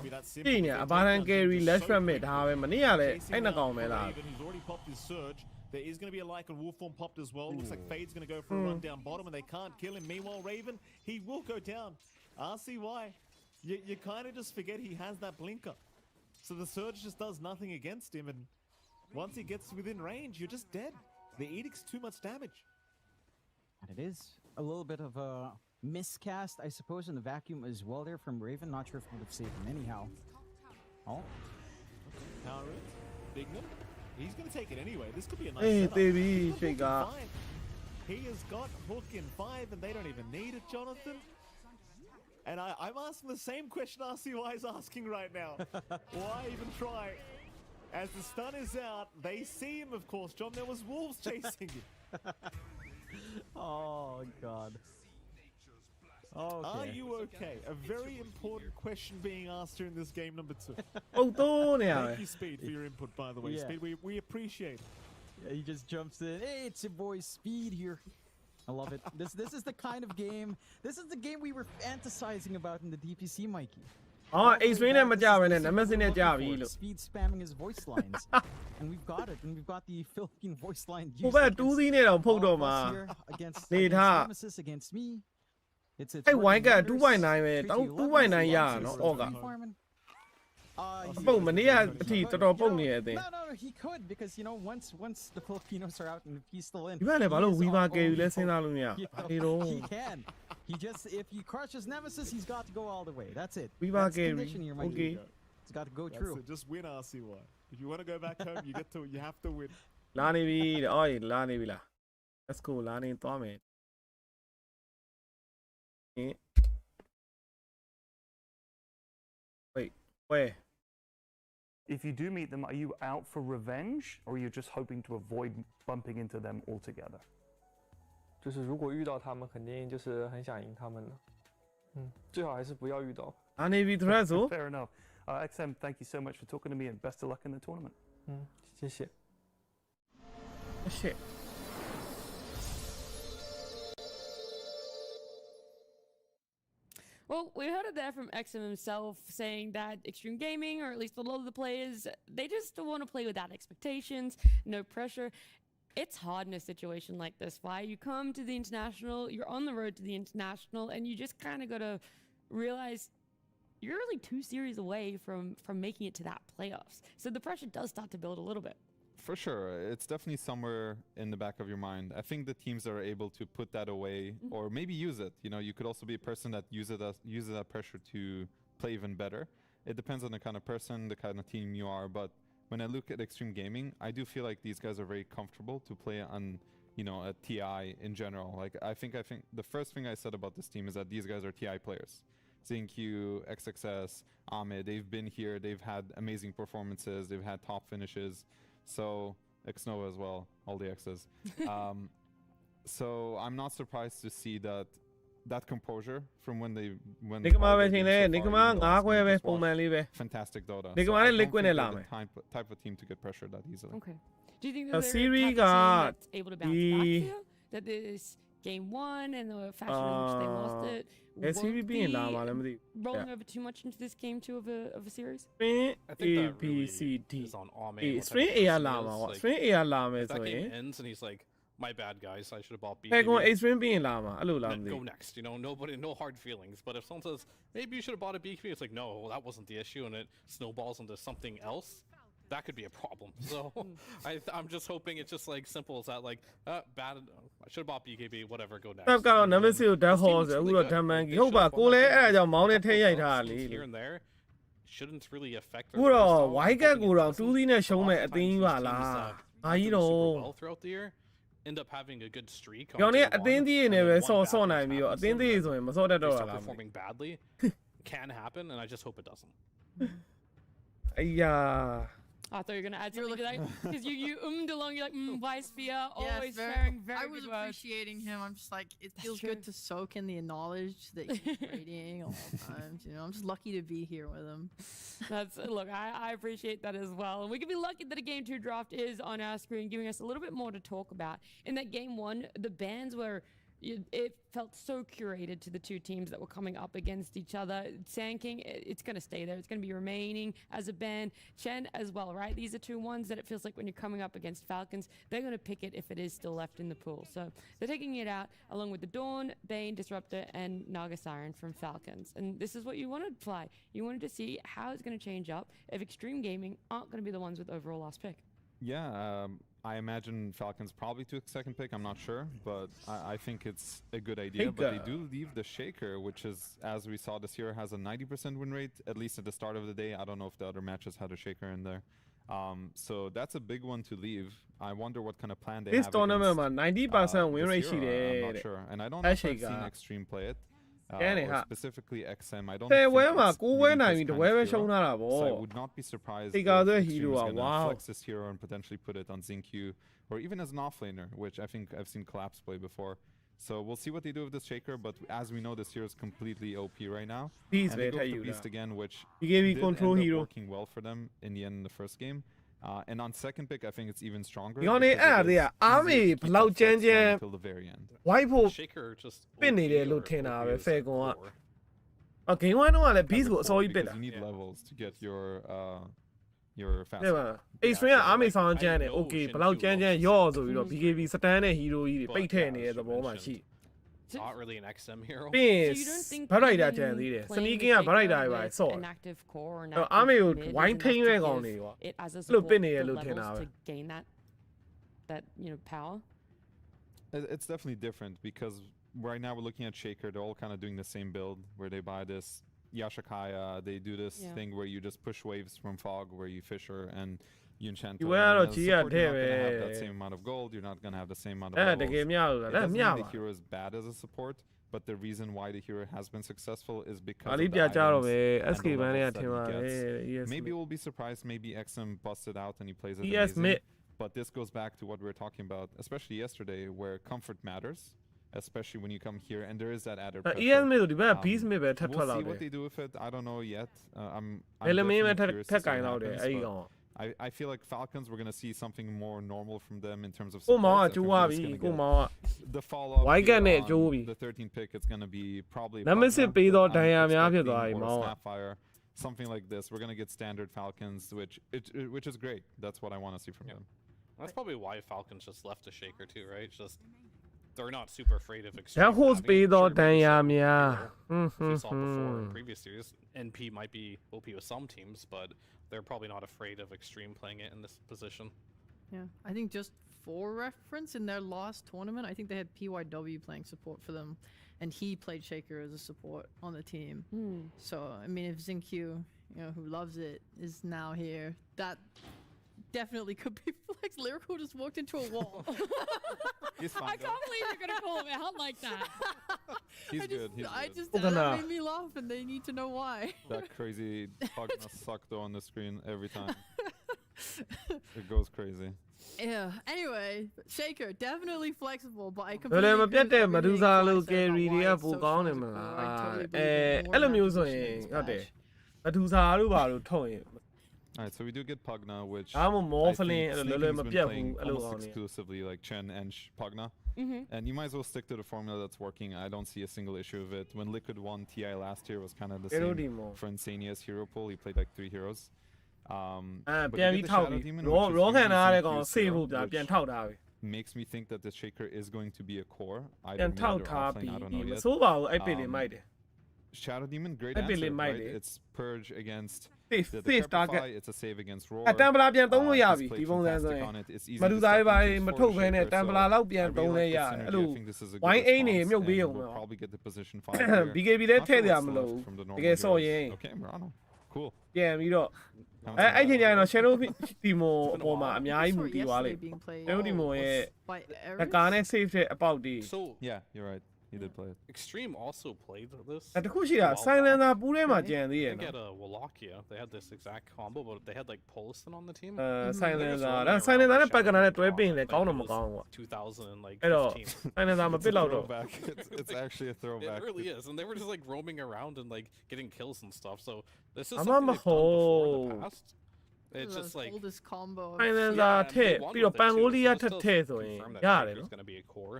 A Baran carry less from it. How many are there? I know he's already popped his surge. There is going to be a Lycan Wolf form popped as well. Looks like Fade's going to go for a run down bottom, and they can't kill him. Meanwhile, Raven, he will go down. RCY, you kind of just forget he has that blinker. So the surge just does nothing against him, and once he gets within range, you're just dead. The Edict's too much damage. And it is a little bit of a miscast, I suppose, in the vacuum as well there from Raven. Not sure if it would have saved him anyhow. Power it. Bignum. He's going to take it anyway. This could be a nice setup. Baby, he has got Hook in 5, and they don't even need it, Jonathan. And I'm asking the same question RCY is asking right now. Why even try? As the stun is out, they see him, of course. John, there was wolves chasing him. Oh, God. Are you okay? A very important question being asked here in this game number 2. Thank you, Speed, for your input, by the way. Speed, we appreciate it. Yeah, he just jumps in. Hey, it's your boy Speed here. I love it. This is the kind of game. This is the game we were fantasizing about in the DPC, Mikey. Xtreme နဲ့မကြဘဲနဲ့ Nemesis နဲ့ကြပြီလို့ Speed spamming his voice lines. And we've got it. And we've got the Philippine voice line. ဟိုဘက်2စီးနဲ့တော့ဖုတ်တော့မှာ နေထား Nemesis against me. It's အဲ့ wine က 2.9 ပဲ2.9 ရတာနော်အော့က ပုတ်မနေ့ကအထိတော်တော်ပုတ်နေတဲ့အတင်း No, he could because you know once the Filipinos are out and if he's still in. ဒီဘက်လည်းဘာလို့ Weaver ကယ်ယူလဲစဉ်းစားလို့မရ He can. He just if he crushes Nemesis, he's got to go all the way. That's it. Weaver That's the carry. condition here, Mikey. Okay. It's got to go That's through. it. Just win RCY. If you want to go back home, you have to win. လာနေပြီအော်လာနေပြီလား Let's go လာနေသွားမယ် Wait where If you do meet them, are you out for revenge, or are you just hoping to avoid bumping into them altogether? 就是如果遇到他们，肯定就是很想赢他们了。最好还是不要遇到。 လာနေပြီ threat ဆို Fair enough. XM, thank you so much for talking to me, and best of luck in the tournament. 谢谢。 shit Well, we heard it there from XM himself saying that Xtreme Gaming, or at least a lot of the players, they just want to play without expectations, no pressure. It's hard in a situation like this. Why you come to the international, you're on the road to the international, and you just kind of got to realize you're really 2 series away from making it to that playoffs. So the pressure does start to build a little bit. For sure. It's definitely somewhere in the back of your mind. I think the teams that are able to put that away or maybe use it. You know, you could also be a person that uses that pressure to play even better. It depends on the kind of person, the kind of team you are. But when I look at Xtreme Gaming, I do feel like these guys are very comfortable to play on, you know, a TI in general. Like I think the first thing I said about this team is that these guys are TI players. ZinQ, XXS, Ahmed, they've been here. They've had amazing performances. They've had top finishes. So Xnova as well, all the X's. So I'm not surprised to see that composure from when they fantastic Dota. So I don't think they're the type of team to get pressured that easily. Okay. Do you think that they're series the type of team that's able to bounce back the- here? That this game 1 and the fashion in which they lost it won't be rolling over too much into this game 2 of a series? I think A that B really C D is on Ame. Xtreme A လာမှာပေါ့ Xtreme A လာမယ် If that ဆိုရင် game ends and he's like, my bad guys, I should have bought B. ဖဲကွန် Xtreme ပြီးရင်လာမှာအဲ့လိုလားမသိ Go next, you know, no hard feelings. But if someone says, maybe you should have bought a BKB, it's like, no, that wasn't the issue, and it snowballs into something else. That could be a problem. So I'm just hoping it's just like simple as that, like, bad, I should have bought BKB, whatever, go next. တက်ကတော့ Nemesis ကိုဓာတ်ဟောဆိုအခုတော့ဓာတ်မှန်ကြီးဟုတ်ပါကိုလည်းအဲ့ဒါကြောင့်မောင်းနဲ့ထိရိုက်ထားတာလေ Here and there shouldn't really affect အခုတော့ wide gap ကိုတော့2စီးနဲ့ရှုံးမဲ့အသင်းကြီးပါလားဘာကြီးတော့ well throughout the year, end up having a good streak. ကြောင်နေအသင်းကြီးနေပဲဆော့နိုင်ပြီးတော့အသင်းကြီးဆိုရင်မဆော့တတ်တော့တာလား performing badly can happen, and I just hope it doesn't. အေးယာ I thought you were going to add something to that because you along, you're like, Vice Sphere, always Yes, sharing very I was good words. appreciating him. I'm just like, it feels true. good to soak in the knowledge that he's trading all the times. You know, I'm just lucky to be here with him. Look, I appreciate that as well. And we can be lucky that a Game 2 draft is on our screen, giving us a little bit more to talk about. In that Game 1, the bans were... It felt so curated to the 2 teams that were coming up against each other. Sand King, it's going to stay there. It's going to be remaining as a ban. Chen as well, right? These are 2 ones that it feels like when you're coming up against Falcons, they're going to pick it if it is still left in the pool. So they're taking it out along with the Dawn, Bane, Disruptor, and Naga Siren from Falcons. And this is what you wanted to play. You wanted to see how it's going to change up if Xtreme Gaming aren't going to be the ones with overall last pick. Yeah, I imagine Falcons probably took second pick. I'm not sure, but I think it's a good idea. But they do leave the Shaker, which is, as we saw this year, has a 90% win rate, at least at the start of the day. I don't know if the other matches had a Shaker in there. So that's a big one to leave. I wonder what kind of plan they have. This tournament 90% win rate ရှိတယ် I'm not sure. And I don't know if I've seen Xtreme play it. Or specifically XM. I don't think it's really so I would not be surprised if Xtreme's gonna flex this hero and potentially put it on ZinQ or even as an offlaner, which I think I've seen Collapse play before. So we'll see what they do with this Shaker, but as we know, this hero is completely OP right now. Beast, and they go for Beast again, which did control end hero. up working well for them in the end in the first game. And on second pick, I think it's even stronger. Because it is army until the very end. Why for Shaker just pin it look Falcon. Okay, why not let Beast go so you because you need levels to get your fast. Xtreme အားမေဆောင်ကျန်းတယ် okay ဘလောက်ကျန်းရော့ဆိုပြီးတော့ BKB စတန်တဲ့ hero ကြီးတွေပိတ်ထည့်နေတဲ့သဘောမှရှိ Not really an XM hero. ပြီးရင်ဘာလိုက်တာကျန်သေးတယ် sneaking ကဘာလိုက်တာပဲဆော့အားမေကိုဝိုင်းထိန်းရဲကောင်တွေကွာလို့ပစ်နေရလို့ထင်တာပဲ that power. It's definitely different because right now we're looking at Shaker. They're all kind of doing the same build where they buy this Yashakaya. They do this thing where you just push waves from fog, where you fisher and you enchant. You're not going to have that same amount of gold. You're not going to have the same amount of levels. It doesn't mean the hero is bad as a support, but the reason why the hero has been successful is because of the items and the levels that he gets. Maybe we'll be surprised. Maybe XM busted out and he plays it amazing. But this goes back to what we were talking about, especially yesterday, where comfort matters. Especially when you come here, and there is that added pressure. We'll see what they do with it. I don't know yet. I'm definitely curious to see what happens, but I feel like Falcons, we're going to see something more normal from them in terms of support. The follow-up on the 13th pick, it's going to be probably Snapfire, something like this. We're going to get standard Falcons, which is great. That's what I want to see from them. That's probably why Falcons just left the Shaker too, right? Just they're not super afraid of Xtreme. That holds be the Danyamia. We saw before in previous series. NP might be OP with some teams, but they're probably not afraid of Xtreme playing it in this position. Yeah, I think just for reference, in their last tournament, I think they had PYW playing support for them, and he played Shaker as a support on the team. So, I mean, if Zinq, who loves it, is now here, that definitely could be flex. Lyrical just walked into a wall. I can't believe you're gonna call him out like that. He's good. That made me laugh, and they need to know why. That crazy Pugna sucked on the screen every time. It goes crazy. Yeah. Anyway, Shaker definitely flexible, but I completely agree with everything Medusa Kaiလို့ said about carry why တွေက it's ပို so ကောင်းတယ်မ strong. လား I totally အဲ believe more အဲ့လိုမျိုးဆို navigation ရင် is ဟုတ်တယ် Splash. Medusa တို့ဘာလို့ထုတ်ရင် Alright, so we do get Pugna, which I'm a I Morphlin, think a Sneaky's little been bit playing a little almost on it. exclusively like Chen and Pugna. And you might as well stick to the formula that's working. I don't see a single issue of it. When Liquid won TI last year, it was kind of the same for Insania's hero pool. He played like 3 heroes. But you get the Shadow Demon, which is Rohan usually အားတဲ့ some ကောင် cute ဆေး hero, ဖို့ပြပြန် which ထောက်တာပဲ makes me think that the Shaker is going to be a core. ပြ Either န် mid ထောက် or ထား offlane, ပြီး I don't know မ yet. ဆိုးပါဘူးအဲ့ပစ်လေးမိုက်တယ် Shadow Demon, great I answer, believe might right? be. It's Purge against Safe, the safe target. Decrepify, it's a save against Roar. အတမ်ပလာပြန်သုံးလို့ရ He's ပြီ played ဒီပုံစံဆို fantastic ရင် on it. It's easy မ to ဒူ step သားတွေ into မ for ထုတ်ဘဲနဲ့ Shaker, တမ်ပ so လာလောက်ပြန် I သုံး really လဲ like ရ the အဲ့ synergy. လို I think this is a ဝို good င်းအိမ်နေ response, မြုပ်ပေး and အောင် we'll တော့ probably get the position 5 here. BKB လည်း Not ထည့် sure ရ what's မ left လို့ from the တ normal ကယ်ဆော့ heroes. ရင် Okay, Murano. Cool. ပြန်ပြီးတော့အဲ့ချိန်ကျရင်တော့ Shadow Timo အပေါ်မှာအများကြီးမူတည်သွားလိမ့် Shadow Timo ရဲ့တကားနဲ့ save တဲ့အပေါက်တွေ So yeah, you're right. He did play it. Xtreme also played this. တခုရှိတာ Silencer ပူးထဲမှာကြံသေး I ရဲ့ think နော် at Wallachia, they had this exact combo, but they had like Polson on the team. Silencer ဒါ Silencer နဲ့ Pagana နဲ့တွဲပင်လည်းကောင်းတော့မကောင်းဘူး 2000 and like အဲ့တော့ 15. Silencer မပစ်တော့တော့ Throwback. It's actually a throwback. It really is, and they were just like roaming around and like getting kills and stuff. So this is I'm something on they've done before in the the past. It's just like oldest combo. Silencer ထည့်ပြီးတော့ Pangolia ထည့်ထည့်ဆိုရင်ရတယ်နော် It's going to be a core.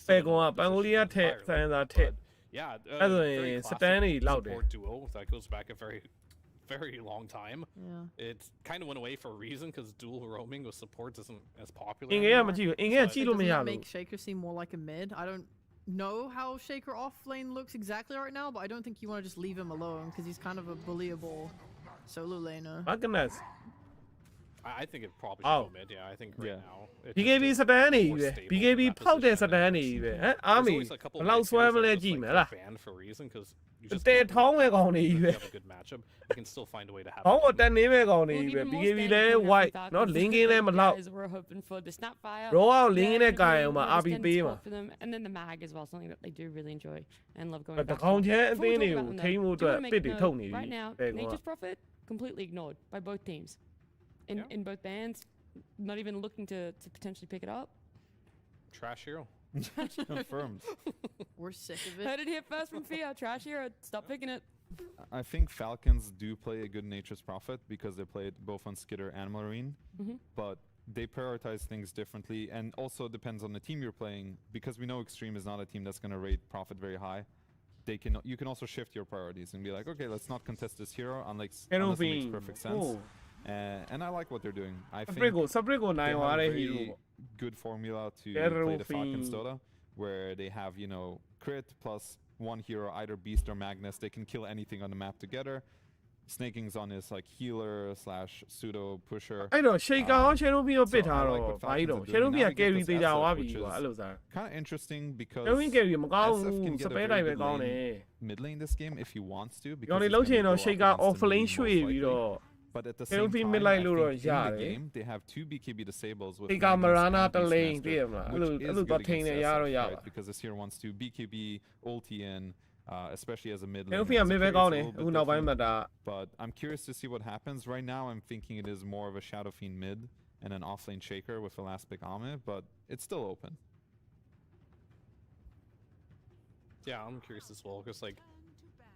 ပဲကောင်က Pangolia ထည့် Silencer ထည့် Yeah, အဲ့ဆိုရင် very စတန် classic တွေလောက်တယ် support duo that goes back a very long time. Yeah. It kind of went away for a reason because dual roaming with support isn't as popular. အင်္ဂေကမ anymore. ကြည့်ဘူးအင်္ဂေကကြည့်လို့မရ Doesn't that ဘူး make Shaker seem more like a mid? I don't know how Shaker off lane looks exactly right now, but I don't think you want to just leave him alone because he's kind of a bullyable solo laner. Magnus I think it probably Oh. should go mid. Yeah, I think right now. it BKB just စတန်နေ more ပဲ stable BKB in that ဖောက်တဲ့ position. စတန်နေပဲဟမ် There's Army always a couple ဘယ်လောက် mid ဆွဲ tiers မ that လဲ just, ကြည့် like, မယ် get လား banned for a reason because you တ just ည် can't ထောင်းမဲ့ကောင်နေ lose. ပဲ If you have a good matchup, you can still find a way to have. ဟောင်း it. အတက်နေမဲ့ကောင်နေ Well, ပဲ even more BKB standard လဲ coming out white from နော် Falcons. linking လဲမ The လောက် guys were hoping for the Snapfire. Roll out Yeah, linking နဲ့ they're ကာရ doing အောင်မှာ more RP extended ပေး support မှာ for them, and then the mag as well, something that they do really enjoy and love going တ back ကောင် to. ချမ်းအ Before သ we င်း talk တွေကို about them, ထိန်း though, ဖို့ do အတွက် wanna ပစ် make တွေ note, ထုတ်နေပြီ right now, ပဲကောင် Nature's Prophet completely ignored by both teams. In both bands, not even looking to potentially pick it up. Trash hero. Confirmed. We're sick of it. Heard it here first from Fia. Trash hero. Stop picking it. I think Falcons do play a good Nature's Prophet because they play it both on Skitter and Marine, but they prioritize things differently, and also depends on the team you're playing. Because we know Xtreme is not a team that's going to rate Prophet very high. You can also shift your priorities and be like, okay, let's not contest this hero unless it makes perfect sense. And I like what they're doing. I think they have a very good formula to play the Falcons Dota, where they have, you know, crit plus one hero, either Beast or Magnus. They can kill anything on the map together. Snaking's on his like healer / pseudo pusher. I know Shake on Chernobyl a bit hard. I don't. Chernobyl carry the Yawabi. Kind of interesting because SF can get a very good mid lane this game if he wants to. Because Shake off lane shui. But at the same time, I think in the game, they have 2 BKB disables with Marana the lane, which is good against SF, right? Because this hero wants to BKB ulti in, especially as a mid lane. But I'm curious to see what happens. Right now, I'm thinking it is more of a Shadow Fiend mid and an offlane Shaker with a last pick Ame, but it's still open. Yeah, I'm curious as well, because like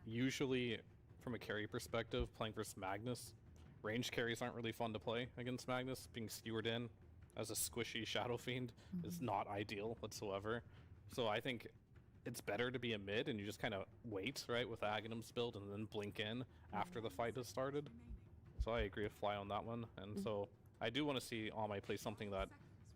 usually from a carry perspective, playing versus Magnus, range carries aren't really fun to play against Magnus. Being skewered in as a squishy Shadow Fiend is not ideal whatsoever. So I think it's better to be a mid and you just kind of wait, right, with the Aghanim's build and then blink in after the fight has started. So I agree with Fly on that one. And so I do want to see Ame play something that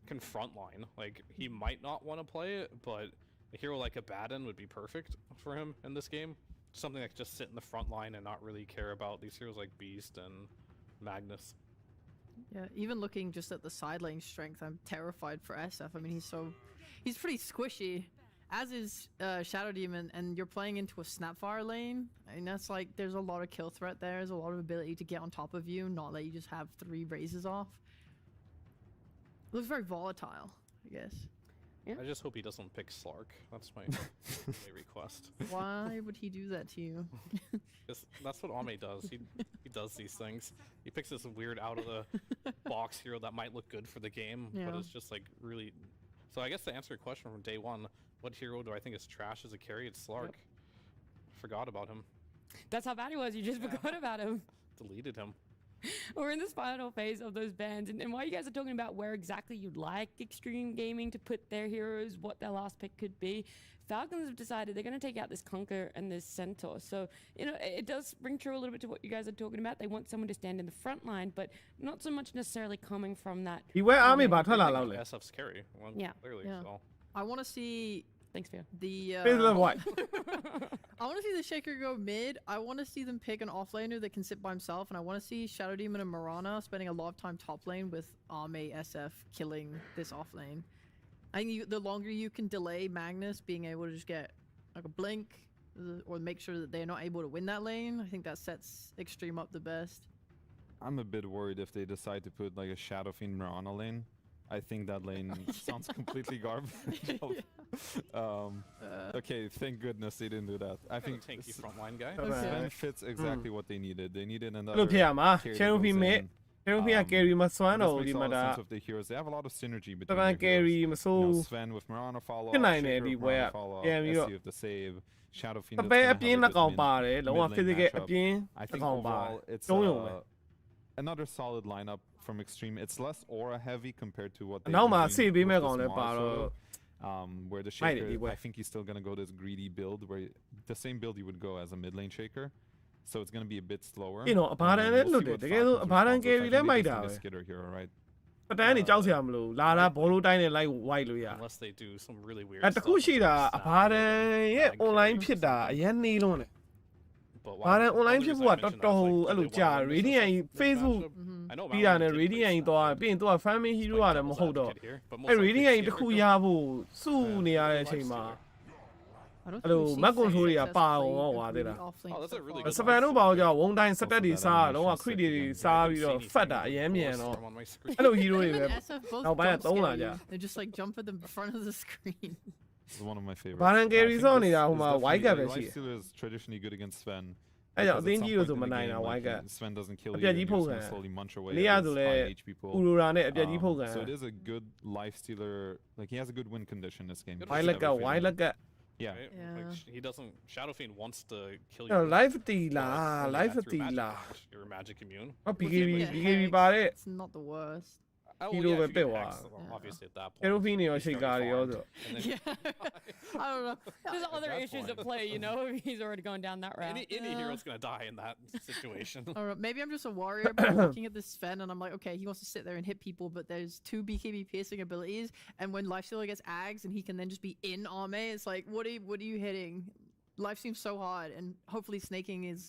can frontline. Like, he might not want to play it, but a hero like Abaddon would be perfect for him in this game. Something that could just sit in the front line and not really care about these heroes like Beast and Magnus. Yeah, even looking just at the side lane strength, I'm terrified for SF. I mean, he's pretty squishy, as is Shadow Demon, and you're playing into a Snapfire lane. I mean, that's like, there's a lot of kill threat there. There's a lot of ability to get on top of you, not let you just have 3 raises off. It looks very volatile, I guess. Yeah. I just hope he doesn't pick Slark. That's my request. Why would he do that to you? That's what Ame does. He does these things. He picks this weird out of the box hero that might look good for the game, but it's just like really. So I guess to answer your question from day one, what hero do I think is trash as a carry? It's Slark. Yep. Forgot about him. That's how bad he was. You just forgot about him. Deleted him. We're in this final phase of those bans, and while you guys are talking about where exactly you'd like Xtreme Gaming to put their heroes, what their last pick could be, Falcons have decided they're going to take out this Conquer and this Centaur. So, you know, it does ring true a little bit to what you guys are talking about. They want someone to stand in the front line, but not so much necessarily coming from that. SF's carry. Clearly, so. I want to see. Thanks, Phil. I want to see the Shaker go mid. I want to see them pick an offlaner that can sit by himself, and I want to see Shadow Demon and Marana spending a lot of time top lane with Ame SF killing this offlane. I think the longer you can delay Magnus being able to just get like a blink or make sure that they're not able to win that lane, I think that sets Xtreme up the best. I'm a bit worried if they decide to put like a Shadow Fiend Marana lane. I think that lane sounds completely garbage. Okay, thank goodness they didn't do that. I think tanky frontline guy. Sven fits exactly what they needed. They needed another carry that makes all sense of the heroes. They have a lot of synergy between their heroes. You know, Sven with Marana follow, Shaker with Marana follow, SC with the save, Shadow Fiend with I think overall it's another solid lineup from Xtreme. It's less aura heavy compared to what they where the Shaker, I think he's still gonna go this greedy build, where the same build you would go as a mid lane Shaker. So it's gonna be a bit slower. You know, Abaddon Skitter hero, right? Unless they do some really weird stuff. online ဖြစ်ဖို့ကတော်တော်အဲ့လိုကြာ Radiant Facebook ပြီးတာနဲ့ Radiant သွားပြီးရင်သူက Family Hero ရတယ်မဟုတ်တော့အဲ့ Radiant တစ်ခုရဖို့စုနေရတဲ့အချိန်မှာအဲ့လို Map Control တွေကပါအောင်ဟွာသေးတာစပန်တို့ဘာလို့ကြောက်ဝုန်းတိုင်းစတက်တွေစားတော့က crit တွေစားပြီးတော့ fat တာအရင်မြန်တော့အဲ့လို hero တွေပဲနောက်ပိုင်းကသုံးလာကြ They just like jump at the front of the screen. It's one of my favorites. Baran carries onနေတာဟိုမှာ wide gap ပဲရှိတယ် Lifestealer is traditionally good against Sven. အဲ့ကြောင့်အသင်းကြီးလို့ဆိုမနိုင်တာ why god Sven doesn't kill you you, and you're you're gonna gonna slowly munch away Leah at his to high HP pool. Urura နဲ့အပြက်ကြီးဖုတ်ကန် So it is a good life stealer. Like he has a good win condition this game. why လက်က why လက်က Yeah. Right? Like, he doesn't. Shadow Fiend wants to kill you. life တီလာ but life through တီ magic, လာ You're magic immune. ဟော BKB ပါတဲ့ It's not the worst. Oh, Hero well, yeah, if you bit get wild. X, obviously at that point. Hero Fiend ရော youရှိ start ကား to တွေရော farm, ဆို and then- I don't know. There's other that issues point. at play, you know. He's already going down that route. Any hero's gonna die in that situation. I don't know. Maybe I'm just a warrior, but I'm looking at this Sven and I'm like, okay, he wants to sit there and hit people, but there's 2 BKB piercing abilities, and when Lifestealer gets Ags and he can then just be in Arme, it's like, what are you hitting? Life seems so hard, and hopefully snaking his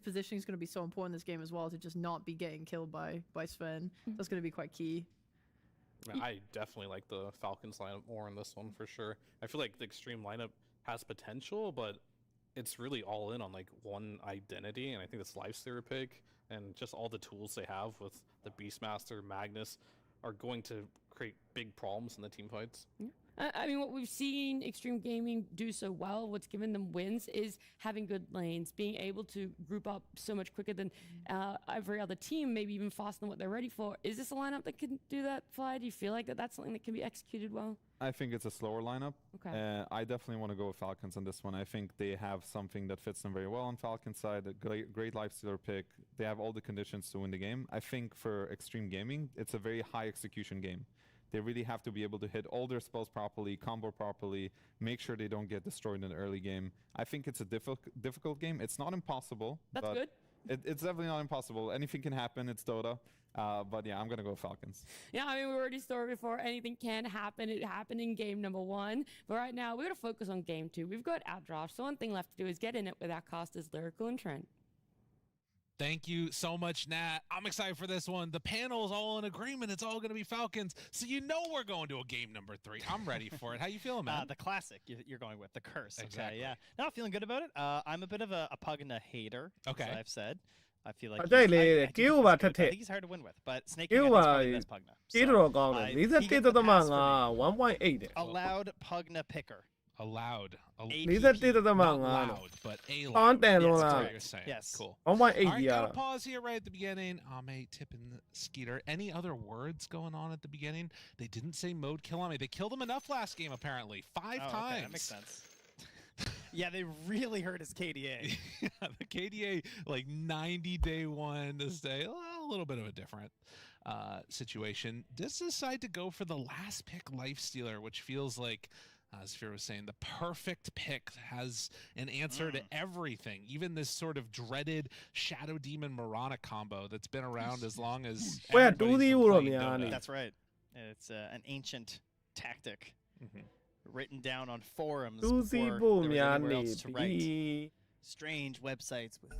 positioning is going to be so important in this game as well, to just not be getting killed by Sven. That's going to be quite key. I definitely like the Falcons lineup more in this one for sure. I feel like the Xtreme lineup has potential, but it's really all in on like one identity, and I think this Lifestealer pick and just all the tools they have with the Beastmaster, Magnus are going to create big problems in the team fights. I mean, what we've seen Xtreme Gaming do so well, what's given them wins, is having good lanes, being able to group up so much quicker than every other team, maybe even faster than what they're ready for. Is this a lineup that can do that, Fly? Do you feel like that's something that can be executed well? I think it's a slower lineup. Okay. I definitely want to go with Falcons on this one. I think they have something that fits them very well on Falcon's side. A great lifestealer pick. They have all the conditions to win the game. I think for Xtreme Gaming, it's a very high execution game. They really have to be able to hit all their spells properly, combo properly, make sure they don't get destroyed in the early game. I think it's a difficult game. It's not impossible. That's but good. It's definitely not impossible. Anything can happen. It's Dota. But yeah, I'm going to go Falcons. Yeah, I mean, we already started before. Anything can happen. It happened in game number 1. But right now, we're going to focus on game 2. We've got outdraft. So one thing left to do is get in it with our casters, Lyrical and Trent. Thank you so much, Nat. I'm excited for this one. The panel's all in agreement. It's all going to be Falcons. So you know we're going to a game number 3. I'm ready for it. How you feeling, man? The classic you're going with, the curse. Exactly. Okay, yeah. No, feeling good about it. I'm a bit of a Pugna hater, okay. as I've said. I feel like I think he's hard to win with, but Snake is probably best Pugna. ကြီးတော်ကောင်းတယ်41.5 1.8 Allowed Pugna picker. Allowed. Not loud, but a On loud. then, Yes, on that's loud. what you're saying. Yes. Cool. 1.8 All right,ကြီးရ gotta pause here right at the beginning. Ame, Tip, and Skeeter. Any other words going on at the beginning? They didn't say mode kill Ame. They killed him enough last game, apparently. 5 times. Okay, that makes sense. Yeah, they really hurt his KDA. Yeah, the KDA, like 90-day one to stay. A little bit of a different situation. Does decide to go for the last pick, Lifestealer, which feels like, as Fear was saying, the perfect pick, has an answer to everything. Even this sort of dreaded Shadow Demon Mirana combo that's been around as long as everybody's been playing Dota. That's right. It's an ancient tactic. Written down on forums before there was anywhere else to write. Strange websites with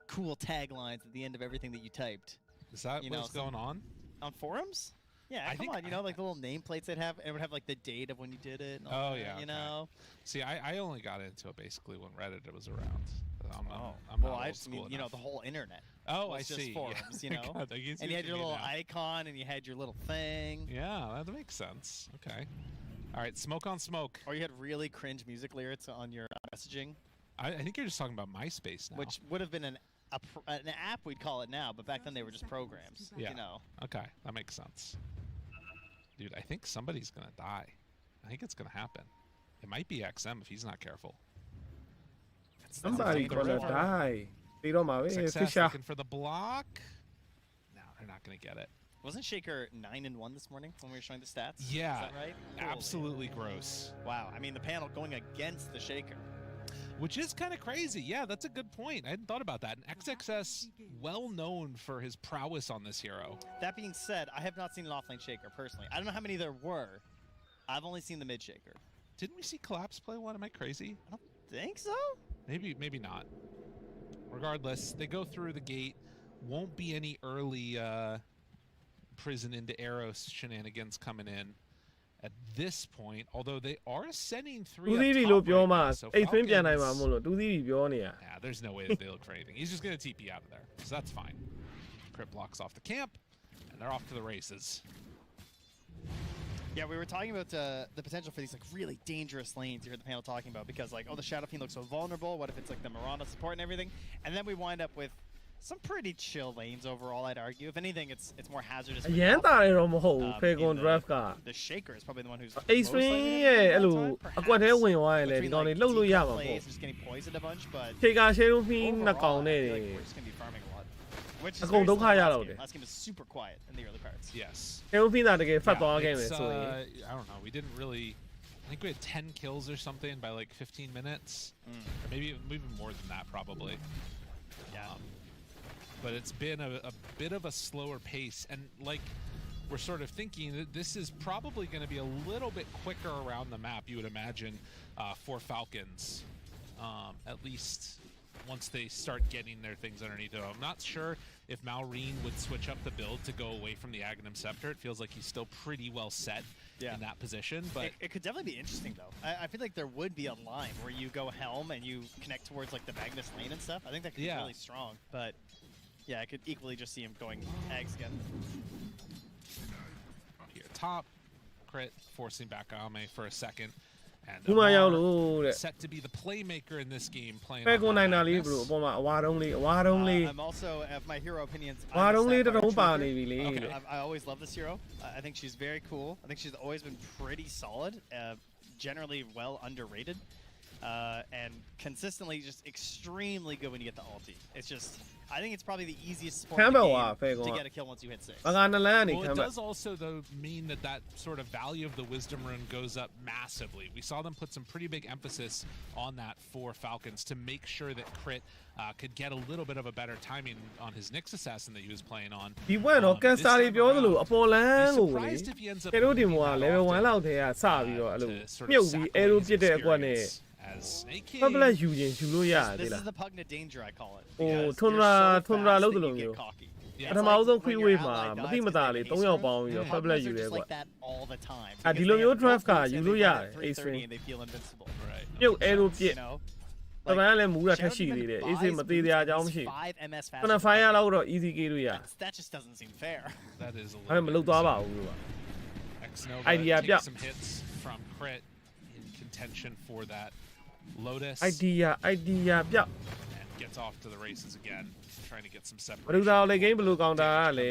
cool taglines at the end of everything that you typed. Is that what's going on? On forums? Yeah, come on. You know, like the little nameplates they'd have, it would have like the date of when you did it. And all that, yeah. You know? See, I only got into it basically when Reddit was around. I'm well, not I old just school mean, you know, enough. the whole internet. Oh, was I just see. Forums, Yeah. you know? God, I can see and you what had your mean little now. icon and you had your little thing. Yeah, that makes sense. Okay. All right, smoke on smoke. Or you had really cringe music lyrics on your messaging. I think you're just talking about MySpace now. Which would have been an app, we'd call it now, but back then they were just programs. Yeah. You know. Okay, that makes sense. Dude, I think somebody's going to die. I think it's going to happen. It might be XM if he's not careful. Somebody's gonna die. They don't mind. Success looking for the block. No, they're not going to get it. Wasn't Shaker 9-1 this morning when we were showing the stats? Yeah. Is that right? Absolutely gross. Wow. I mean, the panel going against the Shaker. Which is kind of crazy. Yeah, that's a good point. I hadn't thought about that. And XXS, well known for his prowess on this hero. That being said, I have not seen an offlane Shaker personally. I don't know how many there were. I've only seen the mid Shaker. Didn't we see Collapse play one? Am I crazy? I don't think so. Maybe not. Regardless, they go through the gate. Won't be any early prison into Arrows shenanigans coming in at this point, although they are sending 3 up top right, so Falcons, yeah, there's no way that they look for anything. He's just going to TP out of there, so that's fine. Crypt blocks off the camp, and they're off to the races. Yeah, we were talking about the potential for these like really dangerous lanes you heard the panel talking about, because like, oh, the Shadow Fiend looks so vulnerable. What if it's like the Mirana support and everything? And then we wind up with some pretty chill lanes overall, I'd argue. If anything, it's more hazardous. The Shaker is probably the one who's Xtreme ရဲ့အဲ့လိုအကွက်ထဲဝင်သွားရင်လေဒီကောင်တွေလှုပ်လို့ရမှာပေါ့ just getting poisoned a bunch, but Shadow Fiend နှစ်ကောင်နဲ့ we're just going to be farming a lot. Which is အကုန်ဒုက္ခရတော့တယ် last game is super quiet in the early parts. Yes. Shadow Fiend ကတကယ်ဖတ်သွားခဲ့မယ်ဆိုရင် I don't know. We didn't really. I think we had 10 kills or something by like 15 minutes, or maybe even more than that, probably. Yeah. But it's been a bit of a slower pace, and like we're sort of thinking that this is probably going to be a little bit quicker around the map, you would imagine, for Falcons, at least once they start getting their things underneath them. I'm not sure if Malrine would switch up the build to go away from the Aghanim Scepter. It feels like he's still pretty well set in that position. But it could definitely be interesting, though. I feel like there would be a line where you go Helm and you connect towards like the Magnus lane and stuff. I think that could be really strong. But yeah, I could equally just see him going Ags again. Here, top crit, forcing back Ame for a second. And ဒီမှာရောက်လို့တဲ့ set to be the playmaker in this game, playing ပဲကိုနိုင်တာလေး bro အပေါ်မှာအဝါတုံးလေး I'm also, of my hero opinions, အဝါတုံးလေးတစ်လုံးပါနေပြီလေ I always love this hero. I think she's very cool. I think she's always been pretty solid, generally well underrated, and consistently just extremely good when you get the ulti. It's just, I think it's probably the easiest support in the game to get a kill once you hit 6. Well, it does also, though, mean that sort of value of the Wisdom Rune goes up massively. We saw them put some pretty big emphasis on that for Falcons to make sure that Crit could get a little bit of a better timing on his Nyx Assassin that he was playing on. ဒီဘက်တော့ကန်စတာတွေပြောသလိုအပေါ်လန်းကိုလေကျွန်တော်ဒီမှာ level 1 လောက်ထဲကစပြီးတော့အဲ့လိုမြုပ်ပြီး arrow ပစ်တဲ့အကွက်နဲ့ Public ယူရင်ယူလို့ရတယ် This is the Pugna danger, I call it. ဟိုထွန်ရာလောက်တလို့မျိုးပထမဆုံး freeway မှာမသိမသာလေး3ယောက်ပေါင်းပြီးတော့ public ယူတယ်ကွာဒီလိုမျိုး draft ကယူလို့ရတယ် Xtreme မြုပ် arrow ပစ်တပန်းလည်းမူးတာထက်ရှိသေးတယ် AC မသေးတဲ့အကြောင်းမရှိဘူး fire လောက်တော့ easy ကေးလို့ရ That just doesn't seem fair. That is a အဲ့ little မလုပ်သွားပါဘူးလို့ idea ပြ some hits from Crit in contention for that Lotus idea ပြ and gets off to the races again, trying to get some မ separation. ဒူစာကိုလေဂိမ်းဘယ်လိုကောင်တာလဲ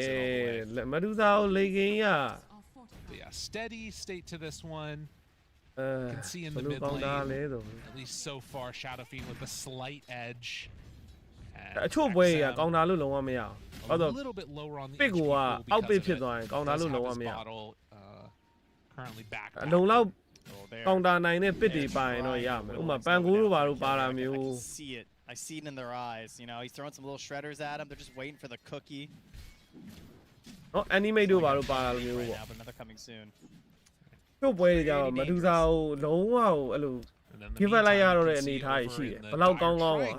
မဒူစာကိုလေဂိမ်းက Yeah, steady state to this one. Can see in ဘယ် the လို mid ကောင်တာ lane, လဲတော့ at least so far, Shadow Fiend with a slight edge. အချို့ပွဲတွေကကောင်တာလို့လုံးဝမရအောင် A little bit lower on the ပစ်ကိုက HP အောက်ပစ် because ဖြစ် of သွား it. ရင်ကောင်တာလို့ Does လုံးဝ have မ his ရအောင် bottle, currently back. အလုံးလောက်ကောင်တာနိုင်တဲ့ပစ်တွေပါရင်တော့ရမယ်ဥပမာပန်ကူးတို့ဘာလို့ပါတာမျိုး See it. I see it in their eyes. You know, he's throwing some little shredders at him. They're just waiting for the cookie. နော် animate တို့ဘာလို့ပါတာမျိုး Right ပေါ့ now, but another coming soon. တို့ပွဲတွေကြတော့မဒူစာကိုလုံးဝအဲ့လို give လိုက်ရတော့တဲ့အနေအထားကြီးရှိတယ်ဘယ်လောက်ကောင်းကောင်းပါ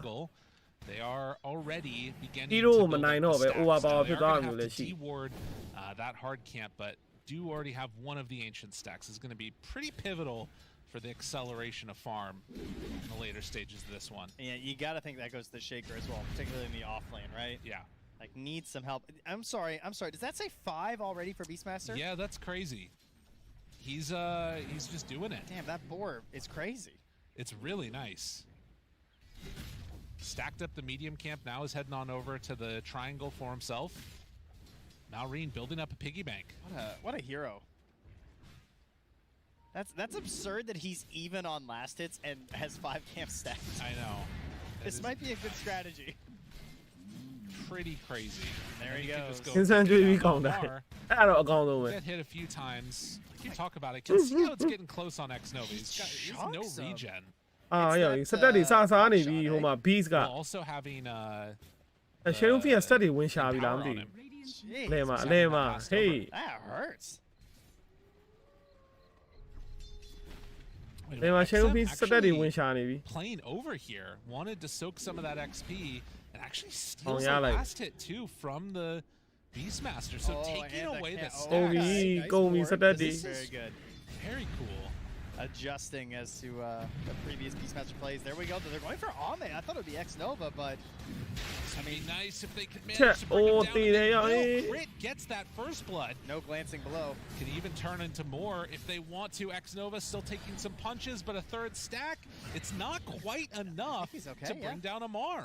They are already beginning Hero to မနိုင်တော့ပဲ build up the overpower stats. ဖြစ် They သွား are မျိုး gonna လည်း have ရှိ to deward that hard camp, but do already have one of the ancient stacks. Is going to be pretty pivotal for the acceleration of farm in the later stages of this one. Yeah, you got to think that goes to the Shaker as well, particularly in the off lane, right? Yeah. Like, needs some help. I'm sorry. Does that say 5 already for Beastmaster? Yeah, that's crazy. He's just doing it. Damn, that boar is crazy. It's really nice. Stacked up the medium camp, now is heading on over to the triangle for himself. Malrine building up a piggy bank. What a hero. That's absurd that he's even on last hits and has 5 camps stacked. I know. This might be a good strategy. Pretty crazy. There he goes. Get hit a few times. You can talk about it. Can see how it's getting close on Xnova. He's no regen. စတက်တွေစားနေပြီဟိုမှာ beast က Also having Shadow Fiend စတက်တွေဝင်ရှာပြီလားမသိဘူးအလဲမှာ hey that hurts. လဲမှာ Shadow Fiend စတက်တွေဝင်ရှာနေပြီ playing over here, wanted to soak some of that XP and actually steals the last hit too from the Beastmaster. So taking away the stack. Gomi စတက်တွေ Very good. Very cool. adjusting as to the previous Beastmaster plays. There we go. They're going for Ame. I thought it would be X-Nova, but I mean, nice if they could manage to bring him down. Crit gets that first blood. No glancing below. Could even turn into more if they want to. X-Nova still taking some punches, but a third stack, it's not quite enough to bring down Amar.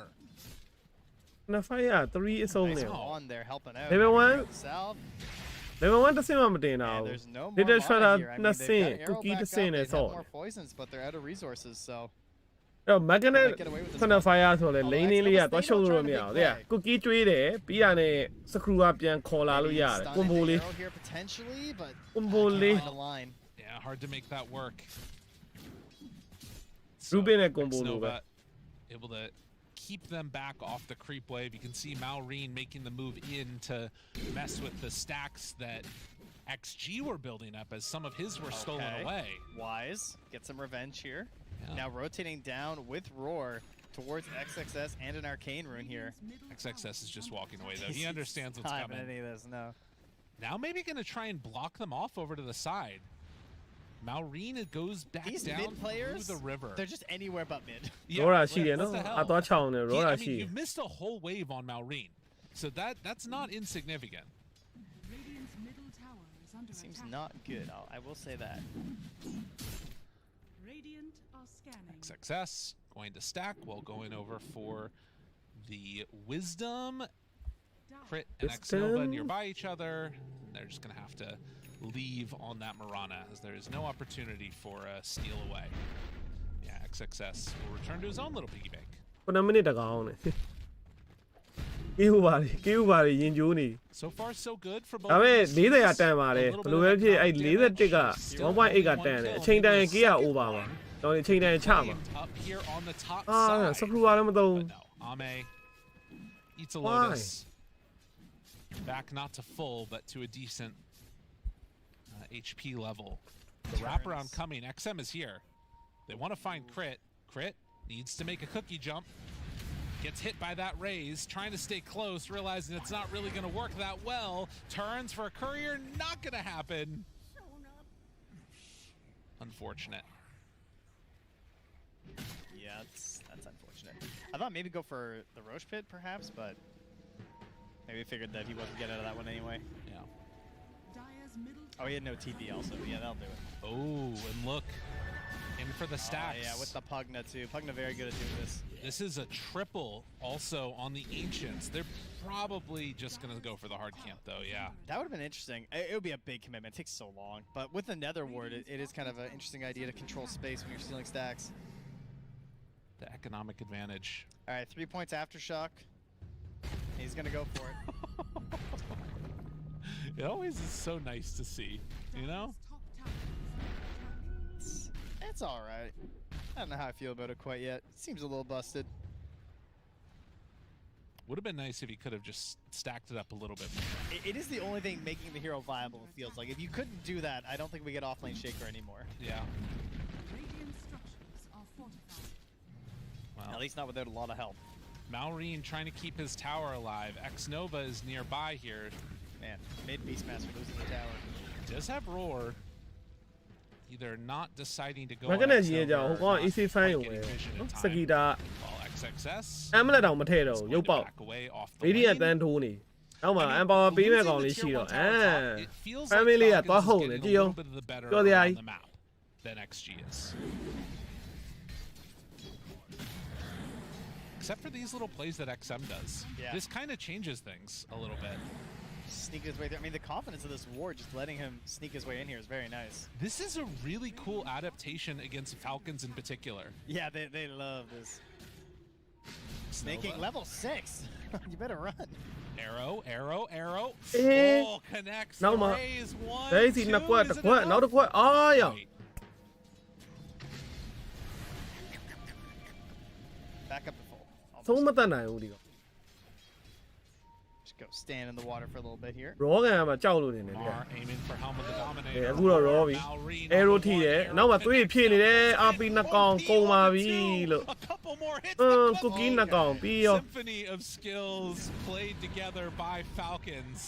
Now fire 3 is only. On there helping out. Level 1. South. Level 1 doesn't seem to now. There's no they more just try mana to here. I mean, not they've see got Arrow cookie back to up, see they it's have all. more poisons, but they're out of resources, so. အဲ့ magnet ခဏ fire ဆိုလဲ lane လေးကသွားရှုပ်လို့မရဘူးတဲ့ cookie ကျွေးတယ်ပြီးတာနဲ့ screw ကပြန်ခေါ်လာလို့ရတယ် combo လေး combo လေး Yeah, hard to make that work. Ruben နဲ့ combo လိုပဲ able to keep them back off the creep wave. You can see Malrine making the move in to mess with the stacks that XG were building up as some of his were stolen away. Wise, get some revenge here. Yeah. Now rotating down with Roar towards XXS and an Arcane Rune here. XXS is just walking away though. He understands what's coming. Any of this, no. Now maybe gonna try and block them off over to the side. Malrine goes back These down mid players, through the river. They're just anywhere but mid. Rora ရှိတယ်နော်အသွားချောင်းတယ် Rora ရှိ You've missed a whole wave on Malrine. So that's not insignificant. Seems not good. I will say that. XXS going to stack while going over for the Wisdom. Crit and X-Nova nearby each other. They're just going to have to leave on that Mirana as there is no opportunity for a steal away. Yeah, XXS will return to his own little piggy bank. 9 minute တကောင်နဲ့ကေးဥပါရီရင်ကျိုးနေ So far so good for both. ဒါပေမဲ့40ကတန်ပါတယ်ဘယ်လိုပဲဖြစ်အဲ့41က 1.8 ကတန်တယ်အချိန်တန်ကေးက over ပါတော့အချိန်တန်ချမှာ Up here on the top အာ side. စကရူလည်းမသုံး Ame eats a lotus. Back not to full, but to a decent HP level. The wraparound coming. XM is here. They want to find Crit. Crit needs to make a cookie jump. Gets hit by that raise, trying to stay close, realizing it's not really going to work that well. Turns for a courier, not going to happen. Unfortunate. Yeah, that's unfortunate. I thought maybe go for the Roche Pit, perhaps, but maybe figured that he wasn't getting out of that one anyway. Yeah. Oh, he had no TP also, but yeah, that'll do it. Oh, and look. In for the stacks. Yeah, with the Pugna too. Pugna very good at doing this. This is a triple also on the Ancients. They're probably just going to go for the hard camp though, yeah. That would have been interesting. It would be a big commitment. It takes so long. But with the Nether Ward, it is kind of an interesting idea to control space when you're stealing stacks. The economic advantage. All right, 3 points Aftershock. He's going to go for it. It always is so nice to see, you know? It's all right. I don't know how I feel about it quite yet. Seems a little busted. Would have been nice if he could have just stacked it up a little bit more. It is the only thing making the hero viable, it feels like. If you couldn't do that, I don't think we get offlane Shaker anymore. Yeah. Well, at least not without a lot of help. Malrine trying to keep his tower alive. X-Nova is nearby here. Man, mid Beastmaster losing the tower. Does have Roar. Either not deciding to go မကနဲ့ရေးကြအောင်ဟိုကောင် AC fan ရုံပဲစကီတာ XXS အမလက်တောင်မထည့်တော့ရုပ်ပေါက်ဗီဒီယန်တန်းထိုးနေနောက်မှာအမ်ပါဝါပေးမဲ့ကောင်လေးရှိတော့family ကသွားဟုတ်နေကြည့်အောင်ပြောစရာကြီး than XG is. Except for these little plays that XM does. Yeah. This kind of changes things a little bit. Sneak his way through. I mean, the confidence of this ward, just letting him sneak his way in here is very nice. This is a really cool adaptation against Falcons in particular. Yeah, they love this. Snaking level 6. You better run. Arrow. Oh, connects. No, raise one. Daisy two, na quat, is it quat, enough? now the quat. Oh, yeah. Back up to full. So much time now, Udi. Just go stand in the water for a little bit here. Roshan မှာကြောက်လို့နေတယ် Mar aiming for Helm of the Dominator. အခုတော့ raw ပြီ arrow ထိတယ်နောက်မှာသွေးဖြစ်နေတယ် RP နှစ်ကောင်ကုန်ပါပြီလို့ cookie နှစ်ကောင်ပြီးရော Symphony of skills played together by Falcons.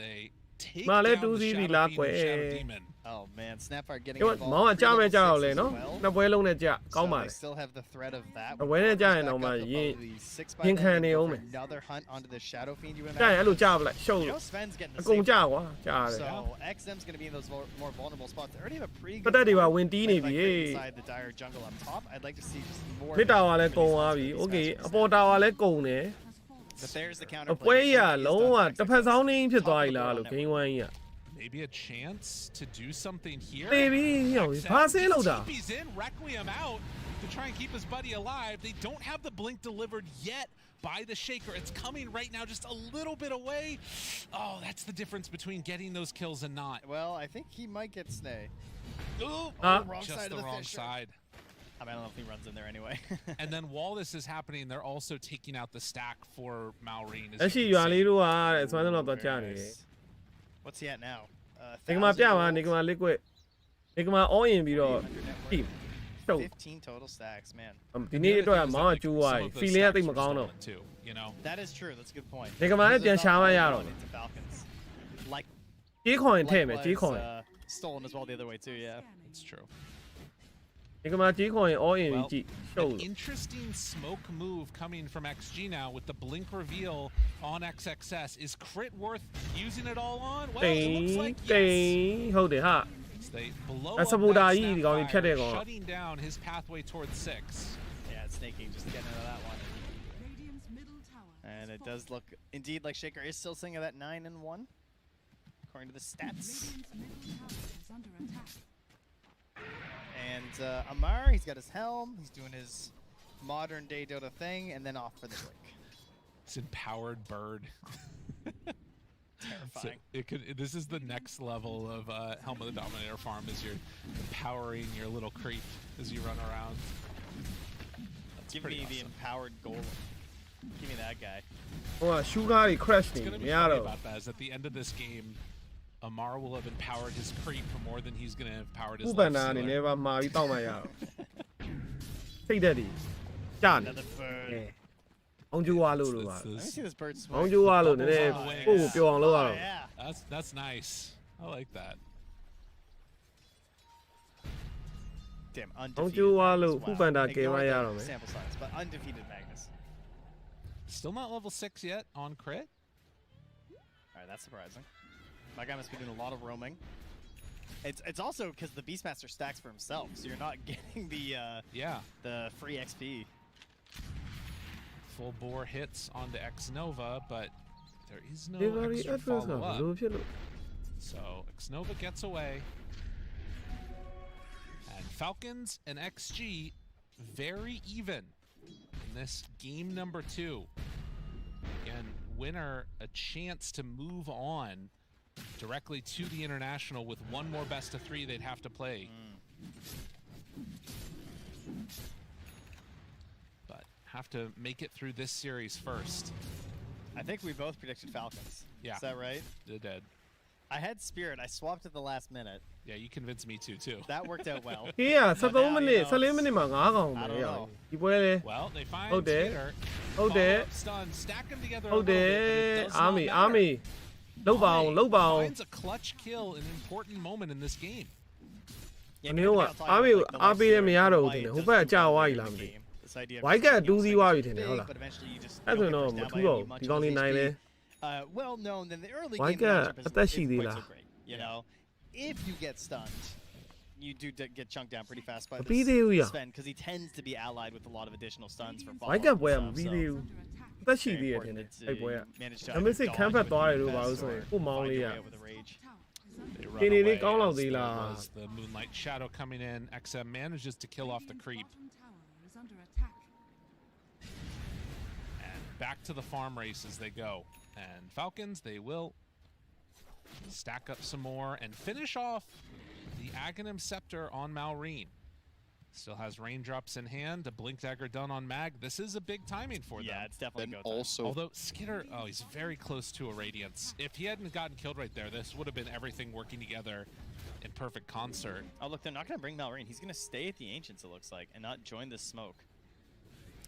They take down the Shadow Fiend and Shadow Demon. Oh man, Snapfire getting 因為 involved. မောင်းကကြားမဲ့ကြားတော့လေနော် well. နှစ်ပွဲလုံးနဲ့ကြားကောင်းပါ So လေ they still have the threat of that. အဝဲနဲ့ကြားရင်တော့မှရင်ရင်ခံနေအောင်မယ် Another hunt onto the Shadow Fiend. You ကြားရင်အဲ့လိုကြားပလိုက်ရှုံး You know Sven's getting အ the ကုန် same. ကြားကွာကြားတယ် So XM's going to be in those more vulnerable spots. They already have a pretty ပတ် good သက်တွေပါဝင်တီးနေပြီ like ဟေး inside the dire jungle up top. I'd like to see just more. မစ်တာဝါလည်းကုန်သွားပြီโอเคအပေါ်တာဝါလည်းကုန်တယ် But there's the counter. အပွဲကြီးကလုံးဝတစ်ဖက်ဆောင်နေဖြစ်သွားပြီလားလို့ game 1ကြီးက Maybe a chance to do something here. တေးပြီဟိုဘာစင်းလို့တာ He's in, Requiem out to try and keep his buddy alive. They don't have the blink delivered yet by the Shaker. It's coming right now, just a little bit away. Oh, that's the difference between getting those kills and not. Well, I think he might get Snay. Ooh, wrong just side the of the wrong Fisher. side. I mean, I don't know if he runs in there anyway. And then while this is happening, they're also taking out the stack for Malrine. အရှိရွာလေးတို့ကတဲ့စွမ်းတော့တော့ကြားနေတယ် What's he at now? နေကမှာပြပါနေကမှာ liquid နေကမှာ all in ပြီးတော့ပြီရှုပ် 15 total stacks, man. ဒီနေ့အတွက်ကမောင်းကကျူးသွားပြီ feeling ကတိတ်မကောင်းတော့ You know. That is true. That's a good point. နေကမှာလည်းပြန်ရှာမရတော့ Like ကြီးခွန်ထည့်မယ်ကြီးခွန် stolen as well the other way too, yeah. It's true. နေကမှာကြီးခွန် all in ပြီးကြည့်ရှုပ် An interesting smoke move coming from XG now with the blink reveal on XXS. Is Crit worth using it all on? Well, it looks like yes. ဟုတ်တယ်ဟာ They blow အစပူတာကြီးဒီကောင်ကြီးဖြတ်တဲ့ကောင် shutting down his pathway towards 6. Yeah, it's snaking just to get into that one. And it does look indeed like Shaker is still sitting at that 9 and 1, according to the stats. And Amar, he's got his helm, he's doing his modern day Dota thing, and then off for the blink. It's empowered bird. Terrifying. So this is the next level of Helm of the Dominator farm, as you're empowering your little creep as you run around. Give me awesome. The empowered golem. Give me that guy. Oh, Shugari crashed me. What's going to be funny about that is at the end of this game, Amar will have empowered his creep more than he's going to have empowered his left sealer. Another bird. အောင်ကျူဝါလို့လို့ပါ Let me see this bird swing. အောင်ကျူဝါလို့နည်းနည်းကိုယ်ကိုပြောအောင်လုပ်ရအောင် That's nice. I like that. Damn, အောင်ကျူဝါလို့ခုပန်တာကယ်မရတော့မယ် sample size, but undefeated Magnus. Still not level 6 yet on crit. Alright, that's surprising. My guy must be doing a lot of roaming. It's also because the Beastmaster stacks for himself, so you're not getting the free XP. Full bore hits onto Xnova, but there is no extra follow-up. So Xnova gets away. And Falcons and XG very even in this game number 2. Again, winner a chance to move on directly to the International with one more best of 3 they'd have to play. But have to make it through this series first. I think we both predicted Falcons. Yeah. Is that right? They did. I had Spirit. I swapped at the last minute. Yeah, you convinced me too. That worked out well. Yeah, 13 minutes 14 minutes မှာ9កောင်ပဲရအောင်ဒီပွဲလေ Well, they find ဟုတ်တယ် Skater. ဟုတ်တယ် Stun, stack them together. ဟုတ်တယ် army လောက်ပါအောင် Finds a clutch kill in an important moment in this game. အမျိုးက army ကိုအားပေးတယ်မရတော့ဘူးတင်တယ်ဟိုဘက်ကြာသွားပြီလားမသိ White cat 2 စီးသွားပြီတင်တယ်ဟုတ်လားအဲ့ဆိုတော့မထူးတော့ဒီကောင်လေးနိုင်လဲ well known in the early White game cat အသက်ရှိသေးလား you know if you get stunned you do get chunked down pretty fast byမပြီးသေးဘူးရ Sven because he tends to be allied with a lot of additional stuns for White cat ပွဲကမပြီးသေးဘူးအသက်ရှိသေးတယ်တင်တယ်အဲ့ပွဲကဒါမဲ့စစ်ခံဖက်သွားတယ်လို့ပါလို့ဆိုရင်ကိုမောင်းလေးရ They run away as the Moonlight Shadow coming in. XM manages to kill off the creep. And back to the farm race as they go. And Falcons, they will stack up some more and finish off the Aghanim Scepter on Malrine. Still has raindrops in hand, a blink dagger done on Mag. This is a big timing for them. Yeah, it's definitely go also. Although Skitter, he's very close to a Radiance. If he hadn't gotten killed right there, this would have been everything working together in perfect concert. Oh look, they're not going to bring Malrine. He's going to stay at the Ancients, it looks like, and not join the smoke.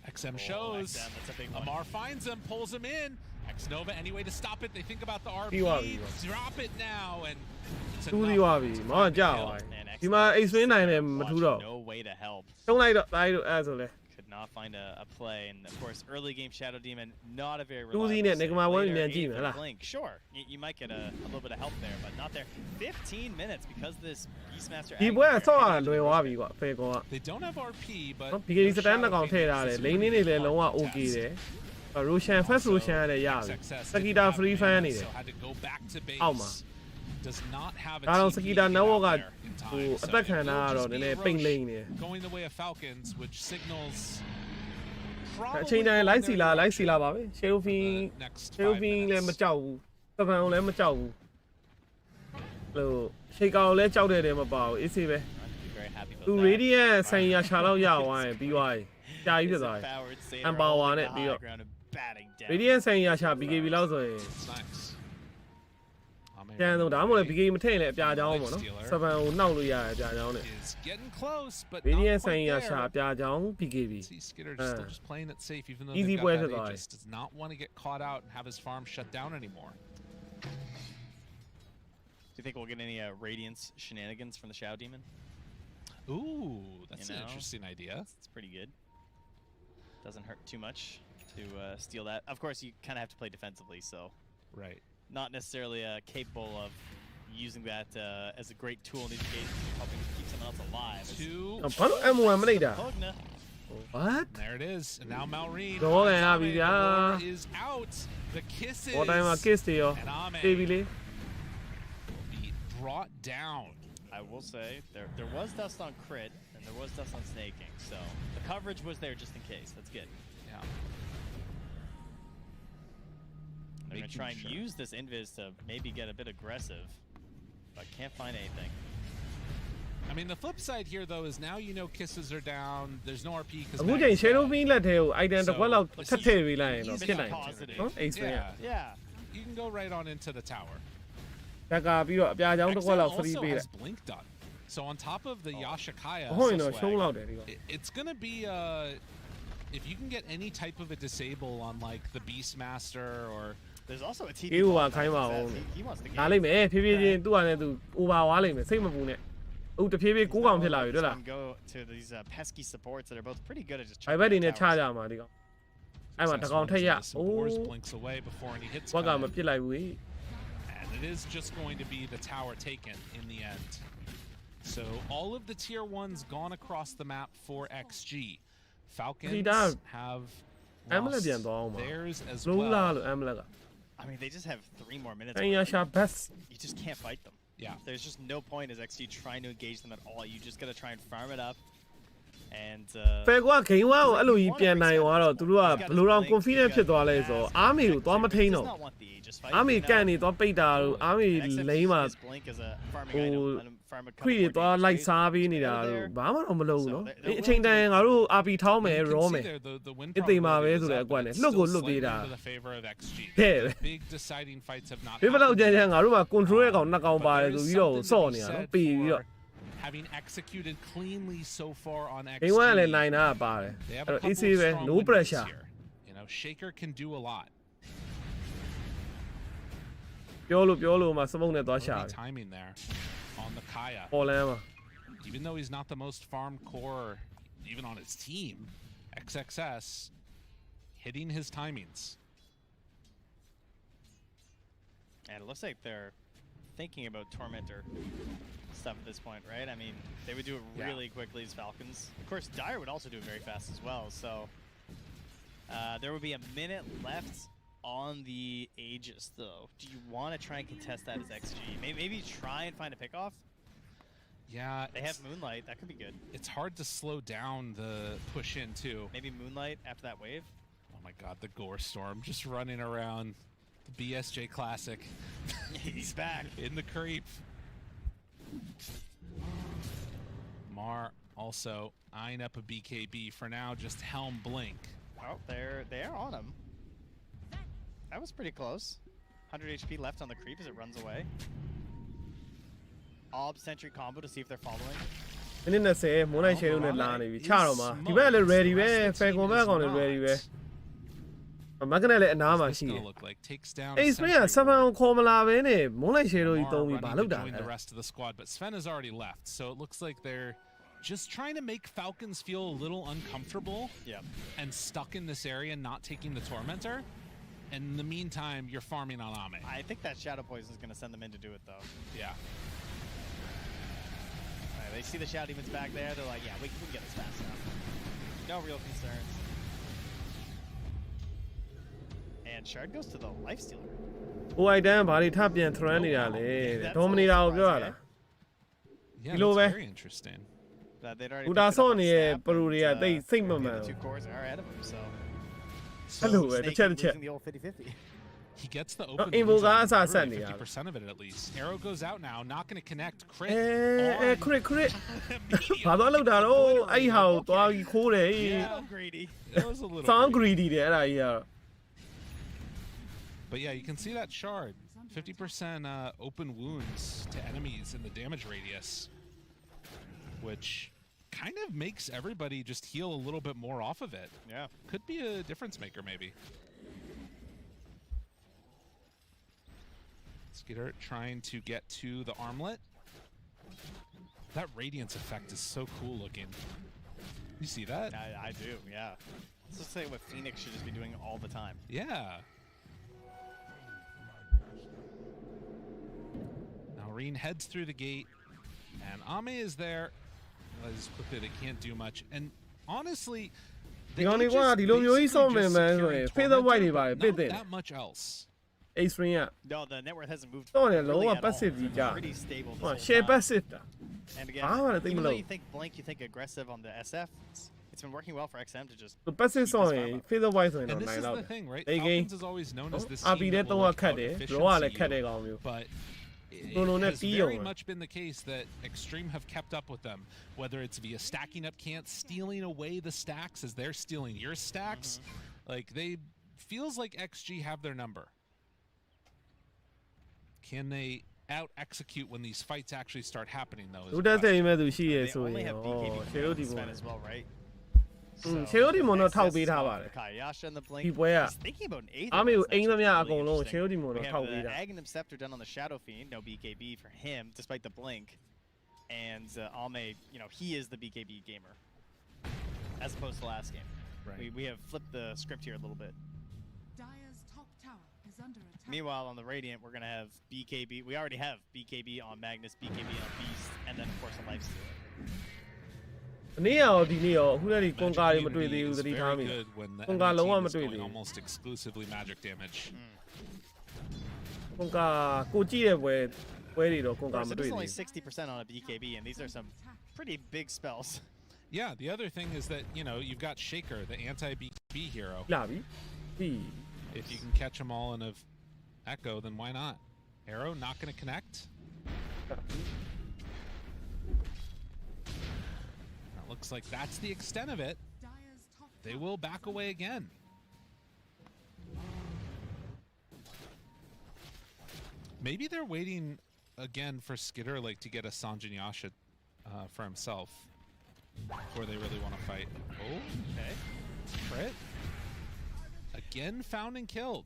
XM shows. XM, that's a big one. Amar finds him, pulls him in. Nova anyway to stop it. They think about the RP. Drop it now and. တူးသေးသွားပြီမောင်ကြောက်သွားဒီမှာ Xtreme နိုင်တယ်မထူတော့ No way to help တုံးလိုက်တော့တိုင်းလို့အဲ့ဆိုလဲ could not find a play and of course early game Shadow Demon not a very တူးစီးနဲ့နေကမာဝဲမြန်ကြည့်မယ်လား Sure you might get a little bit of help there but not there 15 minutes because this Beastmaster ဒီပွဲဆော့ရလွယ်သွားပြီကွာဖေကောက They don't have RP but BKB စတန်တစ်ကောင်ထည့်ထားတယ်လိန်နေနေလည်းလုံးဝ okay တယ် Roshan first Roshan လည်းရပြီစကီတာ free fan နေတယ်အောက်မှာ does not have a ဒါတော့စကီတာ network ကဟိုအသက်ခံတာကတော့နည်းနည်းပိန်လိမ့်နေ going the way of Falcons which signals အချိန်တိုင်းလိုက်စီလာပါပဲ Shelfin လည်းမကြောက်ဘူးစပန်လည်းမကြောက်ဘူးဟိုရှေ့ကောင်လည်းကြောက်တဲ့တယ်မပါဘူးအေးဆေးပဲသူ Radiant ဆိုင်ရရှာတော့ရသွားရင်ပြီးသွားပြီကြာကြီးဖြစ်သွားပြီ Empower နဲ့ပြီးတော့ Radiant ဆိုင်ရရှာ BKB လောက်ဆိုရင်ကျန်တော့ဒါမှမဟုတ် BKB မထည့်ရင်လည်းအပြာချောင်းပေါ့နော်စပန်ကိုနှောက်လို့ရတယ်အပြာချောင်းနဲ့ Radiant ဆိုင်ရရှာအပြာချောင်း BKB Skitter still just playing it safe even though easy they got that he just does not want to get caught out and have his farm shut down anymore. Do you think we'll get any Radiance shenanigans from the Shadow Demon? Ooh, that's an interesting idea. It's pretty good. Doesn't hurt too much to steal that. Of course, you kind of have to play defensively, so right. Not necessarily capable of using that as a great tool in these games, helping keep someone else alive. What? There it is. And now Malrine is out. The kisses. And Ame be brought down. I will say there was dust on crit and there was dust on snaking, so the coverage was there just in case. That's good. Yeah. They're going to try and use this invis to maybe get a bit aggressive, but can't find anything. I mean, the flip side here, though, is now you know kisses are down. There's no RP because. အခုချိန် Shadow Beam လက်ထဲကို item တစ်ခွက်လောက်ထပ်ထည့်ပေးလိုက်ရင်တော့ဖြစ်နိုင်တယ်နော် Yeah. You can go right on into the tower. တက်ကပြီးတော့အပြာချောင်းတစ်ခွက်လောက် free ပေးတယ် Blink done. So on top of the Yashikaya, it's going to be if you can get any type of a disable on like the Beastmaster or there's also a TP. He wants to get. လိမ့်မယ်ဖြည်းဖြည်းချင်းသူ့ဟာနဲ့သူ over သွားလိမ့်မယ်စိတ်မပူနဲ့ဥတဖြည်းဖြည်းကိုးကောင်ဖြစ်လာပြီတွေ့လား Go to these pesky supports that are both pretty good at just ဘိုင်ဘက်တွေနဲ့ချကြမှာဒီကောင်အဲ့မှာတကောင်ထက်ရအိုး blinks away before any hits. ဘက်ကမပြစ်လိုက်ဘူး and it is just going to be the tower taken in the end. So all of the tier 1s gone across the map for XG. Falcons have lost theirs as well. I mean, they just have 3 more minutes. You just can't fight them. Yeah. There's just no point as XG trying to engage them at all. You just gotta try and farm it up. And ဖေကွာဂိမ်းဝါကိုအဲ့လိုကြီးပြန်နိုင်သွားတော့သူတို့ကဘယ်လိုတော့ confident ဖြစ်သွားလဲဆိုတော့အာမီကိုသွားမထိန်တော့အာမီကန်နေသွားပိတ်တာလို့အာမီလိမ့်မှာဟိုခွေသွားလိုက်စားပေးနေတာလို့ဘာမှတော့မလုပ်ဘူးနော်အချိန်တန်ငါတို့ RP ထောင်းမယ် raw မယ်အသိမှာပဲဆိုတဲ့အကွက်နဲ့လွတ်ကိုလွတ်ပေးတာဟဲ့ဘယ်လောက်ကြမ်းကြမ်းငါတို့မှာ control ရဲ့ကောင်နှစ်ကောင်ပါတယ်ဆိုပြီးတော့စော့နေတာနော်ပေးပြီးတော့having executed cleanly so far on XG. They want to line up about it. Easy, no pressure. You know, Shaker can do a lot. Yolo, my smoke net was timing there on the Kaya. Even though he's not the most farm core, even on his team, XXS hitting his timings. And it looks like they're thinking about Tormentor stuff at this point, right? I mean, they would do it really quickly as Falcons. Of course, Dire would also do it very fast as well, so there would be a minute left on the Aegis, though. Do you want to try and contest that as XG? Maybe try and find a pickoff? Yeah. They have Moonlight, that could be good. It's hard to slow down the push in, too. Maybe Moonlight after that wave? Oh my god, the Gore Storm just running around. The BSJ Classic. He's back. In the creep. Mar also eyeing up a BKB for now, just Helm Blink. Oh, they're on him. That was pretty close. 100 HP left on the creep as it runs away. Ob Sentry combo to see if they're following. နည်းနည်းဆယ်မိုးလိုက်ရှယ်လို့နဲ့လာနေပြီချတော့မှာဒီဘက်လည်း ready ပဲ Falcon ဘက်ကောင်လည်း ready ပဲ မကနဲ့လည်းအနားမှာရှိတယ်အေး Xtreme က7ခေါ်မလာဘဲနဲ့မုန်းလိုက်ရှယ်တို့ကြီးသုံးပြီးဘာလုပ်တာလဲ the rest of the squad, but Sven has already left, so it looks like they're just trying to make Falcons feel a little uncomfortable and stuck in this area, not taking the Tormentor. And in the meantime, you're farming on Ame. I think that Shadow Poison is going to send them in to do it, though. Yeah. Right, they see the Shadow Demons back there. They're like, yeah, we can get this fast enough. No real concerns. And Shard goes to the Lifestealer. Oh, I damn body tap in Tyrannida. Dominate out girl. Yeah, that's very interesting. They'd already Peruria, they think the two cores are ahead of them, so. Hello, the chat. The old 50-50. He gets the open 50% of it at least. Arrow goes out now, not going to connect. Crit. Crit. ဘာသွားလောက်တာတော့အဲ့ဟာကိုသွားပြီးခိုးတယ် Yeah, greedy. It was a little sound greedy တယ်အဲ့ဒါကြီးကတော့ But yeah, you can see that shard. 50% open wounds to enemies in the damage radius, which kind of makes everybody just heal a little bit more off of it. Yeah. Could be a difference maker, maybe. Skitter trying to get to the armlet. That radiance effect is so cool looking. You see that? I do, yeah. Let's just say what Phoenix should just be doing all the time. Yeah. Now Reen heads through the gate, and Ame is there. As quickly they can't do much, and honestly, they only want the that much else. Xtreme, yeah. No, the net worth hasn't moved. Oh, really lower at passive, all. Pretty stable. Share passive. And again, even though you think Blink, you think aggressive on the SF. It's been working well for XM to just. The passive song, feather wise, and this is the thing, right? Falcons is always known as this team that will cut efficiency, but it has very much been the case that Xtreme have kept up with them, whether it's via stacking up cants, stealing away the stacks as they're stealing your stacks. Like, they feels like XG have their number. Can they out-execute when these fights actually start happening, though? Who does that? They only have BKB Sven as well, right? Cherry Mono Tau beat how about it? Kayasha and the Blink. He's thinking about an 8. I mean, Cherry Mono we have Tau the beat. Aghanim Scepter done on the Shadow Fiend. No BKB for him, despite the Blink. And Ame, you know, he is the BKB gamer, as opposed to last game. Right. We have flipped the script here a little bit. Dire's top tower is under attack. Meanwhile, on the Radiant, we're gonna have BKB. We already have BKB on Magnus, BKB on Beast, and then of course a Lifestealer. Neo, who are the Konga Matui? It's very good when the enemy team is going almost exclusively magic damage. Konga, Koji, where did Konga Matui? It's only 60% on a BKB, and these are some pretty big spells. Yeah, the other thing is that, you know, you've got Shaker, the anti-BKB hero. If you can catch them all in a Echo, then why not? Arrow not going to connect. That looks like that's the extent of it. They will back away again. Maybe they're waiting again for Skitter like to get a Sanjin Yasha for himself before they really want to fight. Oh, okay. Crit. Again found and killed.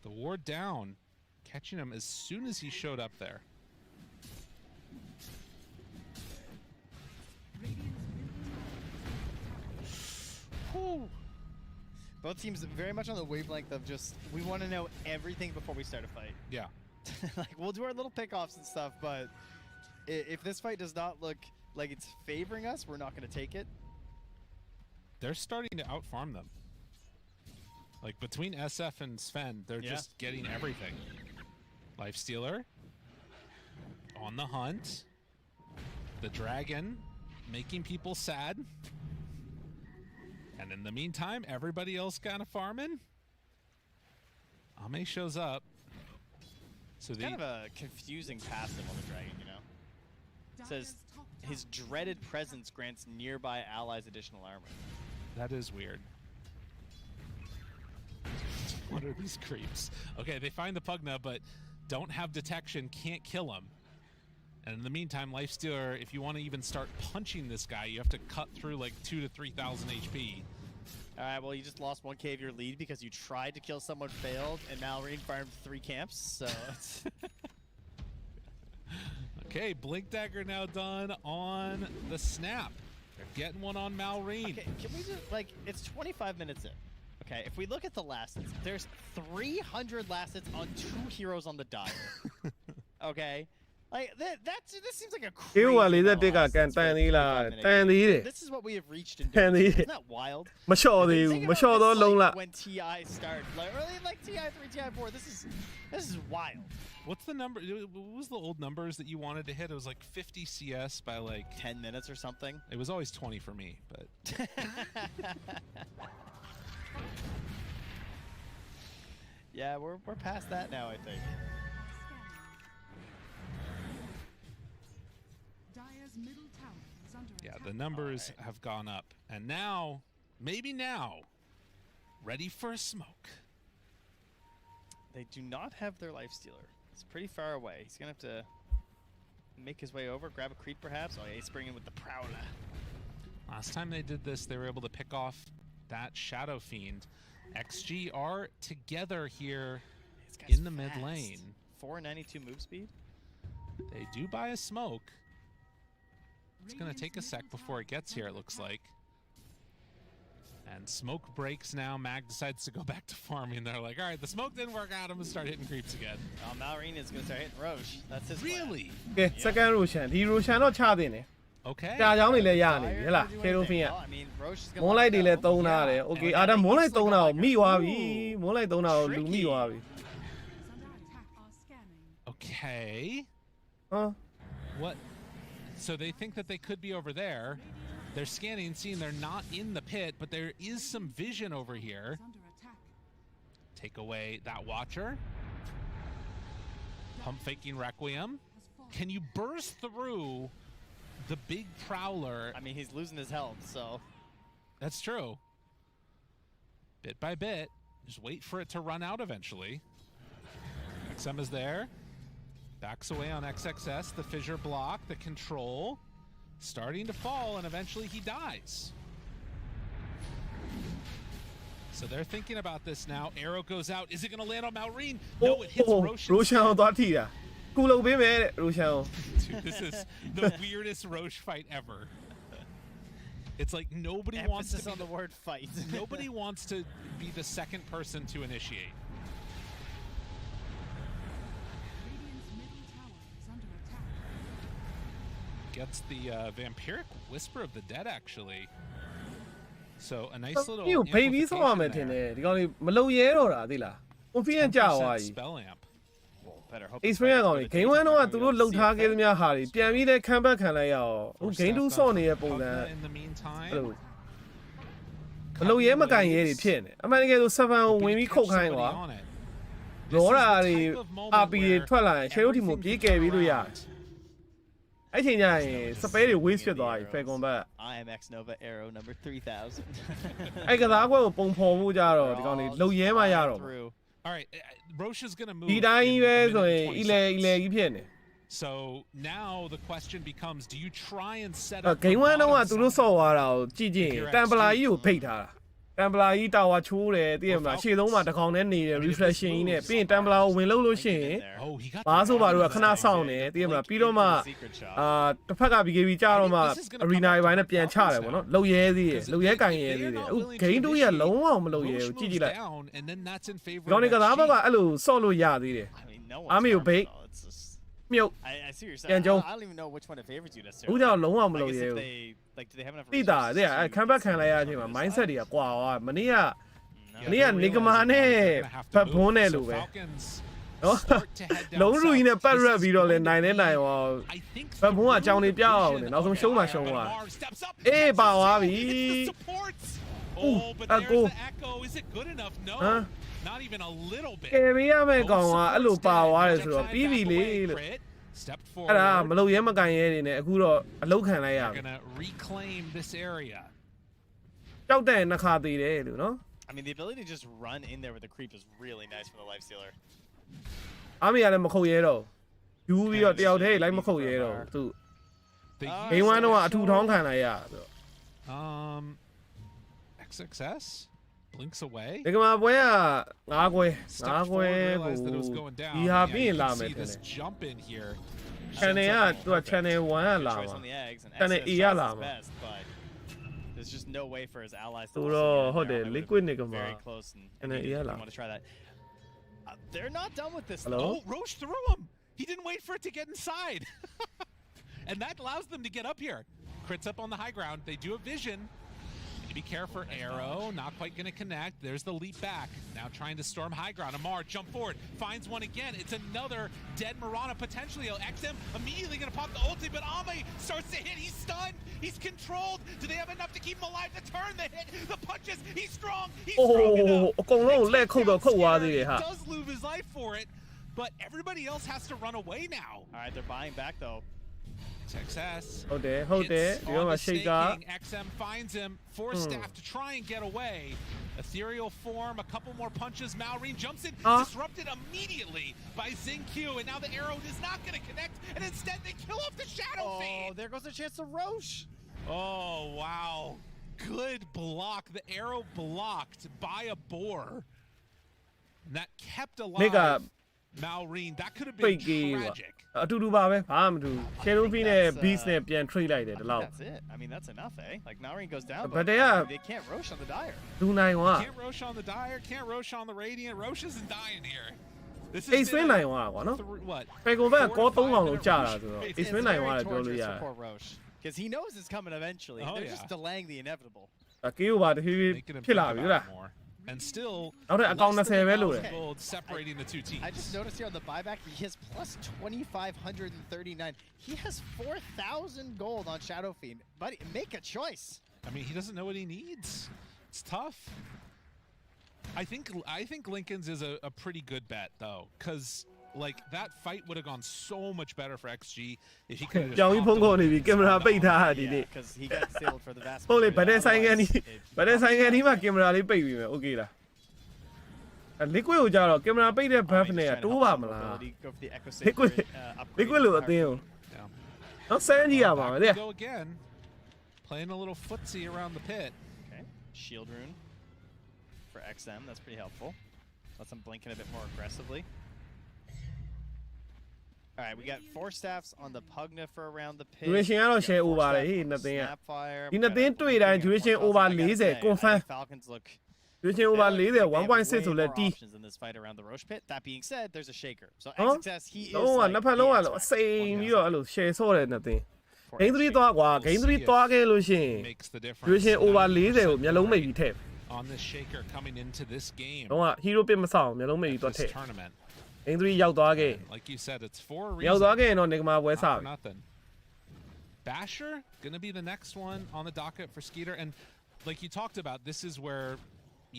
The ward down, catching him as soon as he showed up there. Whew. Both teams very much on the wavelength of just, we want to know everything before we start a fight. Yeah. Like, we'll do our little pickoffs and stuff, but if this fight does not look like it's favoring us, we're not going to take it. They're starting to outfarm them. Like, between SF and Sven, they're just getting everything. Lifestealer. On the hunt. The dragon. Making people sad. And in the meantime, everybody else kind of farming. Ame shows up. So it's kind of a confusing passive on the dragon, you know? It says, his dreaded presence grants nearby allies additional armor. That is weird. What are these creeps? Okay, they find the Pugna, but don't have detection, can't kill him. And in the meantime, Lifestealer, if you want to even start punching this guy, you have to cut through like 2,000 to 3,000 HP. Alright, well, you just lost 1k of your lead because you tried to kill someone, failed, and Malrine farmed 3 camps, so it's... Okay, Blink Dagger now done on the snap. They're getting one on Malrine. Okay, can we just, like, it's 25 minutes in. Okay, if we look at the last hits, there's 300 last hits on 2 heroes on the Dire. Okay? Like, this seems like a crazy amount of last hits for 25 minutes. This is what we have reached in doing. Isn't that wild? When TI started, like, early like TI3, TI4, this is wild. What's the number? What was the old numbers that you wanted to hit? It was like 50 CS by like 10 minutes or something. It was always 20 for me, but yeah, we're past that now, I think. Yeah, the numbers have gone up, and now, maybe now, ready for a smoke. They do not have their life stealer. It's pretty far away. He's gonna have to make his way over, grab a creep perhaps. Oh, yeah, he's bringing with the Prowler. Last time they did this, they were able to pick off that Shadow Fiend. XG are together here in the mid lane. 492 move speed. They do buy a smoke. It's going to take a sec before it gets here, it looks like. And smoke breaks now. Mag decides to go back to farming. They're like, all right, the smoke didn't work out. I'm going to start hitting creeps again. Malrine is going to start hitting Roche. That's his Really? Okay, second Roshan. He Roshan not charging. Okay. I mean, Moonlight dile tong na de. Okay, ada Moonlight tong na mi wa bi. Moonlight tong na lu mi wa bi. Okay. Huh? What? So they think that they could be over there. They're scanning, seeing they're not in the pit, but there is some vision over here. Take away that Watcher. Pump faking Requiem. Can you burst through the big Prowler? I mean, he's losing his health, so. That's true. Bit by bit. Just wait for it to run out eventually. XM is there. Backs away on XXS, the fissure block, the control, starting to fall, and eventually he dies. So they're thinking about this now. Arrow goes out. Is it going to land on Malrine? No, it hits Roshan. Roshan Dude, this is the weirdest Roche fight ever. It's like nobody wants to be on the word fight. Nobody wants to be the second person to initiate. Gets the vampiric whisper of the dead, actually. So a nice little baby spell amp. Xtreme ကောင်ကြီး game 1တော့ကသူတို့လှုပ်ထားခဲ့သမျှဟာတွေပြန်ပြီးတဲ့ comeback ခံလိုက်ရအောင်ဟို game 2ဆော့နေတဲ့ပုံစံအဲ့လိုမလုံရဲမကန်ရဲတွေဖြစ်နေအမှန်တကယ်ဆို7ကိုဝင်ပြီးခုတ်ခိုင်းကွာလောရာတွေ RP တွေထွက်လာရင် share တို့ team ကိုပြေးကယ်ပြီးလို့ရတယ်အဲ့ချိန်ကျရင် spare တွေ waste ဖြစ်သွားပြီ Falcon ဘက် IMX Nova Arrow number 3000 အဲ့ကစားကွက်ကိုပုံဖော်ဖို့ကြတော့ဒီကောင်တွေလုံရဲမှရတော့ All right, Roshan's going to move. ဒီတိုင်းပဲဆိုရင် ele ကြီးဖြစ်နေ So now the question becomes, do you try and set up game 1တော့ကသူတို့ဆော့သွားတာကိုကြည့်ကြည့်ရင် Templar ကြီးကိုဖိတ်ထားတာ Templar ကြီးတာဝါချိုးတယ်သိရမလားရှေ့ဆုံးမှာတစ်ကောင်နဲ့နေတယ် reflection ကြီးနဲ့ပြီးရင် Templar ကိုဝင်လို့ရှိရင်ဘာဆိုပါတော့ခဏစောင့်နေသိရမလားပြီးတော့မှတစ်ဖက်က BKB ကြာတော့မှ arena ဘိုင်းနဲ့ပြန်ချတယ်ပေါ့နော်လုံရဲသေးတယ်လုံရဲကန်ရဲသေးတယ်အခု game 2ကြီးကလုံးဝမလုံရဲဘူးကြည့်ကြည့်လိုက်ကောင်တွေကစားဘက်ကအဲ့လိုဆော့လို့ရသေးတယ်အားမေကိုဘိတ်မြုပ် I see what you're saying. I don't even know which one it favors you necessarily. ဦးကြောင့်လုံးဝမလုံရဲဘူး Like, do they have enough တိတာတဲ့အဲ့ comeback ခံလိုက်ရတဲ့အချိန်မှာ mindset တွေကကွာသွားမနေ့ကနေကမာနဲ့ဖတ်ဘွန်းနဲ့လို့ပဲနော်လုံးရူကြီးနဲ့ပတ်ရက်ပြီးတော့လဲနိုင်နေနိုင်ရောဖတ်ဘွန်းကအကြောင်းလေးပြောင်းအောင်လေနောက်ဆုံးရှုံးမှရှုံးသွားအေးပါသွားပြီ Oh, but there's the echo. Is it good enough? No. Not even a little bit. ကယ်ပေးရမယ့်ကောင်ကအဲ့လိုပါသွားတယ်ဆိုတော့ပြီးပြီလေလို့ Stepped အဲ့ဒါ forward. မလုံရဲမကန်ရဲနေနဲ့အခုတော့အလုတ်ခံလိုက်ရ They're ပြီ gonna reclaim this area. ကြောက်တဲ့နှစ်ခါသေးတယ်လို့နော် I mean, the ability to just run in there with the creep is really nice for the lifestealer. အားမရလည်းမခုတ်ရဲတော့ယူပြီးတော့တယောက်တည်းလိုက်မခုတ်ရဲတော့သူ Game 1တော့ကအထူထောင်းခံလိုက်ရဆိုတော့ XXS blinks away. ဒီကမှာပွဲက9ခွဲကိုဒီဟာပြီးရင်လာမယ်ထင်တယ် jump in here. channel ကသူက channel 1 ကလာမှာ channel A ကလာမှာ There's just no way for his allies to ဆိုတော့ဟုတ်တယ် liquid နေကမှာ very close and channel A ကလာ want to try that. They're not done with this. Hello? Oh, Roche threw him. He didn't wait for it to get inside. And that allows them to get up here. Crits up on the high ground. They do a vision. Need to be careful. Arrow, not quite going to connect. There's the leap back. Now trying to storm high ground. Amar, jump forward. Finds one again. It's another dead Mirana potentially. XM immediately going to pop the ulti, but Ame starts to hit. He's stunned. He's controlled. Do they have enough to keep him alive to turn the hit? The punches. He's strong. He's strong enough. အကုန်လုံးလက်ခုတ်တော့ခုတ်သွားသေးတယ်ဟာ He does lose his life for it, but everybody else has to run away now. All right, they're buying back though. Success. ဟုတ်တယ်ဒီမှာရှိတ်က XM finds him, force staff to try and get away. Ethereal form, a couple more punches. Malrine jumps in, disrupted immediately by Xingq, and now the arrow is not going to connect, and instead they kill off the Shadow Fiend. Oh, there goes the chance of Roche. Oh, wow. Good block. The arrow blocked by a boar. And that kept alive Malrine. That could have been tragic. အတူတူပါပဲဘာမှမတူ Shadow Fiend နဲ့ Beast နဲ့ပြန် trade လိုက်တယ်ဒီလောက် That's it. I mean, that's enough, eh? Like Malrine goes down, but they can't Roche on the Dire. ဒူနိုင်ဝါ Can't Roche on the Dire, can't Roche on the Radiant. Roche isn't dying here. This is Xtreme နိုင်ဝါကွာနော် what? ဖေကိုဘက်ကော3အောင်လုံးကြာတာဆိုတော့ Xtreme နိုင်ဝါလည်းပြောလို့ရတယ် Because he knows it's coming eventually. They're just delaying the inevitable. အကေးကိုပါတဖြည်းဖြည်းဖြစ်လာပြီဟုတ်လား And still, နောက်ထပ်အကောင့်20ပဲလို့တယ် gold separating the two teams. I just noticed here on the buyback, he has plus 2,539. He has 4,000 gold on Shadow Fiend. Buddy, make a choice. I mean, he doesn't know what he needs. It's tough. I think Lincoln's is a pretty good bet though, because like that fight would have gone so much better for XG if he could have ကြောင်ကြီးဖုန်းခေါ်နေပြီကင်မရာပိတ်ထားတာဒီနေ့ because he got disabled for the vast ဟုတ်လေဗတဲ့ဆိုင်ကနေမှာကင်မရာလေးပိတ်ပြီးမယ်โอเคလား liquid ကိုကြတော့ကင်မရာပိတ်တဲ့ buff နဲ့တိုးပါမလား liquid လို့အသင်းကိုတော့ဆန်းကြည့်ရပါမယ်လေ Go again. Playing a little footsie around the pit. Okay. Shield rune for XM. That's pretty helpful. Lets them blink in a bit more aggressively. All right, we got 4 staffs on the Pugna for around the pit. duration ကတော့ share over လေနှစ်သိန်းอ่ะဒီနှစ်သိန်းတွေ့တိုင်း duration over 40 confirm Falcons look duration over 40 1.6 ဆိုလဲတီး in this fight around the Roche pit. That being said, there's a shaker. So XXS he is လုံးဝနှစ်ဖက်လုံးကစိန်ပြီးတော့အဲ့လို share ဆော့တဲ့နှစ်သိန်း game 3သွားကွာ game 3သွားခဲ့လို့ရှိရင် duration over 40ကိုမျက်လုံးမိတ်ပြီးထည့် on this shaker coming into this game. တော့ hero pit မဆောင်မျက်လုံးမိတ်ပြီးသွားထည့် game 3ရောက်သွားခဲ့ Like you said, it's for a reason. ရောက်သွားခဲ့ရင်တော့နေကမှာပွဲစား nothing. Basher gonna be the next one on the docket for Skeeter, and like you talked about, this is where,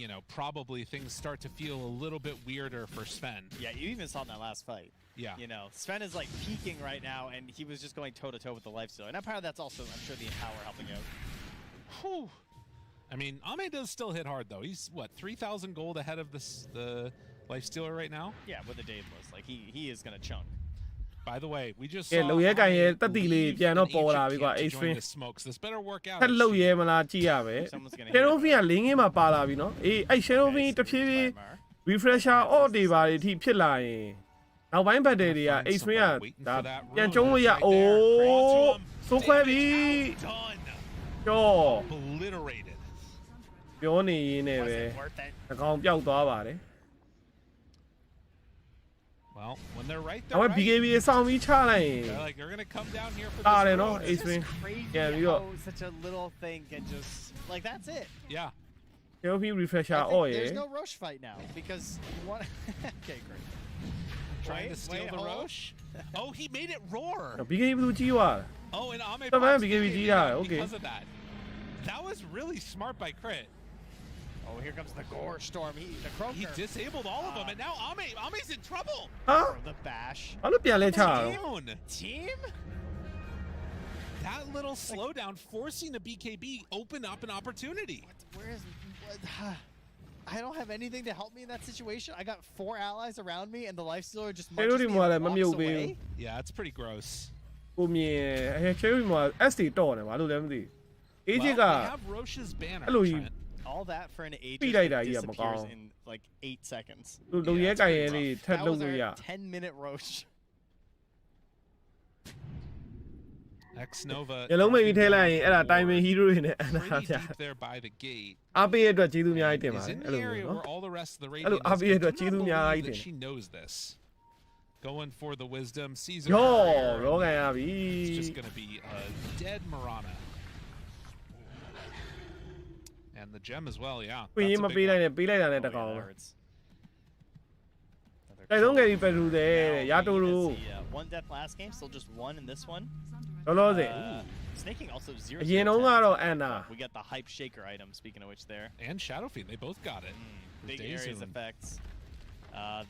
you know, probably things start to feel a little bit weirder for Sven. Yeah, you even saw in that last fight. Yeah. You know, Sven is like peaking right now, and he was just going toe to toe with the lifestealer. And part of that's also, I'm sure, the Empower helping out. Whew. I mean, Ame does still hit hard though. He's what, 3,000 gold ahead of the lifestealer right now? Yeah, with the Daedalus, like he is gonna chunk. By the way, we just ကဲလုံရဲကန်ရဲ့တက်တီလေးပြန်တော့ပေါ်လာပြီကွာ Xtreme smokes. This better work out. ထက်လုံရဲမလားကြည့်ရမယ် Shadow Fiend ကလင်းငင်းမှာပါလာပြီနော်အေးအဲ့ Shadow Fiend တဖြည်းဖြည်း refresher off တွေပါတွေထိဖြစ်လာရင်နောက်ပိုင်းဘက်တွေက Xtreme ကဒါပြန်ကျုံးလို့ရအိုးသိုးခွဲပြီကျော် obliterated. ပြောနေရင်းနဲ့ပဲအကောင်ပျောက်သွားပါတယ် Well, when they're right, အမ BKB စောင်းပြီးချလိုက်ရင် they're gonna come down here for တာတယ်နော် It's Xtreme crazy ပြန်ပြီးတော့ how such a little thing can just like that's it. Yeah. Shadow Fiend refresher I think off there's no Roche fight now because one. Okay, great. Trying to steal the Roche. Oh, he made it roar. BKB သူကြီးသွား Oh, and Ame တပန်း BKB ကြီးတာโอเค because of that. That was really smart by Crit. Oh, here comes the Gore Storm. The Croaker. He disabled all of them, and now Ame's in trouble. Huh? The bash. ဘာလို့ပြန်လဲချ Team? That little slowdown forcing the BKB open up an opportunity. Where is... I don't have anything to help me in that situation. I got 4 allies around me, and the lifestealer just munches me and walks away. Yeah, it's pretty gross. ကိုမြင်အဲ Cherry မှာ SD တော့တယ်ဘာလို့လဲမသိ AJ က have Roche's banner. အဲ့လိုကြီး all that for an Aegis that disappears in like 8 seconds. That was our 10-minute Roche. X-Nova ရလုံးမိတ်ထဲလိုက်ရင်အဲ့ဒါတိုင်ပင် hero တွေနဲ့အနာ pretty ပြ deep there by the gate. အားပေးရအတွက်ကျေးဇူးအများကြီးတင်ပါတ Is ယ် in အဲ့ the လို area နော် where all the rest of the အဲ့လို Radiant အားပေးရ is. အတွက်ကျေးဇူးအများကြီးတ That င် she knows this. Going for the wisdom, sees her. ရောရောကန်ရပြီ It's just gonna be a dead Mirana. And the gem as well, yeah. ပြင်ရင်မပေးလိုက်နဲ့ပေးလိုက်တာနဲ့တကောင်ပဲအဲ့လုံးငယ်ဒီပဲထူတယ်ရာတူတူ One death last game, still just one in this one. လောလောဆယ် Snaking also 0. အရင်တုန်းကတော့အန်နာ We got the hype shaker item, speaking of which there. And Shadow Fiend, they both got it. Big areas effects.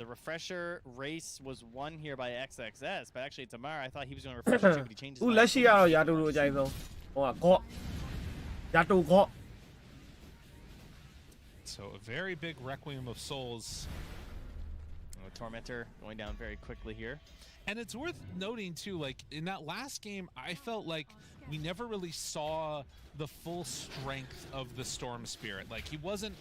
The refresher race was won here by XXS, but actually Tamara, I thought he was going to refresh it too, but he changed his ဦး mind. လက်ရှိကတော့ရာတူတူအကြိုက်ဆုံးဟိုကကော့ရာတူကော့ So a very big Requiem of Souls. Tormentor going down very quickly here. And it's worth noting too, like in that last game, I felt like we never really saw the full strength of the Storm Spirit. Like he wasn't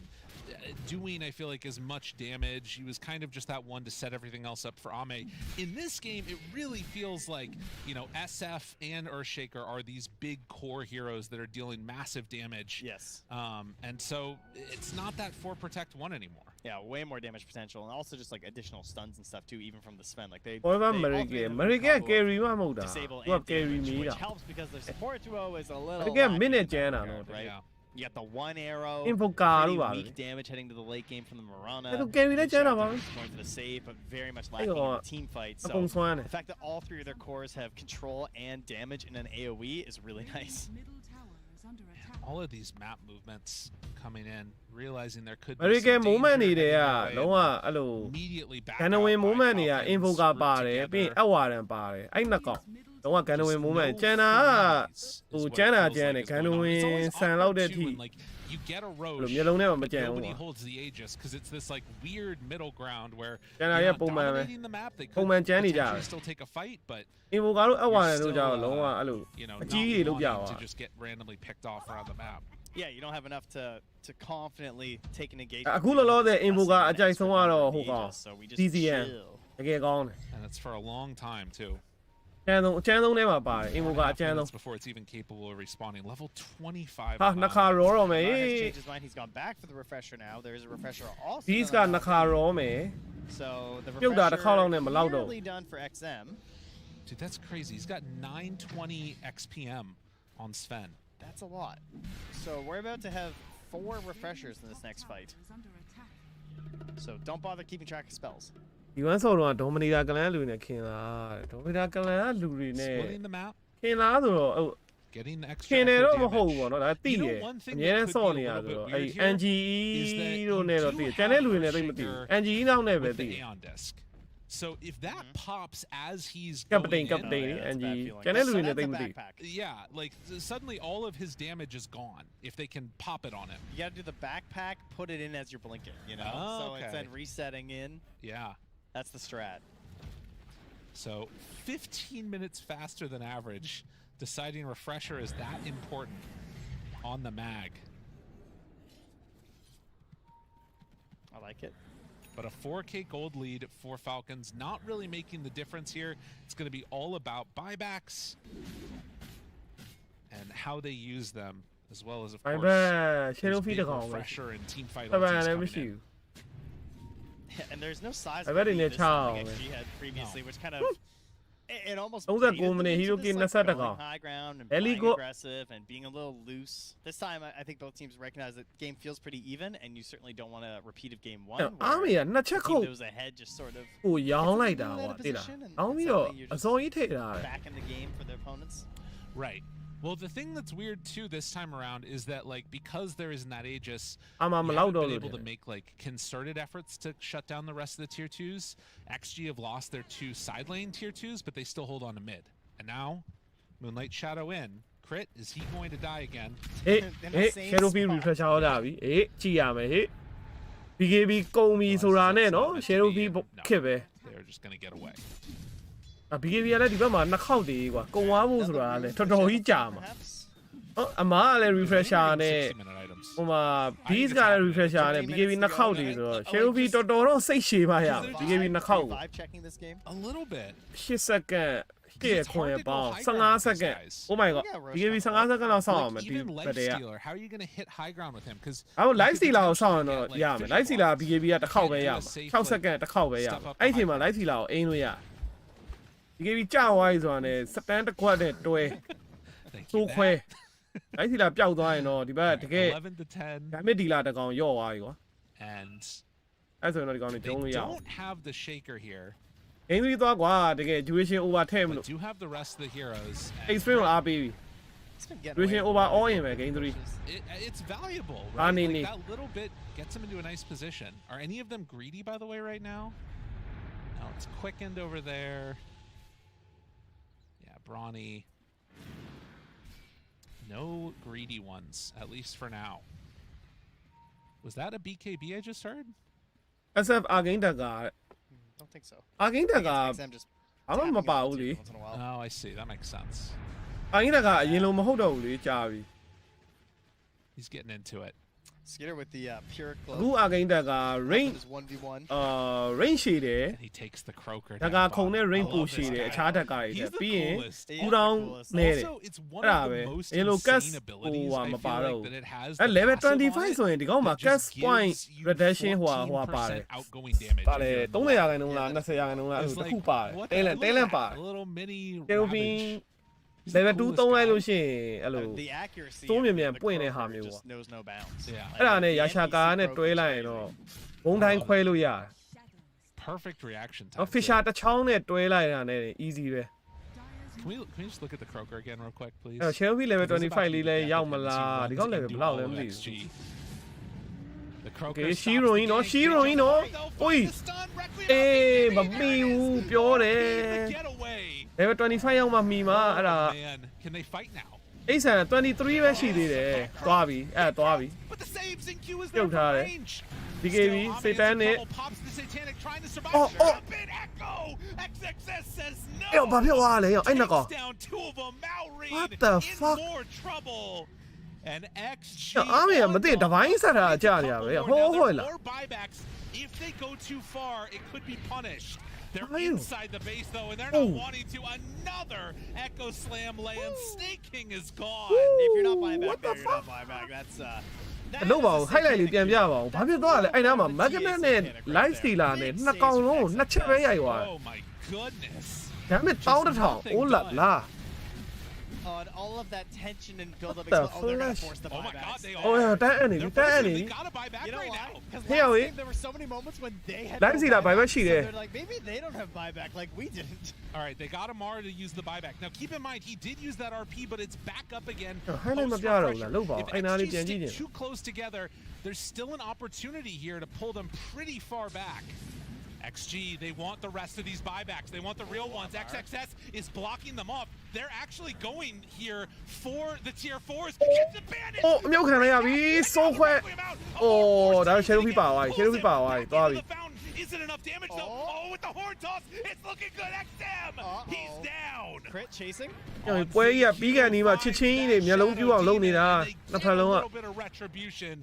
doing, I feel like, as much damage. He was kind of just that one to set everything else up for Ame. In this game, it really feels like, you know, SF and Earthshaker are these big core heroes that are dealing massive damage. Yes. And so it's not that 4 Protect 1 anymore. Yeah, way more damage potential, and also just like additional stuns and stuff too, even from the Sven. Like they American carry မဟုတ်တာ disable သူက and carry damage, မီး which တာ helps because the support duo is a little. American lacking minute in that ကျန်းတာ regard, တော့ right? Yeah. You got the one arrow. Invoca pretty လို့ပါ weak damage heading to the late game from the Mirana. အဲ့လို carry လည်းကျန်းတာပါ Going for the save, but very much lacking in the team fight. အကုန် So ဆွမ်းတယ် the fact that all 3 of their cores have control and damage in an AoE is really nice. Middle tower is under attack. All of these map movements coming in, realizing there could be American some movement danger တွေက heading their way, လုံးဝအဲ့လို immediately back ကန်န out ဝင် by movement တွေက Falcons, invoca grouped ပါတယ်ပြီးရင် together. အဝါရန်ပါတယ်အဲ့နှစ်ကောင်လုံးဝကန်နဝင် movement ကျန်တာက is ဟို what ကျန်တာ it feels ကျန် like တယ် is ကန်န going on. ဝင် It's always ဆန်လောက်တဲ့ awkward ထိ too, when, like, you get a ဘယ်လို Roche, မျိုးလုံးထဲမှာမ but ကြံဘူး nobody ကွာ holds the Aegis because it's this like weird middle ground where ကျန်တာ you're ရဲ့ not ပုံမှန်ပဲ dominating the map. They ပုံ could မှန်ကျန်နေကြတယ် potentially still take a fight, but invoca တို့အဝါရန် you're တို့ကြ still, တော့လုံးဝအဲ့လို you know, အ not ကြီးကြီးလုပ်ကြ wanting ပါ to just get randomly picked off around the map. Yeah, you don't have enough to confidently take an engagement. အခုလောလောဆယ် invoca အကြိုက်ဆုံးကတော့ဟိုကောင် So we just DCN chill. တကယ်ကောင်းတယ် And that's for a long time too. အကျန်းဆုံးထဲမှာပါတယ် invoca အကျန်းဆုံး Minutes before it's even capable of respawning. Level 25. ဟာနှစ်ခါရောတော့မယ် Mar has changed his mind. He's gone back for the refresher now. There is a refresher also. These က done on နှစ်ခါရောမယ် So the ပြုတ်တာတစ်ခါလောက်နဲ့မလောက်တော့ refresher clearly done for XM. Dude, that's crazy. He's got 920 XPM on Sven. That's a lot. So we're about to have 4 refreshers in this next fight. Is under attack. So don't bother keeping track of spells. ဒီဝမ်းဆော်တော့ဒေါမနီတာကလန်လူနဲ့ခင်လာတယ်ဒေါမနီတာကလန်ကလူတွေနဲ့ Splitting the map, ခင်လာဆိုတော့ getting the extra ခင်တယ် echo တော့မ damage. ဟုတ်ဘူးပေါ့နော်ဒါသိတယ် one thing အများ that နဲ့ could ဆော့ be နေ a ရ little ဆို bit တော့ weird အဲ့ here NGE is that တို့ you နဲ့တော့ do သိတယ် have ကျန်တဲ့လူတွေနဲ့သိမသိဘူး Earthshaker NGE နောက်နဲ့ပဲ with သိ the တယ် Aeon disc. So if that pops as he's Captain going Captain in, that's a bad NGE feeling. ကျန်တဲ့လူတွေ So နဲ့ that's သိ a မသိဘူး backpack. yeah, like suddenly all of his damage is gone if they can pop it on him. You gotta do the backpack, put it in as you're blinking, you know? Oh, so okay. it's then resetting in. Yeah. That's the strat. So 15 minutes faster than average. Deciding refresher is that important on the mag. I like it. But a 4K gold lead for Falcons, not really making the difference here. It's going to be all about buybacks and how they use them, as well as, of course, Buyback, there's Shadow Feed big ကောင်ပဲ refresher and team fight ဘယ် ultis လည်း coming မရှိ in. ဘူး And there's no size I bet in this the something town. XG had previously, which kind of it almost 39 baited them minute into hero this, game like, 20 going high ground and Ellie playing go- aggressive and being a little loose. This time, I think both teams recognize that the game feels pretty even, and you certainly don't want a repeat of game one. အားမေးကနှစ်ချက် The ခု team that was ahead just sort of ကိုရောင်းလိုက်တာ gets ကွာ into a သိလား position and အောင်းပြီးတော့ suddenly you're အ just စောကြီးထိထားတယ် back in the game for their opponents. Right. Well, the thing that's weird too this time around is that, like, because there isn't that Aegis, I'm you allowed haven't been to able to do it. make like concerted efforts to shut down the rest of the tier 2s. XG have lost their 2 side lane tier 2s, but they still hold on to mid. And now, Moonlight Shadow in. Crit, is he going to die again? ဟေးဟေး Shadow Field refresher ဟောတာပြီဟေးကြည့်ရမယ်ဟေး BKB ကုန်ပြီဆိုတာနဲ့နော် Shadow Field ခက်ပဲ They're just going to get away. BKB ကလည်းဒီဘက်မှာနှစ်ခေါက်တည်းကွာကုန်သွားဖို့ဆိုတာလည်းတော်တော်ကြီးကြာမှာ Perhaps? အမားကလည်း refresher နဲ့ 60-minute item items. ဟိုမှာ beast ကလည်း refresher နဲ့ BKB နှစ်ခေါက်တည်ဆိုတော့ Shelby တော်တော်တော့စိတ်ရှည်မှရမယ် BKB နှစ်ခေါက် A little bit 8 second 8ခွင့်ပေါင်း15 second Oh my god BKB 15 second လောက်စောင့်အောင်မယ်ဒီဘက်တည်းက How are you going to hit high ground with him cuz အဲ့ live stealer ကိုစောင့်ရင်တော့ရမယ် live stealer BKB ကတစ်ခေါက်ပဲရမှာ6 second တစ်ခေါက်ပဲရမှာအဲ့ဒီအချိန်မှာ live stealer ကိုအိမ်လို့ရ BKB ကြာသွားပြီဆိုတာနဲ့စတန်တစ်ခွက်နဲ့တွဲသိုးခွဲ live stealer ပျောက်သွားရင်တော့ဒီဘက်ကတကယ် 11 to 10 damage dealer တကောင်ရော့သွားပြီကွာ and အဲ့ဆိုရင်တော့ဒီကောင်တွေကျုံးလို့ရအောင် don't have the shaker here game 3သွားကွာတကယ် duration over ထည့်မလို့ do have the rest of the heroes Xtreme ကိုအားပေးပြီ duration over all in ပဲ game 3 it's valuable right? Like that little bit gets him into a nice position are any of them greedy by the way right now no it's quickened over there yeah brawny no greedy ones at least for now was that a BKB I just heard SF again တက Don't think so. again တကအမမပါဘူးလေ oh I see that makes sense again တကအရင်လိုမဟုတ်တော့ဘူးလေကြာပြီ he's getting into it Skitter with the pure glow. အခု again တက range range ရှိတယ် he takes the croaker တကခုံနဲ့ range ပိုရှိတယ်အခြားတက်ကတွေတက်ပြီးရင်ကူတောင်းနေတယ်အဲ့ဒါပဲအရင်လို cast ဟိုဟာမပါတော့ဘူးအဲ့ level 25ဆိုရင်ဒီကောင်မှာ cast point reduction ဟိုဟာပါတယ်ပါတယ်30ရာခိုင်နှုန်းလား20ရာခိုင်နှုန်းလားအဲ့လိုတစ်ခုပါတယ်တဲလန်ပါတယ် Kelvin level 2 သုံးလိုက်လို့ရှိရင်အဲ့လိုသုံးမြန်ပွင့်တဲ့ဟာမျိုးပေါ့အဲ့ဒါနဲ့ရာရှာကာနဲ့တွဲလိုက်ရင်တော့ဘုံတိုင်းခွဲလို့ရတယ် perfect reaction time Fisher တစ်ချောင်းနဲ့တွဲလိုက်တာနဲ့ easy ပဲ Can we just look at the croaker again real quick please အဲ့ Shelby level 25 လေးလဲရောက်မလားဒီကောင် level ဘယ်လောက်လဲမသိဘူး The croaker Shiroin နော် Shiroin နော် Oi အေးမမီဘူးပြောတယ် level 25ရောက်မှမီမှာအဲ့ဒါ Can they fight now အိဆန်23ပဲရှိသေးတယ်သွားပြီအဲ့သွားပြီ But the saves in Q is ပြုတ်ထားတယ် BKB စိတ်တန်းနဲ့ Oh XXS says no အဲ့ဘာဖြစ်သွားလဲအဲ့နှစ်ကောင် What the fuck and XG အားမရမသိတပိုင်းဆက်တာကြာနေရပဲဟိုးဟိုးလား If they go too far it could be punished They're inside the base though, and they're not wanting to. Another Echo Slam lands. Snake King is gone. If you're not buying back, you're not buying back. That's လို့ပါ highlight လေးပြန်ပြပါဦးဘာဖြစ်သွားလဲအဲ့နားမှာ magnet နဲ့ live stealer နဲ့နှစ်ကောင်လုံးနှစ်ချက်ပဲရိုက်သွား Oh my goodness. ဒါပေမဲ့တောင်းတစ်ထောင် oh la la on all of that tension and build up. Oh, they're gonna force the buyback. Oh my god, they are. Oh yeah, that enemy. They gotta buy back you know right why? now. Because there were so many moments when they had no buyback. So they're like, maybe they don't have buyback like we didn't. All right, they got Amara to use the buyback. Now keep in mind, he did use that RP, but it's back up again. If XG stick too close together, there's still an opportunity here to pull them pretty far back. XG, they want the rest of these buybacks. They want the real ones. XXS is blocking them off. They're actually going here for the tier 4s. Get the bandit! Oh, 秒強你入邊，so 快！哦，但係 Shelby 爆位 ，Shelby 爆位，多下邊。Isn't enough damage though. Oh, with the horn toss, it's looking good. XM, he's down. Crit chasing. 因為杯入邊嘅你話切千你唔有လုံး標行လုံး你啦，嗱睇လုံး啊。A little bit of retribution,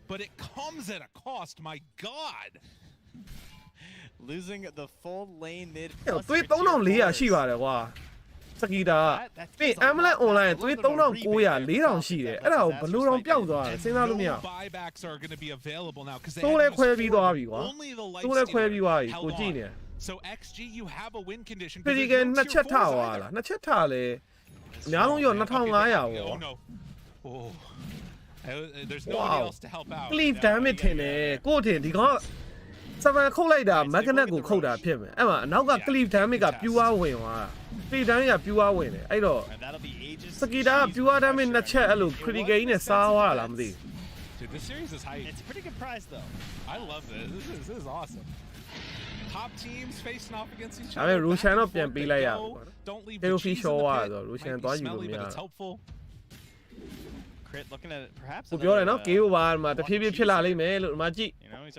but it comes at a cost. My God. Losing the full lane mid. 對3,400ရှိပါတယ်ကွာစကီတာပြီး Amulet Online 對3,900 4,000ရှိတယ်အဲ့ဒါကိုဘလူးတော့ပျောက်သွားတယ်စဉ်းစားလို့မရ buybacks are going to be available now cuz သိုးလဲခွဲပြီးသွားပြီကွာသိုးလဲခွဲပြီးသွားပြီကိုကြည့်နေ So XG you have a win condition ပြည်ကနှစ်ချက်ထားသွားလားနှစ်ချက်ထားလဲအများဆုံးရော2,500ရော Oh there's nobody else to help out Cleave damage ထင်တယ်ကိုထင်ဒီကောင်7ခုတ်လိုက်တာ magnet ကိုခုတ်တာဖြစ်မယ်အဲ့မှာအနောက်က cleave damage က pure ဝင်သွားတာ cleave damage က pure ဝင်တယ်အဲ့တော့စကီတာ pure damage နှစ်ချက်အဲ့လို critical နဲ့စားသွားတာလားမသိ Dude, this series is hype. It's a pretty good prize though. I love this. This is awesome. Top teams facing off against each other. ဒါပေမဲ့ Roshan တော့ပြန်ပေးလိုက်ရပါ Don't leave the cheese show ဆို Roshan သွားယူလို့မရ It's helpful. Crit looking at it perhaps ကိုပြောတယ်နော် KO ပါမှာတဖြည်းဖြည်းဖြစ်လာလိမ့်မယ်လို့ဒီမှာကြည့်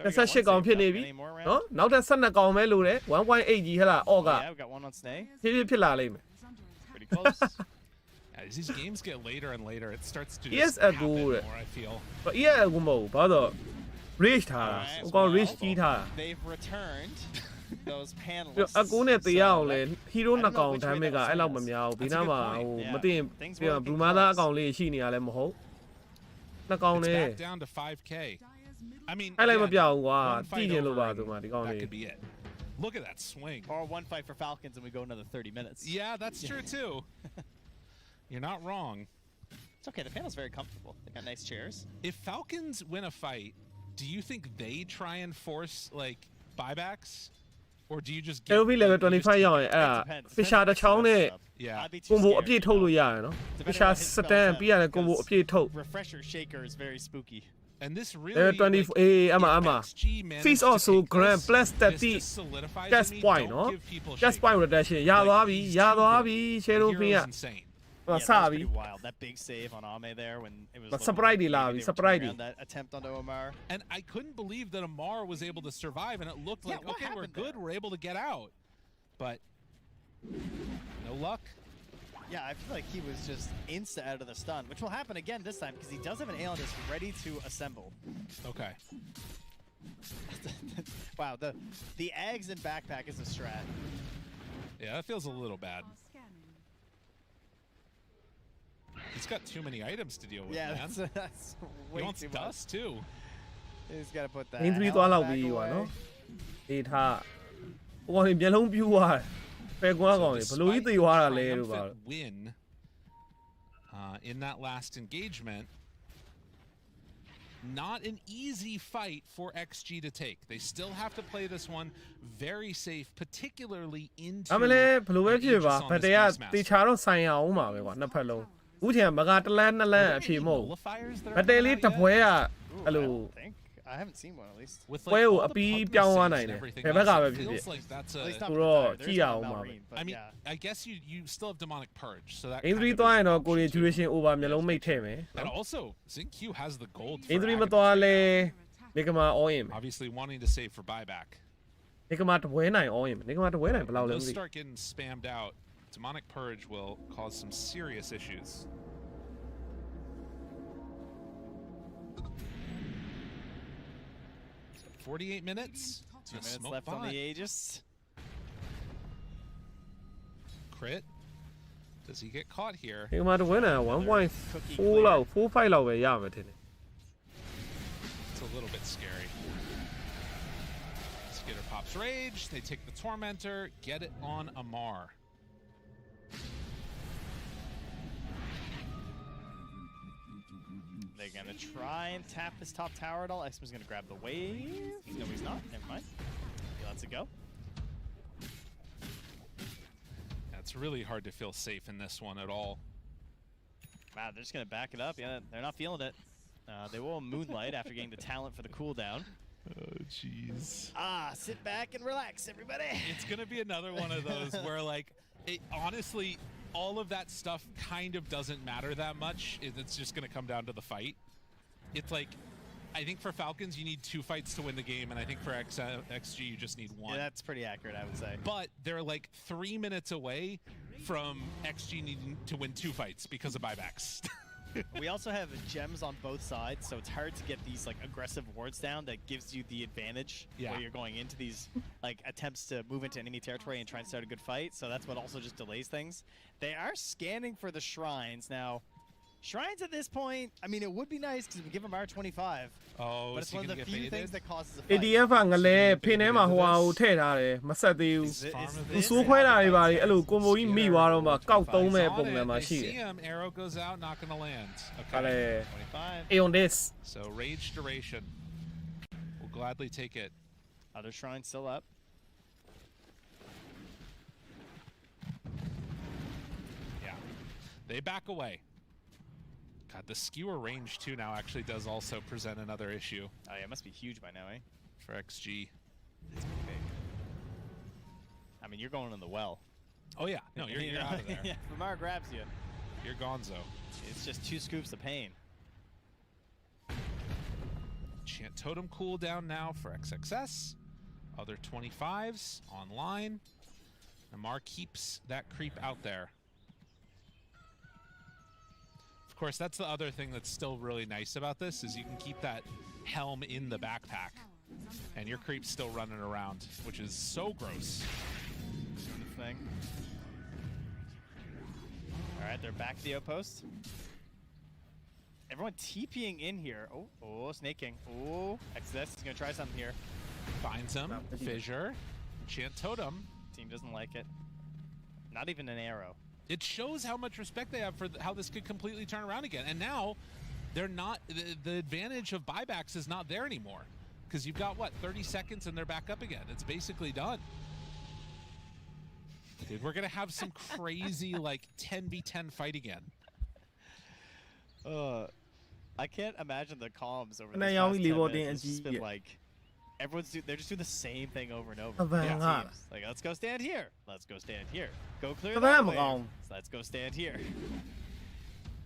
28ကောင်ဖြစ်နေပြီနော်နောက်ထပ်12ကောင်ပဲလို့တယ် 1.8 ကြီးဟဲ့လားအော့က Yeah, we got one on Snake. ဖြည်းဖြည်းဖြစ်လာလိမ့်မယ် Pretty close. as these games get later and later, it starts to Yes, just happen more, I feel. But yeah, ကိုမဟုတ်ဘာလို့ reach ထားတာဟိုကောင် reach ကြီးထားတာ They've returned those ပြီး panelists. အကူနဲ့တရားအောင်လဲ hero နှစ်ကောင် damage ကအဲ့လောက်မများဘူးဘေးနားမှာဟိုမသိရင်ပြီးတော့ blue mother အကောင်လေးရှိနေရလဲမဟုတ်နှစ်ကောင်နဲ့ It's back down to 5k. I mean, အဲ့လိုက်မပြောက်ဘူးကွာ one ကြည့် fight ရင်လို့ပါ over သူ and မှာဒီကောင် that လေး could be it. Look at that swing. Or one fight for Falcons and we go another 30 minutes. Yeah, that's true too. You're not wrong. It's okay, the panel's very comfortable. They got nice chairs. If Falcons win a fight, do you think they try and force like buybacks? Or do you just LV level 25 ရောက်ရင်အဲ့ဒါ Fisher တစ်ချောင်းနဲ့ combo အပြည့်ထုတ်လို့ရတယ်နော် Fisher stand ပြီးရတယ် combo အပြည့်ထုတ် Refresher shaker is very spooky. And this really level 24 အမ fees also grant plus 30 gas point နော် gas point reduction ရသွားပြီ shadow pin က Yeah, that was pretty wild. That big save on Ame there when it was surprise that attempt onto Omar. And I couldn't believe that Amar was able to survive, and it looked like okay, we're good, we're able to get out, but no luck. Yeah, I feel like he was just insta out of the stun, which will happen again this time because he does have an Aeolus ready to assemble. Okay. Wow, the eggs and backpack is a strat. Yeah, that feels a little bad. He's got too many items to deal with, yeah, man. That's way he wants too dust much. too. He's got to put that. အင်း3သွားလောက်ပြီးကွာနော်အေးထားဟိုကောင်မျက်လုံးပြူသွားတယ်ဖဲကွာကောင်လေဘလို့ကြီးသေသွားတာလဲလို့ပါ win in that last engagement. Not an easy fight for XG to take. They still have to play this one very safe, particularly into အမလေးဘလို့ပဲဖြစ်ပါဗတ်တရားတေချာတော့ဆိုင်ရအောင်ပါပဲကွာနှစ်ဖက်လုံးဦးထင်မကတလန်းနှစ်လန်းအဖြစ်မဟုတ်ဗတ်တယ်လေးတစ်ပွဲကအဲ့လို I haven't seen one at least. ပွဲကိုအပီးပြောင်းသွားနိုင်တယ်ဘယ်ဘက်ကပဲဖြစ်ဖြစ်သူတော့ကြည့်ရအောင်ပါပဲ I mean, I guess you still have demonic purge, so that အင်း3သွားရင်တော့ကိုရီ duration over မျိုးလုံးမိတ်ထည့်မယ် and also Xing Q has the gold အင်း for 3မသွားလဲနေကမာ all in obviously wanting to save for buyback. နေကမာတပွဲနိုင် all in နေကမာတပွဲနိုင်ဘယ်လောက်လဲမသိ They'll start getting spammed out. Demonic purge will cause some serious issues. So 48 minutes. 2 minutes left on the Aegis. Crit. Does he get caught here? နေကမာတပွဲနိုင် 1.4 လောက်4.5လောက်ပဲရမယ်ထင်တယ် It's a little bit scary. Skitter pops rage. They take the Tormentor. Get it on Amar. They're going to try and tap this top tower at all. Xma's going to grab the wave. No, he's not. Never mind. He lets it go. It's really hard to feel safe in this one at all. Wow, they're just going to back it up. Yeah, they're not feeling it. They will Moonlight after getting the talent for the cooldown. Oh, jeez. Sit back and relax, everybody. It's going to be another one of those where, like, honestly, all of that stuff kind of doesn't matter that much. It's just going to come down to the fight. It's like, I think for Falcons, you need 2 fights to win the game, and I think for XG, you just need 1. Yeah, that's pretty accurate, I would say. But they're like 3 minutes away from XG needing to win 2 fights because of buybacks. We also have gems on both sides, so it's hard to get these like aggressive wards down that gives you the advantage where you're going into these like attempts to move into enemy territory and try and start a good fight. So that's what also just delays things. They are scanning for the shrines now. Shrines at this point, I mean, it would be nice because we give them R25. Oh, but it's one of the few things that causes a fight. ADF ကလည်းဖိနေမှာဟိုဟာကိုထည့်ထားတယ်မဆက်သေးဘူးသူစိုးခွဲတာတွေပါလေအဲ့လို combo ကြီးမိသွားတော့မှကောက်သုံးမဲ့ပုံစံမှာရှိတယ် Arrow goes out, not going to land. ကလည်း 25. Aeon this So rage duration. We'll gladly take it. Other shrine still up. Yeah. They back away. God, the skewer range too now actually does also present another issue. Oh yeah, it must be huge by now, eh? For XG. It's big. I mean, you're going in the well. Oh yeah, no, you're out of there. Yeah, if Amar grabs you, you're gonzo. It's just 2 scoops of pain. Chant Totem cooldown now for XXS. Other 25s online. Amar keeps that creep out there. course, that's the other thing that's still really nice about this is you can keep that helm in the backpack, and your creep's still running around, which is so gross. Doing the thing. All right, they're back to the outpost. Everyone TPing in here. Oh, snaking. Oh, Exodus is gonna try something here. Finds him. Fissure. Chant Totem. Team doesn't like it. Not even an arrow. It shows how much respect they have for how this could completely turn around again. And now, they're not. The advantage of buybacks is not there anymore, because you've got what 30 seconds and they're back up again. It's basically done. Dude, we're gonna have some crazy like 10v10 fight again. I can't imagine the comms over this past 10 minutes. It's just been like they're just doing the same thing over and over. Yeah. Like, let's go stand here. Let's go stand here. Go clear that way. So let's go stand here.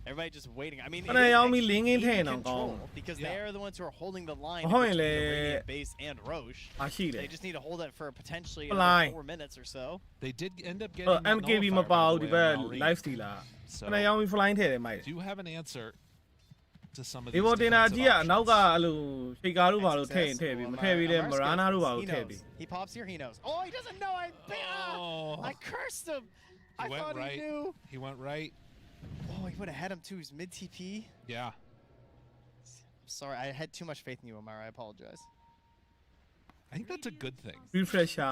Everybody just waiting. I mean, control, because they are the ones who are holding the line between the Radiant base and Roche. They just need to hold it for potentially 4 minutes or so. They did end up getting MKB မပါဘူးဒီဘက် live steal လာခဏရောင်းပြီး flying ထည့်တယ်မိုက် Do you have an answer to some of these? ဒီဘောတင်တာကြီးကအနောက်ကအဲ့လိုရှိကာတို့ဘာလို့ထည့်ရင်ထည့်ပြီးမထည့်ပြီးလဲမရာနာတို့ဘာလို့ထည့်ပြီး He pops here, he knows. Oh, he doesn't know. I cursed him. I thought he knew. He went right. Oh, he would have had him too. He's mid TP. Yeah. Sorry, I had too much faith in you, Omar. I apologize. I think that's a good thing. Refresher,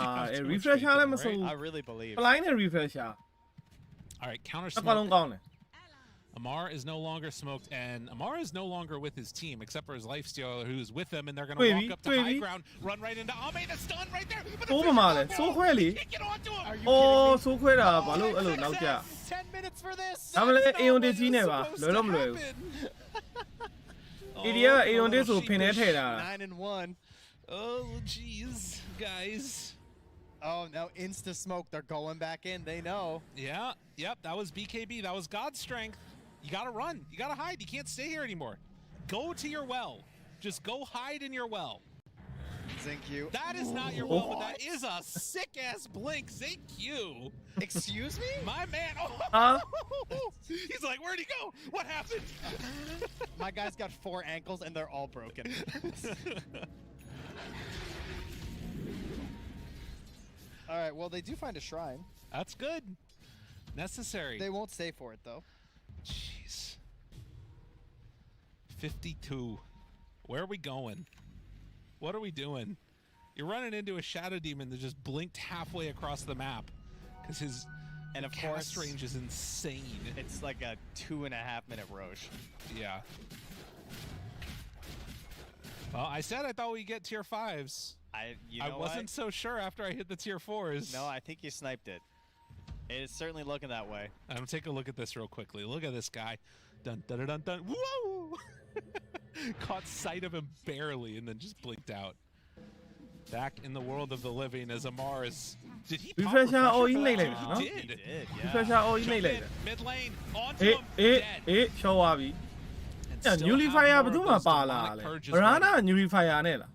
refresher လည်းမဆို I really believe. flying နဲ့ refresher. All right, counter smoke. Amar is no longer smoked, and Amar is no longer with his team, except for his lifestealer, who's with them, and they're going to walk up to high ground, run right into Ame, the stun right there. So quickly. Oh, so quickly. ဘာလို့အဲ့လိုနောက်ကျ 10 minutes for this. ဒါမှလည်း Aeon တက်ကြီးနေပါလွယ်တော့မလွယ်ဘူး Idiot Aeon တက်ဆိုဖင်နေထည့်တာ 9-1. Oh, jeez, guys. Oh, now insta smoke. They're going back in. They know. Yeah, yep, that was BKB. That was God's strength. You gotta run. You gotta hide. You can't stay here anymore. Go to your well. Just go hide in your well. Thank you. That is not your well, but that is a sick-ass blink. Thank you. Excuse me? My man. He's like, where'd he go? What happened? My guy's got 4 ankles, and they're all broken. All right, well, they do find a shrine. That's good. Necessary. They won't stay for it, though. Jeez. 52. Where are we going? What are we doing? You're running into a shadow demon that just blinked halfway across the map because his cast range is insane. It's like a 2.5 minute Roche. Yeah. Well, I said I thought we'd get tier 5s. I wasn't so sure after I hit the tier 4s. No, I think you sniped it. It is certainly looking that way. I'm gonna take a look at this real quickly. Look at this guy. Dun dun dun dun. Whoa! Caught sight of him barely and then just blinked out. Back in the world of the living as Amar is. Did he pop refresher? He did. Yeah. Refresher အော်ကြီးနှိပ်လိုက်တယ် Mid lane onto him. Dead. ရှော့သွားပြီ Nullifier ဘယ်သူမှပါလာလဲ Rana Nullifier နဲ့လား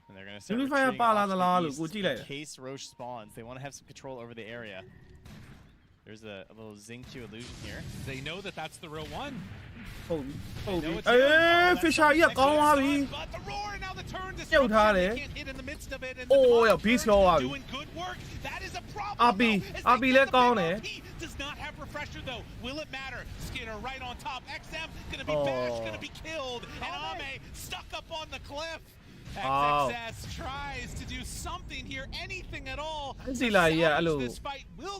And they're going to start Nullifier ပါလာသလားလို့ကိုကြည့်လိုက်တယ် in case Roche spawns. They want to have some control over the area. There's a little Xingqiu illusion here. They know that that's the real one. ဟုတ်ပြီ Fisher ကြီးကကောင်းသွားပြီ But the roar now the turn to ပြုတ်ထားတယ် can't hit in the midst of it. And Oh, yeah, beast ကောင်းသွားပြီ doing good work. That is a problem. RB လည်းကောင်းတယ် Does not have refresher though. Will it matter? Skinner right on top. XM gonna be bashed, gonna be killed, and Ame stuck up on the cliff. XXS tries to do something here, anything at all. စီလာကြီးကအဲ့လို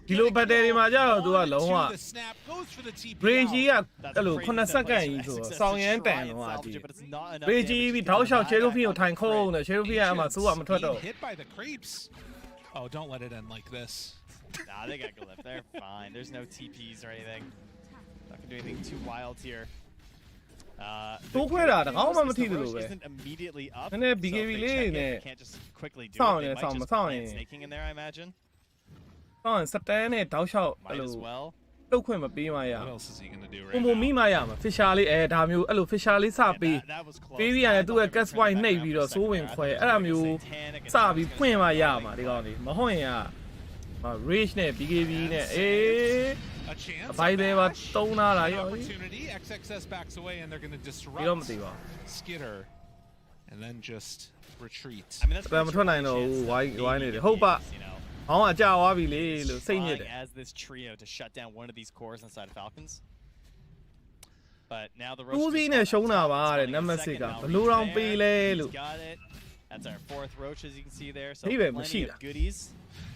ဒီလိုဘက်တယ်တွေမှာကျတော့သူကလုံးဝ Rage ကြီးကအဲ့လို9စက္ကန့်ကြီးဆိုတော့စောင်းရမ်းတန်တော့အတီး Rage ကြီးပြီးထောက်လျှောက် Cherry ကိုထိုင်ခုံးနေ Cherry ကအမှစိုးကမထွက်တော့ Hit by the creeps. Oh, don't let it end like this. Nah, they got glyph. They're fine. There's no TPs or anything. Not gonna do anything too wild here. တိုးခွဲတာတကောင်းမှမထိသလိုပဲ isn't immediately up. နည်းနည်း BKB လေးနဲ့ can't just quickly do စောင့် it. ရ They စောင့် might မ just စောင့် plant ရင် snaking in there, I imagine. စောင့်ရင်စတန်နဲ့တောက်လျှောက်အဲ့ Might လို as well. တုတ်ခွင့်မပေးမှရ What else is he gonna do ပုံ right ပုံ now? မိမှရမှာ Fisher လေးဒါမျိုးအဲ့လို Fisher လေးစပေး That was close. ပေးပြီးရတယ်သူ့ရဲ့ gas point နှိပ်ပြီးတော့စိုးဝင်ခွဲအဲ့ဒါမျိုးစပြီးဖွင့်မှရမှာဒီကောင်လေးမဟုတ်ရင်က Rage နဲ့ BKB နဲ့အေး A chance. အပိုင်းသေးပါတုံးလာတာရော Opportunity. XXS backs away and they're going to ပြီးတော့မ disrupt သိပါ Skitter and then just retreat. I mean, that's ဘူးမထွက်နိုင်တော့ဘူးဝိုင်းနေတယ်ဟုတ်ပါ အောင်းအကြွားပြီလေလို့စိတ်ညစ်တယ် as this trio to shut down one of these cores inside of Falcons. But now the Roshan နဲ့ရှုံးတာပါတဲ့ Nemesis ကဘလို့တော့ပေးလဲလို့ That's our fourth roach, as you can see there. So ဒီပဲမ plenty ရှိ of တာ goodies.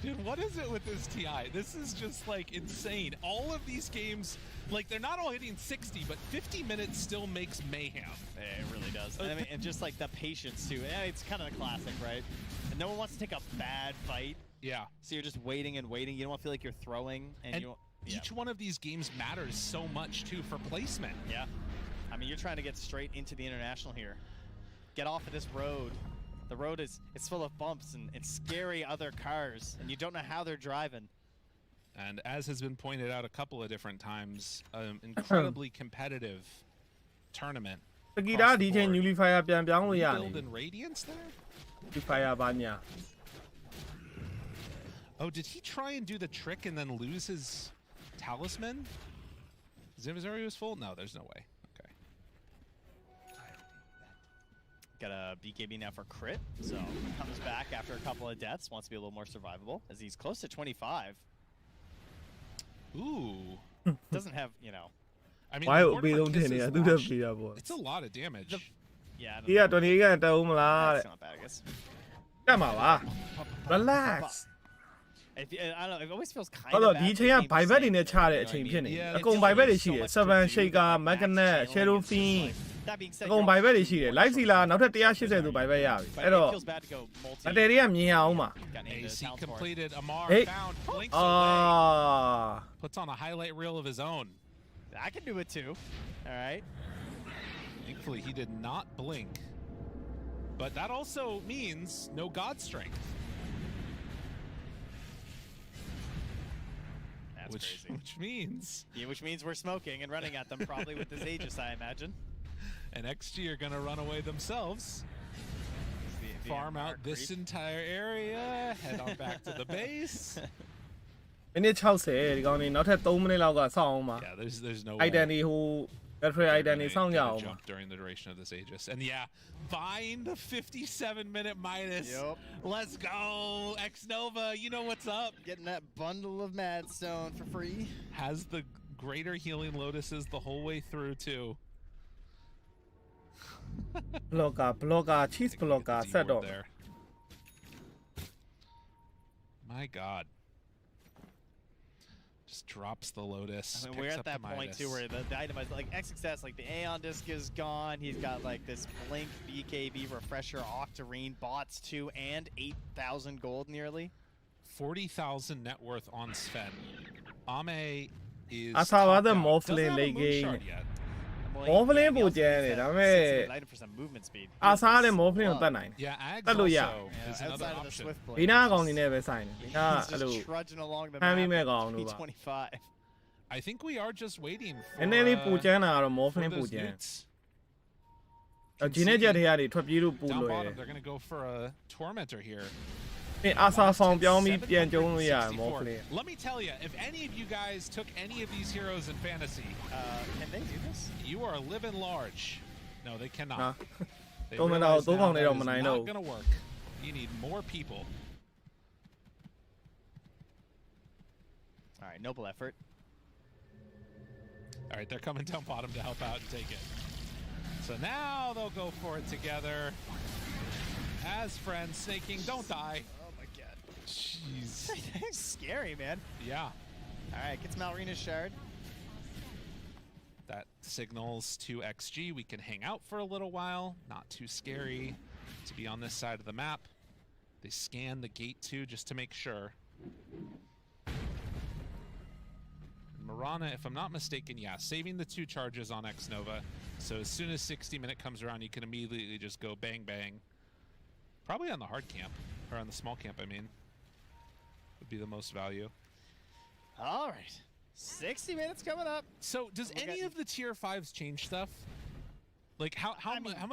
Dude, what is it with this TI? This is just like insane. All of these games, like they're not all hitting 60, but 50 minutes still makes mayhem. Yeah, it really does. And, I mean, and just like the patience too. Yeah, it's kind of a classic, right? And no one wants to take a bad fight. Yeah. So you're just waiting and waiting. You don't want to feel like you're throwing. And you don't, each one of these games matters so much too for placement. Yeah. I mean, you're trying to get straight into the international here. Get off of this road. The road it's full of bumps and scary other cars, and you don't know how they're driving. And as has been pointed out a couple of different times, incredibly competitive tournament. တကီတာဒီချိန် Nullifier ပြန်ပြောင်းလို့ရတယ် Build in Radiance there? Nullifier ဘာညာ Oh, did he try and do the trick and then lose his talisman? His inventory was full? No, there's no way. Okay. Got a BKB now for crit, so comes back after a couple of deaths, wants to be a little more survivable, as he's close to 25. Ooh. Doesn't have, you know... I mean, why would be don't any I do that it's a lot of damage. Yeah, I don't know. Yeah, 20 ကတောင်းမလား That's not bad, I guess. တတ်မှာပါ Relax I don't know, it always feels kind ဟုတ် of တော့ bad. ဒီအချိန်က buyback တွေနဲ့ချတဲ့အချိန်ဖြစ်နေအကုန် buyback တွေရှိတယ် Seven Shaker Magnet Shadow Fiend That being said, အကုန် buyback တွေရှိတယ် Live Sealer နောက်ထပ်180သူ buyback ရပြီအဲ့တော့ feels bad to go multi. အတယ်တွေကမြင်ရအောင်ပါ AC completed. Amar Hey. found, blinks အာ away, puts on a highlight reel of his own. I can do it too. All right. Thankfully, he did not blink. But that also means no God Strength. That's crazy. Which means... Yeah, which means we're smoking and running at them, probably with this Aegis, I imagine. And XG are going to run away themselves. Farm out this entire area, head on back to the base. မိနစ်60ဒီကောင်နေနောက်ထပ်3မိနစ်လောက်ကစောင့်အောင်ပါ Yeah, there's no item way. တွေဟို battery item တွေစောင့်ကြအောင်ပါ Jump during the duration of this Aegis. And yeah, find the 57-minute minus. Yup. Let's go, Xnova. You know what's up. Getting that bundle of Madstone for free. Has the greater healing lotuses the whole way through too. blocker cheese blocker ဆက်တော့ there. My God. Just drops the Lotus. I mean, we're at that point too where the item is like XXS, like the Aeon disc is gone. He's got like this Blink, BKB, Refresher, Octarine, bots 2, and 8,000 gold nearly. 40,000 net worth on Sven. Ame is. I saw other Morphling late game. Morphling ပိုကျန်တယ်ဒါပေမဲ့ item for some movement speed. အာစားတဲ့ Morphling ကိုတတ်နိုင်တယ် Yeah, Ags တတ်လို့ရ also is another outside of the option. Swift Blade. ဒီနားကောင်နေနဲ့ပဲဆိုင်တယ်ဒီနား He's အဲ့လို just trudging along the ဖမ်းပြီး map. မဲ့ကောင်တို့ပါ P25. I think we are just waiting for. နည်းနည်းလေးပူကျန်းတာကတော့ for Morphling ပူ those ကျန်း newts. ဂျင်းနဲ့ချက်တွေကနေထွက်ပြေးလို့ပူ Down လွယ် bottom, they're going to go for a Tormentor here. အာစာဆောင်ပြောင်းပြီးပြန်ကျုံလို့ရတယ် Morphling Let me tell you, if any of you guys took any of these heroes in fantasy, can they do this? You are living large. No, they cannot. They တော့မ realize တော့ now ကောင်နေ that တော့ is မနိုင် not တော့ going to work. You need more people. All right, noble effort. All right, they're coming down bottom to help out and take it. So now they'll go for it together. As friends, snaking, don't die. Oh my God. Jeez. That's scary, man. Yeah. All right, gets Malrina's shard. That signals to XG. We can hang out for a little while. Not too scary to be on this side of the map. They scan the gate too, just to make sure. Mirana, if I'm not mistaken, yeah, saving the 2 charges on Xnova. So as soon as 60-minute comes around, you can immediately just go bang, bang. Probably on the hard camp, or on the small camp, I mean. Would be the most value. All right. 60 minutes coming up. So does any of the tier 5s change stuff? Like how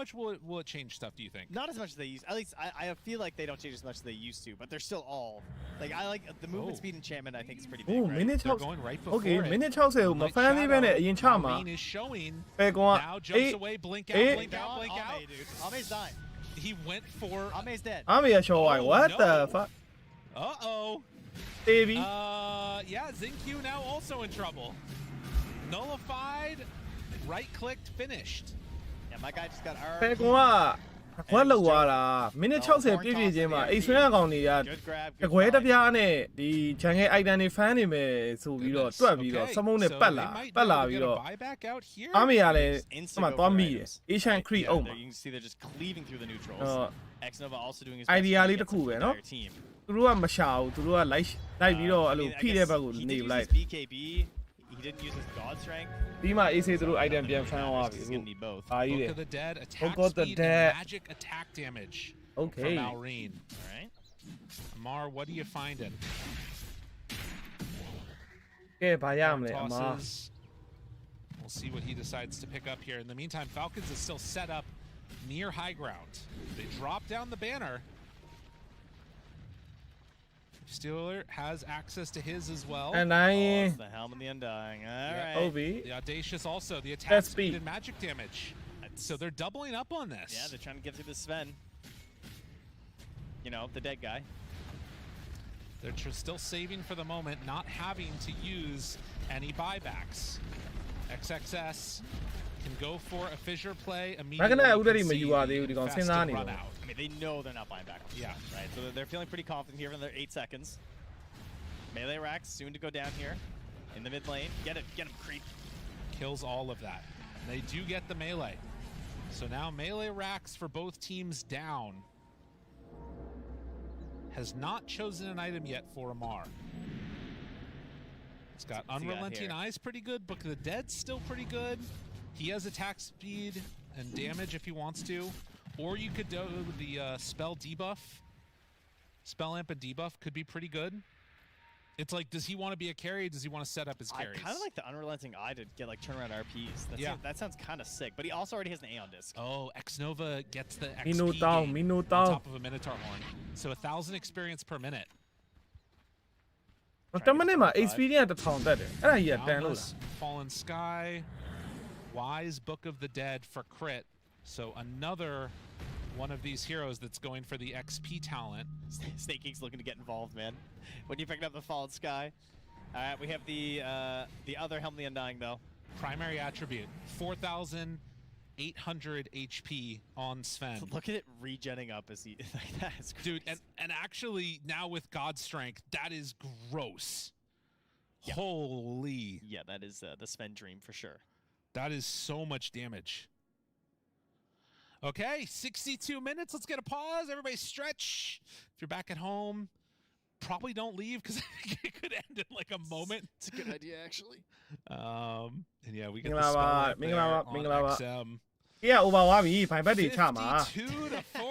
much will it change stuff? Do you think? Not as much as they used. At least I feel like they don't change as much as they used to, but they're still all like I like the movement speed enchantment. I think is pretty big. Oh, right? minute They're going right before Okay, it. minute 60မှာ fan လေးပဲနဲ့အရင်ချမှာ Marine is showing. ပဲကောင်က Now jumps away, blink out, blink out, blink out. Ame, dude. Ame's dying. He went for. Ame's dead. အမေရရှော်ဝိုင် what the fuck Uh-oh. baby Yeah, Zinq now also in trouble. Nullified, right-clicked, finished. Yeah, my guy just got ပဲကောင်ကခွက်လောက်သွားတာမိနစ်60ပြည့်ပြည့်ချင်းမှာအိတ်ဆွဲကောင်တွေကတကွဲတပြားနဲ့ဒီဂျန်ငယ် item တွေ fan နေမယ်ဆိုပြီးတော့တွက်ပြီးတော့စမုံနဲ့ပတ်လာပြီးတော့အမေကလည်းအမှသွားမိတယ် Asian Creek အုပ်မှာ You can see they're just cleaving through the neutrals. Xnova also doing his idea လေးတစ်ခုပဲเนาะသူတို့ကမရှာဘူးသူတို့ကလိုက်ပြီးတော့အဲ့လိုဖိတဲ့ဘက်ကိုနေလိုက် BKB. He didn't use his God Strength. ဒီမှာ AC သူတို့ item ပြန် fan သွားပြီ He's gonna need both. Book of the Dead, attack speed and magic attack damage. Okay. From Marine. All right. Amar, what are you finding? ကဲဘာရမလဲအမ We'll see what he decides to pick up here. In the meantime, Falcons is still set up near high ground. They drop down the banner. Steeler has access to his as well. And it's the Helm and the Undying. All right. Obi. The Audacious also. The attack speed and magic damage. So they're doubling up on this. Yeah, they're trying to get through the Sven. You know, the dead guy. They're still saving for the moment, not having to use any buybacks. XXS can go for a fissure play immediately. Run out. I mean, they know they're not buying back. Yeah. Right. So they're feeling pretty confident here in their 8 seconds. Melee racks soon to go down here in the mid lane. Get him, creep. Kills all of that. They do get the melee. So now melee racks for both teams down. Has not chosen an item yet for Amar. It's got Unrelenting Eyes pretty good. Book of the Dead's still pretty good. He has attack speed and damage if he wants to. Or you could do the spell debuff. Spell amp and debuff could be pretty good. It's like, does he want to be a carry? Does he want to set up his carries? I kind of like the Unrelenting Eye to get like turnaround RPs. That sounds kind of sick. But he also already has an Aeon Disc. Oh, Xnova gets the XP on top of a Minotaur Horn. So 1,000 experience per minute. တမနဲ့မှာ experience 1000တက်တယ်အဲ့ဒါကြီးကတန်လို့လား Fallen Sky, Wise Book of the Dead for crit. So another one of these heroes that's going for the XP talent. Snake Geek's looking to get involved, man. When you picked up the Fallen Sky. All right, we have the other Helm the Undying though. Primary attribute, 4,800 HP on Sven. Look at it regenning up as he like that is crazy. Dude, and actually now with God Strength, that is gross. Yep. Holy. Yeah, that is the Sven dream for sure. That is so much damage. Okay, 62 minutes. Let's get a pause. Everybody stretch. If you're back at home, probably don't leave because it could end in like a moment. It's a good idea, actually. And yeah, we get the spell right there on XM. အေး over သွားပြီဘိုင်ဘက်တွေချမှာ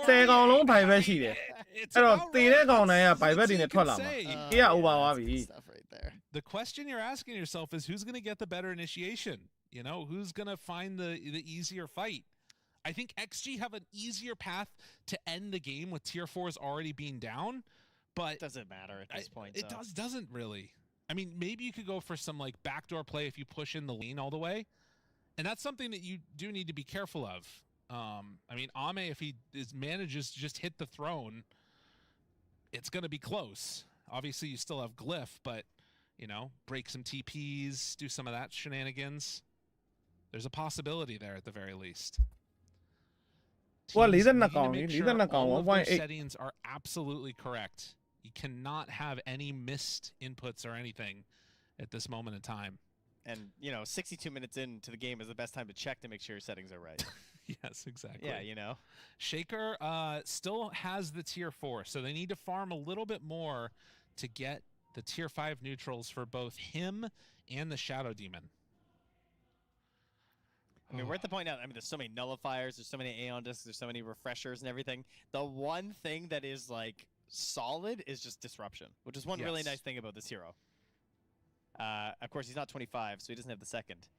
10ကောင်လုံးဘိုင်ဘက်ရှိတယ်အဲ့တော့တည်တဲ့ကောင်တိုင်းကဘိုင်ဘက်တွေနဲ့ထွက်လာမှာအေး over သွားပြီ The question you're asking yourself is who's going to get the better initiation? You know, who's going to find the easier fight? I think XG have an easier path to end the game with tier 4s already being down, but it doesn't matter at this point. It doesn't really. I mean, maybe you could go for some like backdoor play if you push in the lane all the way. And that's something that you do need to be careful of. I mean, Ame, if he manages to just hit the throne, it's going to be close. Obviously, you still have Glyph, but, you know, break some TPs, do some of that shenanigans. There's a possibility there at the very least. Well, Teams need to make sure all of their settings are absolutely correct. You cannot have any missed inputs or anything at this moment in time. And, you know, 62 minutes into the game is the best time to check to make sure your settings are right. Yes, exactly. Yeah, you know. Shaker still has the tier 4, so they need to farm a little bit more to get the tier 5 neutrals for both him and the Shadow Demon. I mean, we're at the point now, I mean, there's so many nullifiers, there's so many Aeon Discs, there's so many refreshers and everything. The one thing that is, like, solid is just disruption, which is one really nice thing about this hero. Of course, he's not 25, so he doesn't have the second.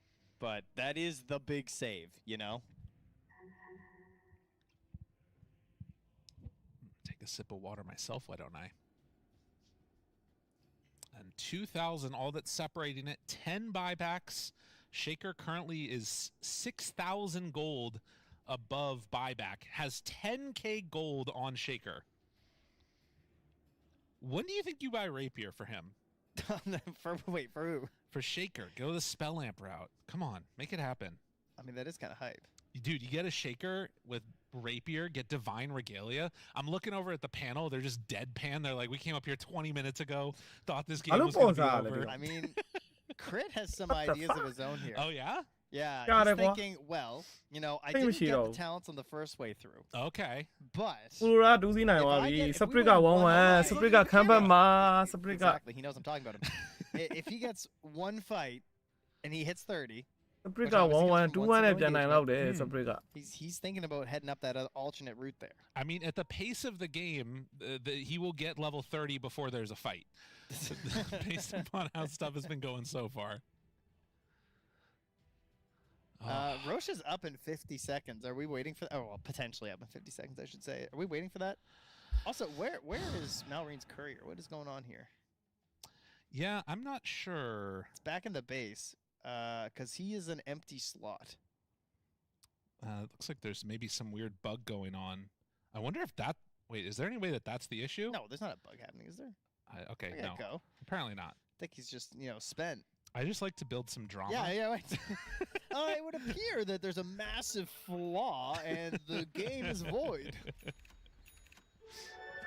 But that is the big save, you know? a sip of water myself, why don't I? And 2,000, all that's separating it. 10 buybacks. Shaker currently is 6,000 gold above buyback. Has 10k gold on Shaker. When do you think you buy Rapier for him? Wait, for who? For Shaker. Go the Spell Lamp route. Come on, make it happen. I mean, that is kind of hype. Dude, you get a Shaker with Rapier, get Divine Regalia. I'm looking over at the panel. They're just deadpan. They're like, we came up here 20 minutes ago, thought this game was going to be over. I mean, Crit has some ideas of his own here. Oh, yeah? Yeah, he's thinking, well, you know, I didn't get the talents on the first way through. Okay. But... Exactly, he knows I'm talking about him. If he gets one fight and he hits 30... He's thinking about heading up that alternate route there. I mean, at the pace of the game, he will get level 30 before there's a fight. Based upon how stuff has been going so far. Roche is up in 50 seconds. Are we waiting for that? Oh, well, potentially up in 50 seconds, I should say. Are we waiting for that? Also, where is Malreen's courier? What is going on here? Yeah, I'm not sure. It's back in the base, because he is an empty slot. It looks like there's maybe some weird bug going on. I wonder if that... Wait, is there any way that that's the issue? No, there's not a bug happening, is there? Okay, no. Go. Apparently not. I think he's just, you know, spent. I just like to build some drama. Yeah, wait. It would appear that there's a massive flaw and the game is void.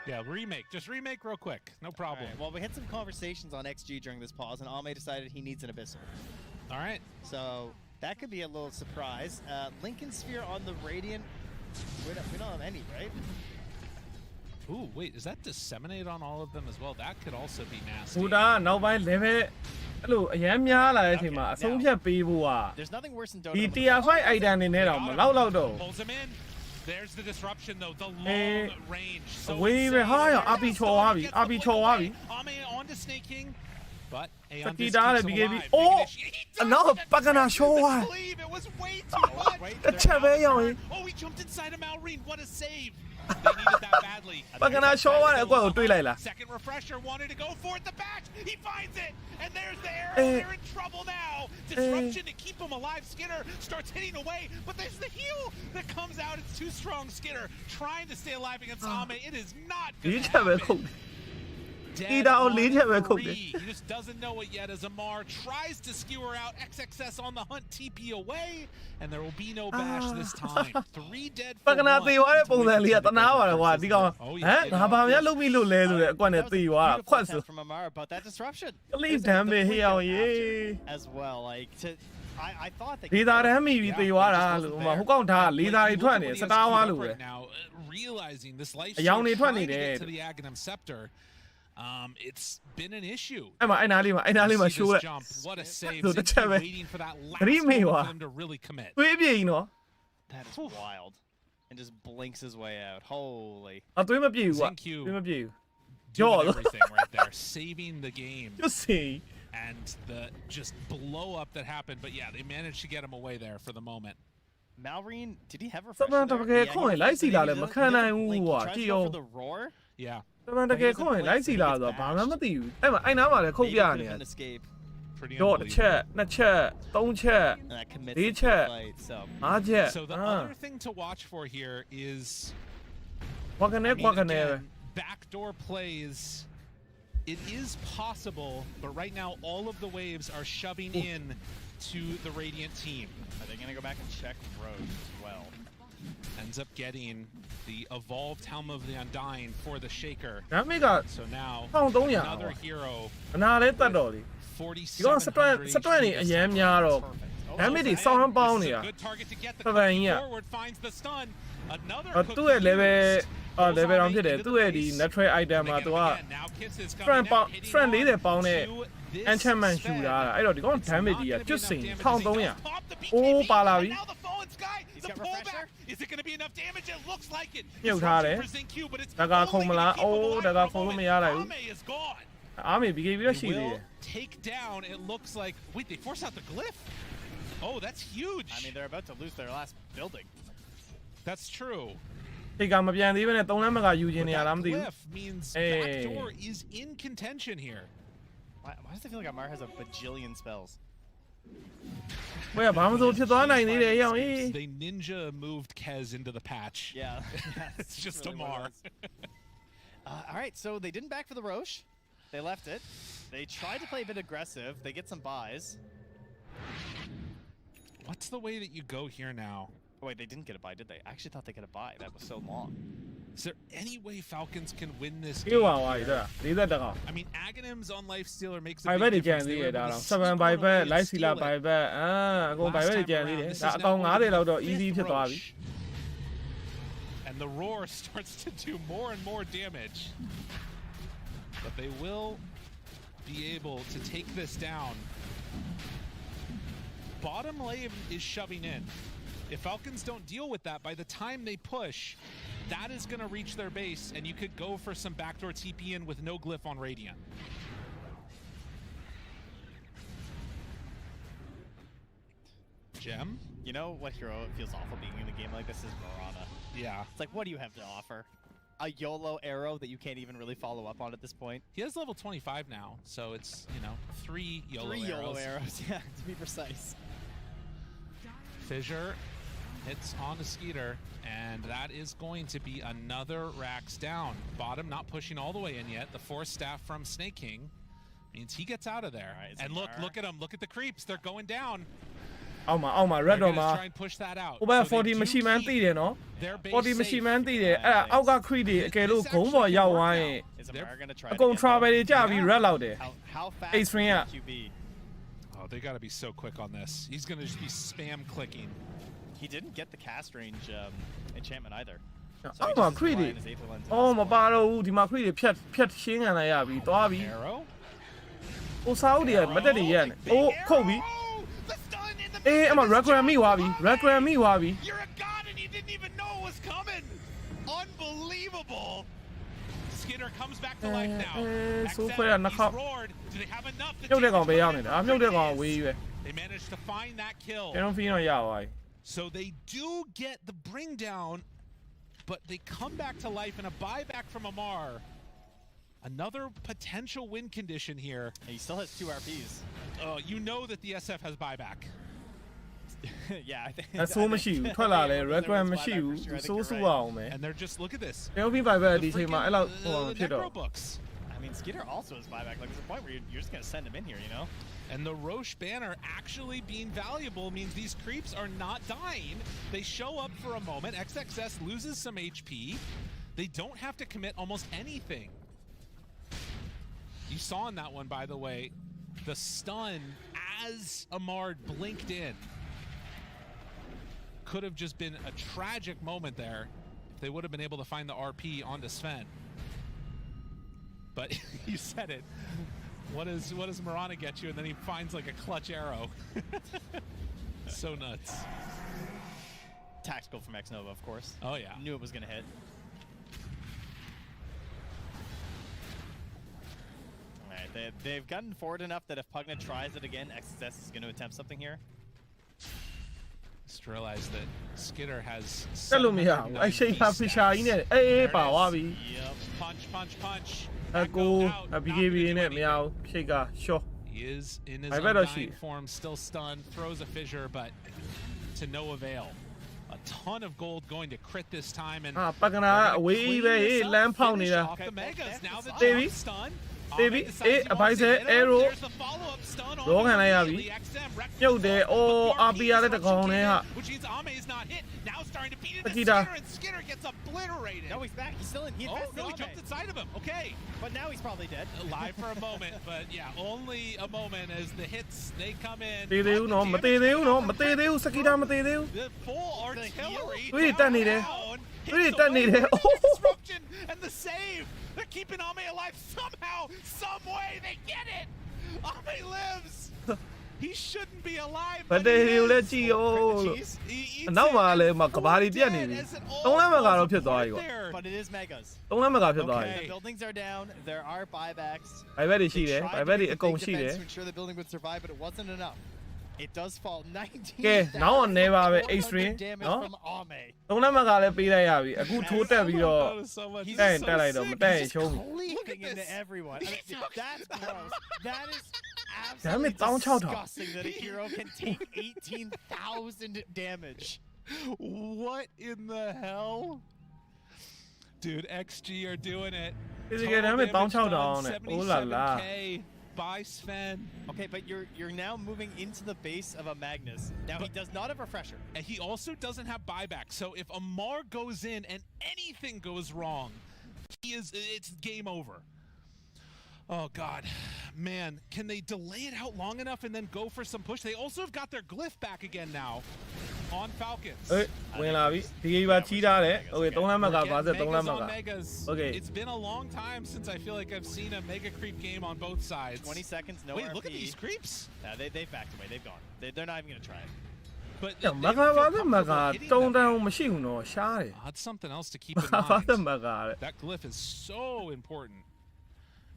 Yeah, remake. Just remake real quick. No problem. Right, well, we had some conversations on XG during this pause, and Ame decided he needs an Abyssal. All right. So that could be a little surprise. Lincoln Sphere on the Radiant. We don't have any, right? Ooh, wait, is that disseminate on all of them as well? That could also be nasty. There's nothing worse than Pulls him in. There's the disruption though, the long range. So Ame onto Snake King, but Aeon keeps him alive. It was way too much. Oh, he jumped inside of Malreen. What a save. They needed that badly. Second refresher wanted to go for it. The back. He finds it. And there's the arrow. They're in trouble now. Disruption to keep him alive. Skinner starts hitting away. But there's the heal that comes out. It's too strong. Skinner trying to stay alive against Ame. It is not going to happen. Dead on 3. He just doesn't know it yet as Amar tries to skewer out. XXS on the hunt, TP away, and there will be no bash this time. 3 dead for 1. From Amar about that disruption. Leave them here. As well, like I thought that now realizing this life trying to get to the Aghanim Scepter. It's been an issue. What a save. Waiting for that last moment for them to really commit. That is wild. And just blinks his way out. Holy. ZenQ doing everything right there. Saving the game. And the just blow up that happened. But yeah, they managed to get him away there for the moment. Malreen, did he have refresh? For the roar? Yeah. Escape. Pretty So the other thing to watch for here is again, backdoor plays. It is possible, but right now all of the waves are shoving in to the Radiant team. Are they going to go back and check Road as well? Ends up getting the evolved Helm of the Undying for the Shaker. So now another hero. 4700. Damage စောင်းပေါင်းနေတာ Good target to get the forward finds the stun. Another သူ့ရဲ့ level level အောင်ဖြစ်တယ်သူ့ရဲ့ဒီ natural item မှာသူက friend 40ပေါင်းတဲ့ enchantment ယူတာအဲ့တော့ဒီကောင် damage ကြီးကကျွတ်စင်1300အိုးပါလာပြီ The pullback. Is it going to be enough damage? It looks like it. မြုပ်ထားတယ်ဒါကခုံမလားအိုးဒါကခုံလို့မရလိုက်ဘူး Ame is gone. Ame ပြီးပြီးတော့ရှိသေးတယ် Take down. It looks like wait they force out the glyph. Oh, that's huge. I mean they're about to lose their last building. That's true. ထိတ်ကမပြန်သေးဘဲနဲ့3လမ်းမကယူခြင်းနေရလားမသိဘူး means backdoor is in contention here. Why does it feel like Amar has a bajillion spells? ဘယ်ဘာမှမဆိုဖြစ်သွားနိုင်သေးတယ်ရောင်အေး They ninja moved Kez into the patch. Yeah. It's just Amar. All right, so they didn't back for the Roche. They left it. They tried to play a bit aggressive. They get some buys. What's the way that you go here now? Oh, wait, they didn't get a buy, did they? I actually thought they got a buy. That was so long. Is there any way Falcons can win this ပြော game? ပါဝါရ40တကောင် I mean, Aghanim's on life stealer makes a ဘိုင်ဘက် big တွေကြံ difference. သေး They တယ် were ဒါ able တော့ to 7 sneak ဘိုင် one ဘက် away လိုက် and စီလာ steal ဘို it. င်ဘက်အကုန်ဘိုင်ဘက်တွေကြံသေးတယ်ဒါအကောင်90လောက်တော့ easy ဖြစ်သွားပြီ And the roar starts to do more and more damage. But they will be able to take this down. Bottom lane is shoving in. If Falcons don't deal with that, by the time they push, that is going to reach their base, and you could go for some backdoor TP in with no glyph on Radiant. Gem? You know what hero it feels awful being in a game like this is Mirana. Yeah. It's like, what do you have to offer? A YOLO arrow that you can't even really follow up on at this point? He has level 25 now, so it's, you know, 3 YOLO Three arrows. YOLO arrows, yeah, to be precise. Fissure hits on the Skeeter, and that is going to be another Rax down. Bottom not pushing all the way in yet. The Force Staff from Snake King means he gets out of there. Right, and look at them. Look at the creeps. They're going down. အောက်မှာ red တော့မှာ try and push that out. ဟိုဘက် So they 40 do မရှိမှန်း keep သိတယ်နော် their base 40 မရှိ safe. မှန်းသိတယ်အဲ့ဒါအောက်က crit တွေအကယ်လို့ဂုံးပေါ်ရောက်သွားရင် Is Amar gonna try အ to ကုန် get travel တွေကြပြီး Yeah. red လောက်တယ် how fast Xtreme can up. QB? Oh, they got to be so quick on this. He's going to just be spam clicking. He didn't get the cast range enchantment either. အောက်မှာ crit တွေအော်မပါတော့ဘူးဒီမှာ crit တွေဖြတ်ရှင်းခံလိုက်ရပြီသွားပြီ Arrow? ဟိုစာအုပ်တွေကမတက်တွေရက်နေအိုးခုတ်ပြီအေးအမ record မိသွားပြီ record မိသွားပြီ You're a god and you didn't even know it was coming. Unbelievable. Skinner comes back to life now. so far XM, knock he's out. roared. Do they have enough to မြုပ်တဲ့ take ကောင်ပဲ this ရောက်နေတာမြုပ်တဲ့ကောင်ကဝေးပဲ They managed to find that kill. ကျွန်တော်ဖီးတော့ရသွားပြီ So they do get the bring down, but they come back to life in a buyback from Amar. Another potential win condition here. He still has 2 RPs. You know that the SF has buyback. Yeah, I think အဆိုးမရှိဘူးထွက်လာလဲ record မရှိဘူးစိုးစိုးအောင်မယ် And they're just look at this. ကျွန်တော်ဖီး5ဘက်ဒီချိန်မှာအဲ့လောက်ဟိုဖြစ်တော့ books. I mean, Skeeter also has buyback. Like, there's a point where you're just gonna send him in here, you know? And the Roche banner actually being valuable means these creeps are not dying. They show up for a moment. XXS loses some HP. They don't have to commit almost anything. You saw in that one, by the way, the stun as Amar blinked in. Could have just been a tragic moment there if they would have been able to find the RP onto Sven. But you said it. What does Mirana get you? And then he finds like a clutch arrow. So nuts. Tactical from X-Nova, of course. Oh yeah. Knew it was gonna hit. Alright, they've gotten forward enough that if Pugna tries it again, XSS is gonna attempt something here. Just realized that Skitter has တက်လို့မရဘူးအဲ့ရှိတ်ဖာဖီရှာကြီးနဲ့အေးပါသွားပြီ Yep. Punch. အကို BKB နဲ့မရဘူးရှိတ်ကရှော့ He is in his I bet undying she- form, still stunned, throws a fissure, but to no avail. A ton of gold going to crit this time, and အာပကနာအဝေးပဲဟေးလမ်းဖောက်နေတာ off the megas. Now that Baby. they're stunned, Baby. Advisor, arrow. There's the follow-up stun on ရောခံလိုက်ရပြီ immediately. XM wrecks မြုပ်တယ်အိုး RP ရတဲ့တကောင်နဲ့ဟာ which means Ame is not hit. Now starting to beat into Akita. Skinner, and Skinner gets obliterated. No, he's back. He's still in. He Oh, advanced no, he Ame. jumped inside of him. Okay. But now he's probably dead. Alive for a moment, but yeah, only a moment as the hits, they come in. တေးသေးဘူးနော်မတေးသေးဘူးနော်မတေးသေးဘူးစကီတာမတေးသေးဘူး The full artillery သူတွေတက်နေတယ် down. သူတွေတက်နေတယ် Disruption and the save. They're keeping Ame alive somehow, some way. They get it. Ame lives. He shouldn't be alive. မတေးသေးဘူးလက်ကြည့်ရောအနောက်မှာလည်းမကဘာတွေပြတ်နေပြီသုံးလမ်းမကတော့ဖြစ်သွားပြီကွာ But it is megas. သုံးလမ်းမကဖြစ်သွားပြီ The buildings are down. There are buybacks. ဘိုင်ဘက်တွေရှိတယ် They tried ဘိုင်ဘက်တွေ to အကုန် make a ရှိ big တယ် defense to ensure the building would survive, but it wasn't enough. It does fall 19. ကဲနောက်တော့နေပါပဲ Xtreme damage နော် from Ame. သုံးလက်မှတ်ကလည်းပေးလိုက်ရပြီအခုထိုးတက်ပြီးတော့တက်ရင်တက်လိုက်တော့မတက်ရင်ရှုံးပြီ Leaping into everyone. I mean, that's gross. That is Damn it, absolutely disgusting that a hero can take 18,000 damage. What in the hell? Dude, XG are doing it. Is it getting me down down? Oh la la. By Sven. Okay, but you're now moving into the base of a Magnus. Now he does not have Refresher. And he also doesn't have buyback. So if Amar goes in and anything goes wrong, it's game over. Oh God, man, can they delay it out long enough and then go for some push? They also have got their glyph back again now on Falcons. Win la bi. Di ba chi da le. Okay, 3 lam mat ka va set 3 lam mat ka. Okay. It's been a long time since I feel like I've seen a mega creep game on both sides. 20 seconds, no Wait, RP. look at these creeps. They've backed away. They've gone. They're not even gonna try it. But maka va set maka 3 တန်းမရှိဘူးနော်ရှားတယ် That's something else to keep in mind. Va set maka That glyph is so important.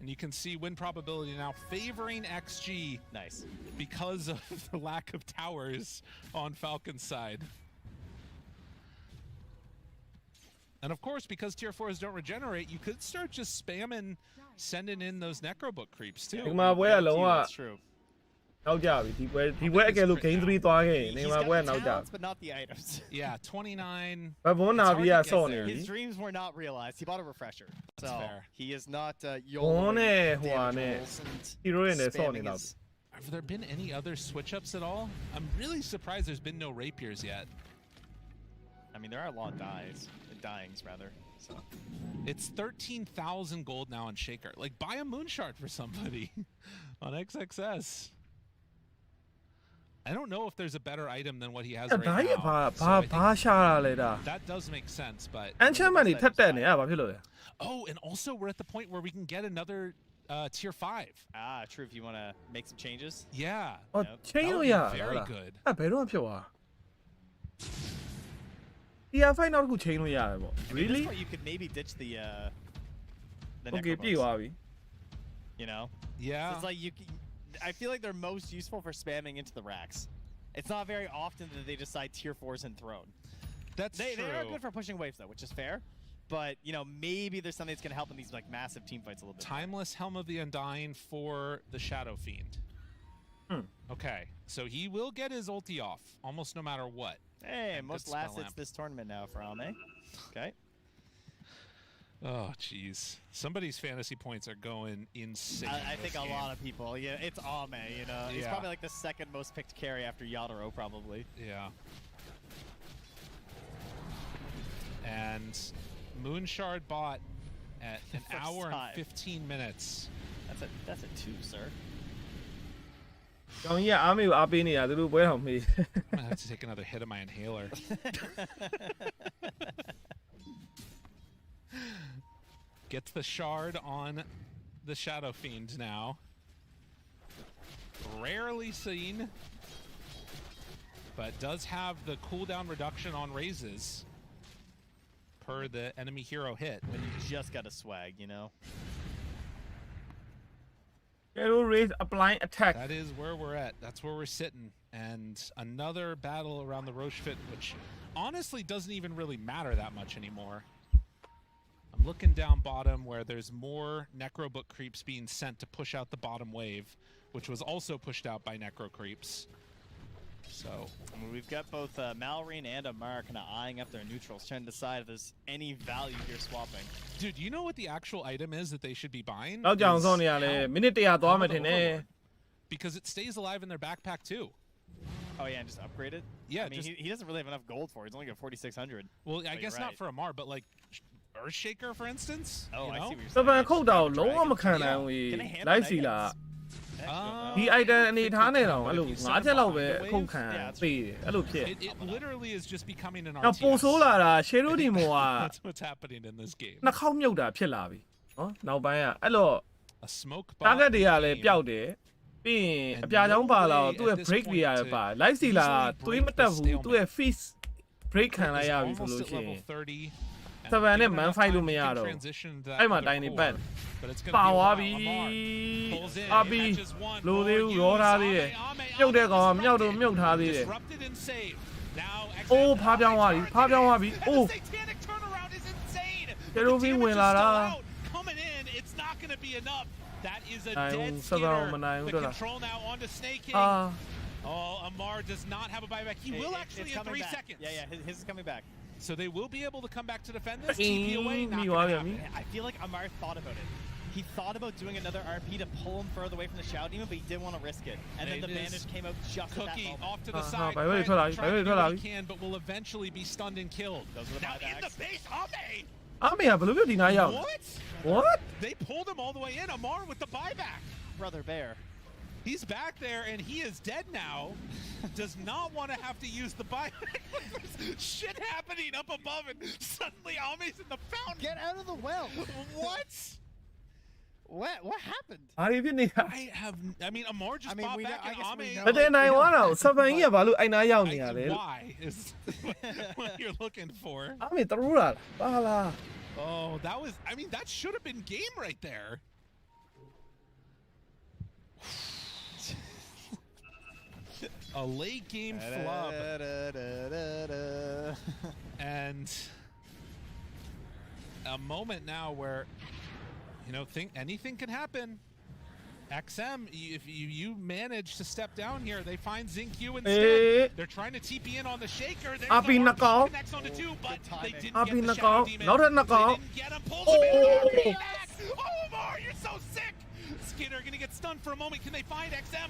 And you can see win probability now favoring XG. Nice. Because of the lack of towers on Falcon's side. And of course, because tier 4s don't regenerate, you could start just spamming, sending in those Necrobook creeps too. That's true. နောက်ကြပြီဒီပွဲအကယ်လို့ game 3 သွားခဲ့ရင်နေမှာပွဲနောက်ကြ but not the items. Yeah, 29. ဘဘွန်နာပြီးဆော့နေပြီ His dreams were not realized. He bought a refresher. So fair. he is not ဘွန်နဲ့ဟိုဟာနဲ့ hero နဲ့ဆော့နေတော့ Have there been any other switch ups at all? I'm really surprised there's been no rapiers yet. I mean, there are a lot of dyings rather. So it's 13,000 gold now on Shaker. Like, buy a moonshard for somebody on XXS. I don't know if there's a better item than what he has right now. That does make sense, but enchantment ထက်တက်နေရဘာဖြစ်လို့လဲ Oh, and also we're at the point where we can get another tier 5. Ah, true, if you want to make some changes. Yeah. Oh, changeလို့ရ very good. ဘယ်တော့ဖြစ်သွား tier 5နောက်တစ်ခု change လို့ရတယ်ပေါ့ Really? You could maybe ditch the Okay, ပြည့်သွားပြီ You know? Yeah. So it's like I feel like they're most useful for spamming into the racks. It's not very often that they decide tier 4s and throne. That's true. They are good for pushing waves though, which is fair. But you know, maybe there's something that's gonna help in these like massive team fights a little bit. Timeless Helm of the Undying for the Shadow Fiend. Okay, so he will get his ulti off almost no matter what. Hey, most last hits this tournament now for Ame. Okay. Oh, jeez. Somebody's fantasy points are going insane. I think a lot of people. Yeah, it's Ame, you know. He's probably like the second most picked carry after Yadaro, probably. Yeah. And Moonshard bought at an hour and 15 minutes. That's a 2, sir. ကောင်းကြီးအားမေးကိုအားပေးနေတာသူတို့ပွဲတော်မေး I'm gonna have to take another hit of my inhaler. Gets the shard on the Shadow Fiend now. Rarely seen, but does have the cooldown reduction on raises per the enemy hero hit. When you just got a swag, you know. Hero raise applying attack. That is where we're at. That's where we're sitting. And another battle around the Roche Fit, which honestly doesn't even really matter that much anymore. I'm looking down bottom where there's more Necrobook creeps being sent to push out the bottom wave, which was also pushed out by Necro creeps. So I mean, we've got both Malrine and Amar kind of eyeing up their neutrals, trying to decide if there's any value here swapping. Dude, you know what the actual item is that they should be buying? Because it stays alive in their backpack too. Oh yeah, and just upgrade it? Yeah, I mean, he doesn't really have enough gold for it. He's only got 4,600. Well, I guess not for Amar, but like Earthshaker, for instance. Oh, you know? I see what you're saying. ခုတ်တော့လုံးဝမခံနိုင်ဘူး live စီလာဒီ item အနေထားနဲ့တော့အဲ့လို5ချက်လောက်ပဲအခုခံပေးတယ်အဲ့လိုဖြစ် It literally is just becoming an တော့ပိုဆိုးလာတာ Shadow Demo က That's what's happening in this game. နှစ်ခေါက်မြုပ်တာဖြစ်လာပြီနော်နောက်ပိုင်းကအဲ့တော့ A smoke target တွေကလည်းပျောက်တယ်ပြီးရင်အပြာချောင်းပါလာတော့သူ့ရဲ့ break တွေရတယ်ပါ live စီလာတွေးမတက်ဘူးသူ့ရဲ့ feast break ခံလိုက်ရပြီဆိုလို့ရှိရင် 7နဲ့ man fight လို့မရတော့အဲ့မှာတိုင်းနေပတ်ပါသွားပြီအဘီလိုသေးဘူးရောထားသေးတယ်မြုပ်တဲ့ကောင်ကမြောက်တော့မြုပ်ထားသေးတယ်အိုးဖားပြောင်းသွားပြီဖားပြောင်းသွားပြီအိုးကျေရိုဗီဝင်လာတာ That is a dead Skitter. The control now onto Snake. Oh, Amar does not have a buyback. He will actually in 3 seconds. Yeah, his is coming back. So they will be able to come back to defend this. TP away, not gonna happen. I feel like Amar thought about it. He thought about doing another RP to pull him further away from the Shadow Demon, but he didn't want to risk it. And then the bandage came out just Cookie at that moment. off to the side. Trying to do what he can, but will eventually be stunned and killed. Now in the base, Ame! Ame ကဘယ်လိုမျိုးဒီနားရောက် What? They pulled him all the way in. Amar with the buyback. Brother Bear. He's back there and he is dead now. Does not want to have to use the buyback. Shit happening up above and suddenly Ame's in the fountain. Get out of the well. What? What happened? I mean, Amar just popped back and Ame. မတင်နိုင်သွားတော့7ကြီးကဘာလို့အဲ့နားရောက်နေရလဲ Why is what you're looking for? Ame တရူလာပါလား Oh, that was, I mean, that should have been game right there. A late game flub. And a moment now where, you know, anything can happen. XM, if you manage to step down here, they find ZinQ instead. They're trying to TP in on the shaker. There's the connects onto 2, but they didn't get the Shadow Demon. They didn't get him. Pulls him in. Oh, Amar, you're so sick. Skitter gonna get stunned for a moment. Can they find XM?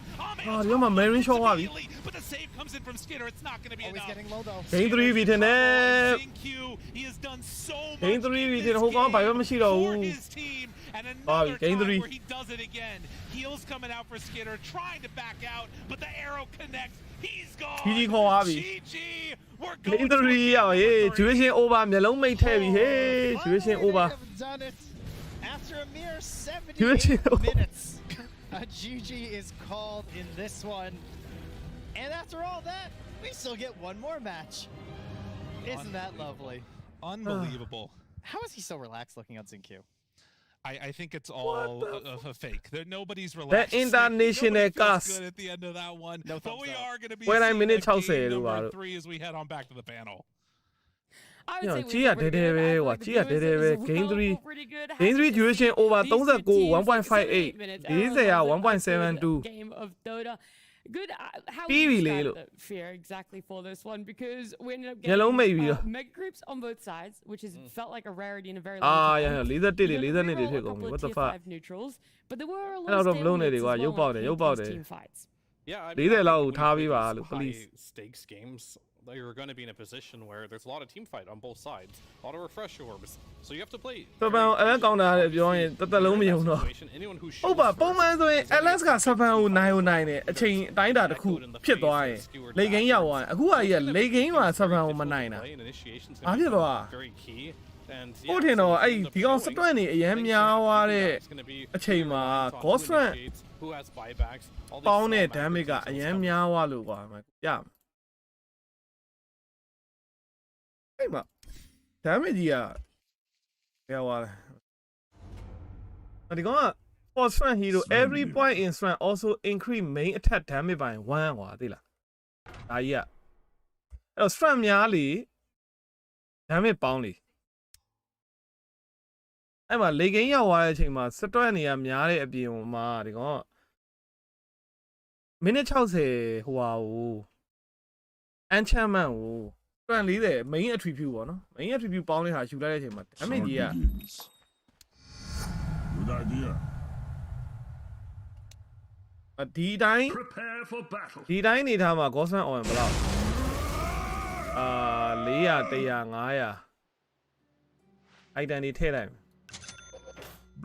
But the save comes in from Skitter. It's not gonna be enough. He's getting low though. Game 3 vì thế nè. ZinQ, he has done so much. Game 3 vì thế không có bài mới đâu. For his team, and another time where he does it again. Heels coming out for Skitter, trying to back out, but the arrow connects. He's gone. GG. We're going. Game 3 à, duration over မျက်လုံးမိတ်ထဲပြီဟေး duration over. Done it. After a mere 78 minutes, a GG is called in this one. And after all that, we still get one more match. Isn't that lovely? Unbelievable. How is he so relaxed looking at ZinQ? I think it's all a fake. Nobody's relaxed. The international cast. Good at the end of that one. No but we are going to be when I seeing minute game number 3 as we head on back to the panel. I would say Gia pretty good. I feel like the viewers as Game well 3 were pretty good. Game 3 duration over These two 39 teams, 1.58 minutes. These are 1.72 Game of Dota. Good. How Pee we wee describe le. the fear exactly for this one, because we ended up Yellow maybe. getting mega creeps on both sides, which has felt like a rarity in a very long time. yeah, leader did it, leader did it. What the fuck? Neutrals, but there were a lot Hello, of don't blow it, stalemates as well you bought it, in you bought these it. team fights. Yeah, I Leader mean, low, when you Tavi play va, these please. high-stakes games, you're going to be in a position where there's a lot of team fight on both sides, a lot of refresh orbs, so you have to play. 7အဲ့ကောင်တာပြောရင်တသက်လုံးမယုံတော့ဟုတ်ပါပုံမှန်ဆိုရင် LS က7ကိုနိုင်နဲ့အချိန်အတိုင်းတာတစ်ခုဖြစ်သွားရင်လေဂိမ်းရောက်သွားရင်အခုကကြီးကလေဂိမ်းမှာ7ကိုမနိုင်တာဘာဖြစ်သွား ဟုတ်တယ်တော့အဲ့ဒီကောင်စတွက်နေအရင်များသွားတဲ့အချိန်မှာ Ghost Front ပေါင်းတဲ့ damage ကအရင်များသွားလို့ကွာရအဲ့မှာ damage ကြီးကပြောသွားတယ်ဒီကောင်က Force Front Hero every point in strength also increase main attack damage by 1ကွာသိလားဒါကြီးကအဲ့တော့ strength များလေ damage ပေါင်းလေအဲ့မှာလေဂိမ်းရောက်သွားတဲ့အချိန်မှာစတွက်နေရများတဲ့အပြင်မှာဒီကောင်ကမိနစ်60ဟိုဟာကို enchantment ကို 40 main attribute ပေါ့နော် main attribute ပေါင်းတဲ့ဟာယူလိုက်တဲ့အချိန်မှာ damage ကြီးက Good idea. ဒီတိုင်း Prepare for battle. ဒီတိုင်းနေထားမှာ Gosman on ဘယ်လောက်400 100 500 item တွေထည့်လိုက်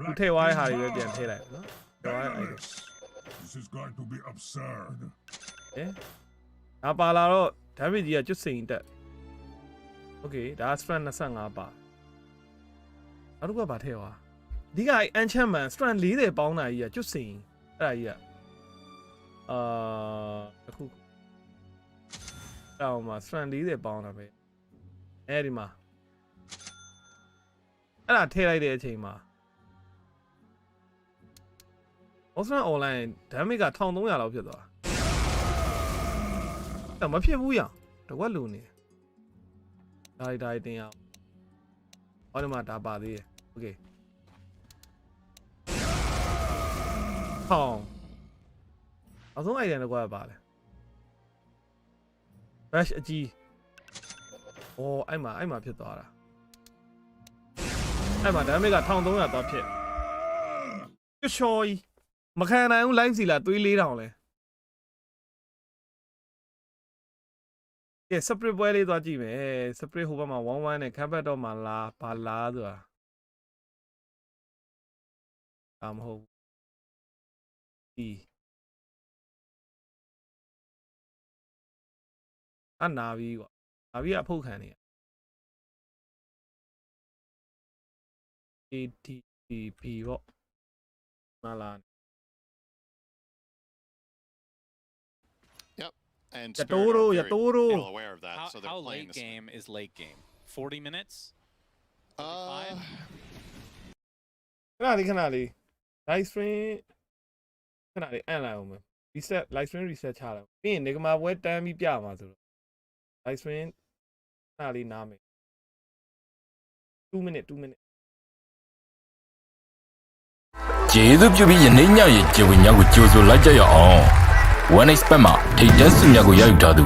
သူထည့်သွားတဲ့ဟာတွေပဲပြန်ထည့်လိုက်နော်တော့အဲ့ This is going to be absurd. ဒါပါလာတော့ damage ကြီးကကျွတ်စိန်တက် Okay ဒါ strength 25ပါနောက်တစ်ခုကဘာထည့်သွားအဓိက enchantment strength 40ပေါင်းတာကြီးကကျွတ်စိန်အဲ့ဒါကြီးကအခုတောင်းမှာ strength 40ပေါင်းတာပဲအဲ့ဒီမှာ အဲ့ဒါထည့်လိုက်တဲ့အချိန်မှာ Roshan online damage က1300လောက်ဖြစ်သွားတာမဖြစ်ဘူးရတကွက်လူနေဒါတင်အောင်ဟောဒီမှာဒါပါသေးတယ်โอเคဟောအဆုံး item တကွက်ပါလဲ bash အကြီးအော်အဲ့မှာဖြစ်သွားတာအဲ့မှာ damage က1300သွားဖြစ်ချော်ကြီးမခံနိုင်ဘူး live စီလာသွေး4000လဲကဲ split ပွဲလေးသွားကြည့်မယ် split ဟိုဘက်မှာ11နဲ့ combat တော့မှာလားဘာလားဆိုတာမဟုတ်ဒီနာပြီကွာနာပြီအဖုတ်ခံနေ ATP ပေါ့မလား And Yatoro, Yatoro. aware of that, so they're How playing late this. game is late game? 40 minutes? ခဏလေး live stream ခဏလေးအန်လိုက်အောင်မယ် reset live stream reset ချလိုက်ပြီးရင်နေကမာပွဲတန်းပြီးပြမှာဆိုတော့ live stream ခဏလေးနားမယ်2 minute ကျေးဇူးပြုပြီးယနေ့ညရဲ့ကျေဝညကိုကြိုဆိုလိုက်ကြရအောင် 1x ဘက်မှာထိတ်တန်းစုများကိုရယူထားသူ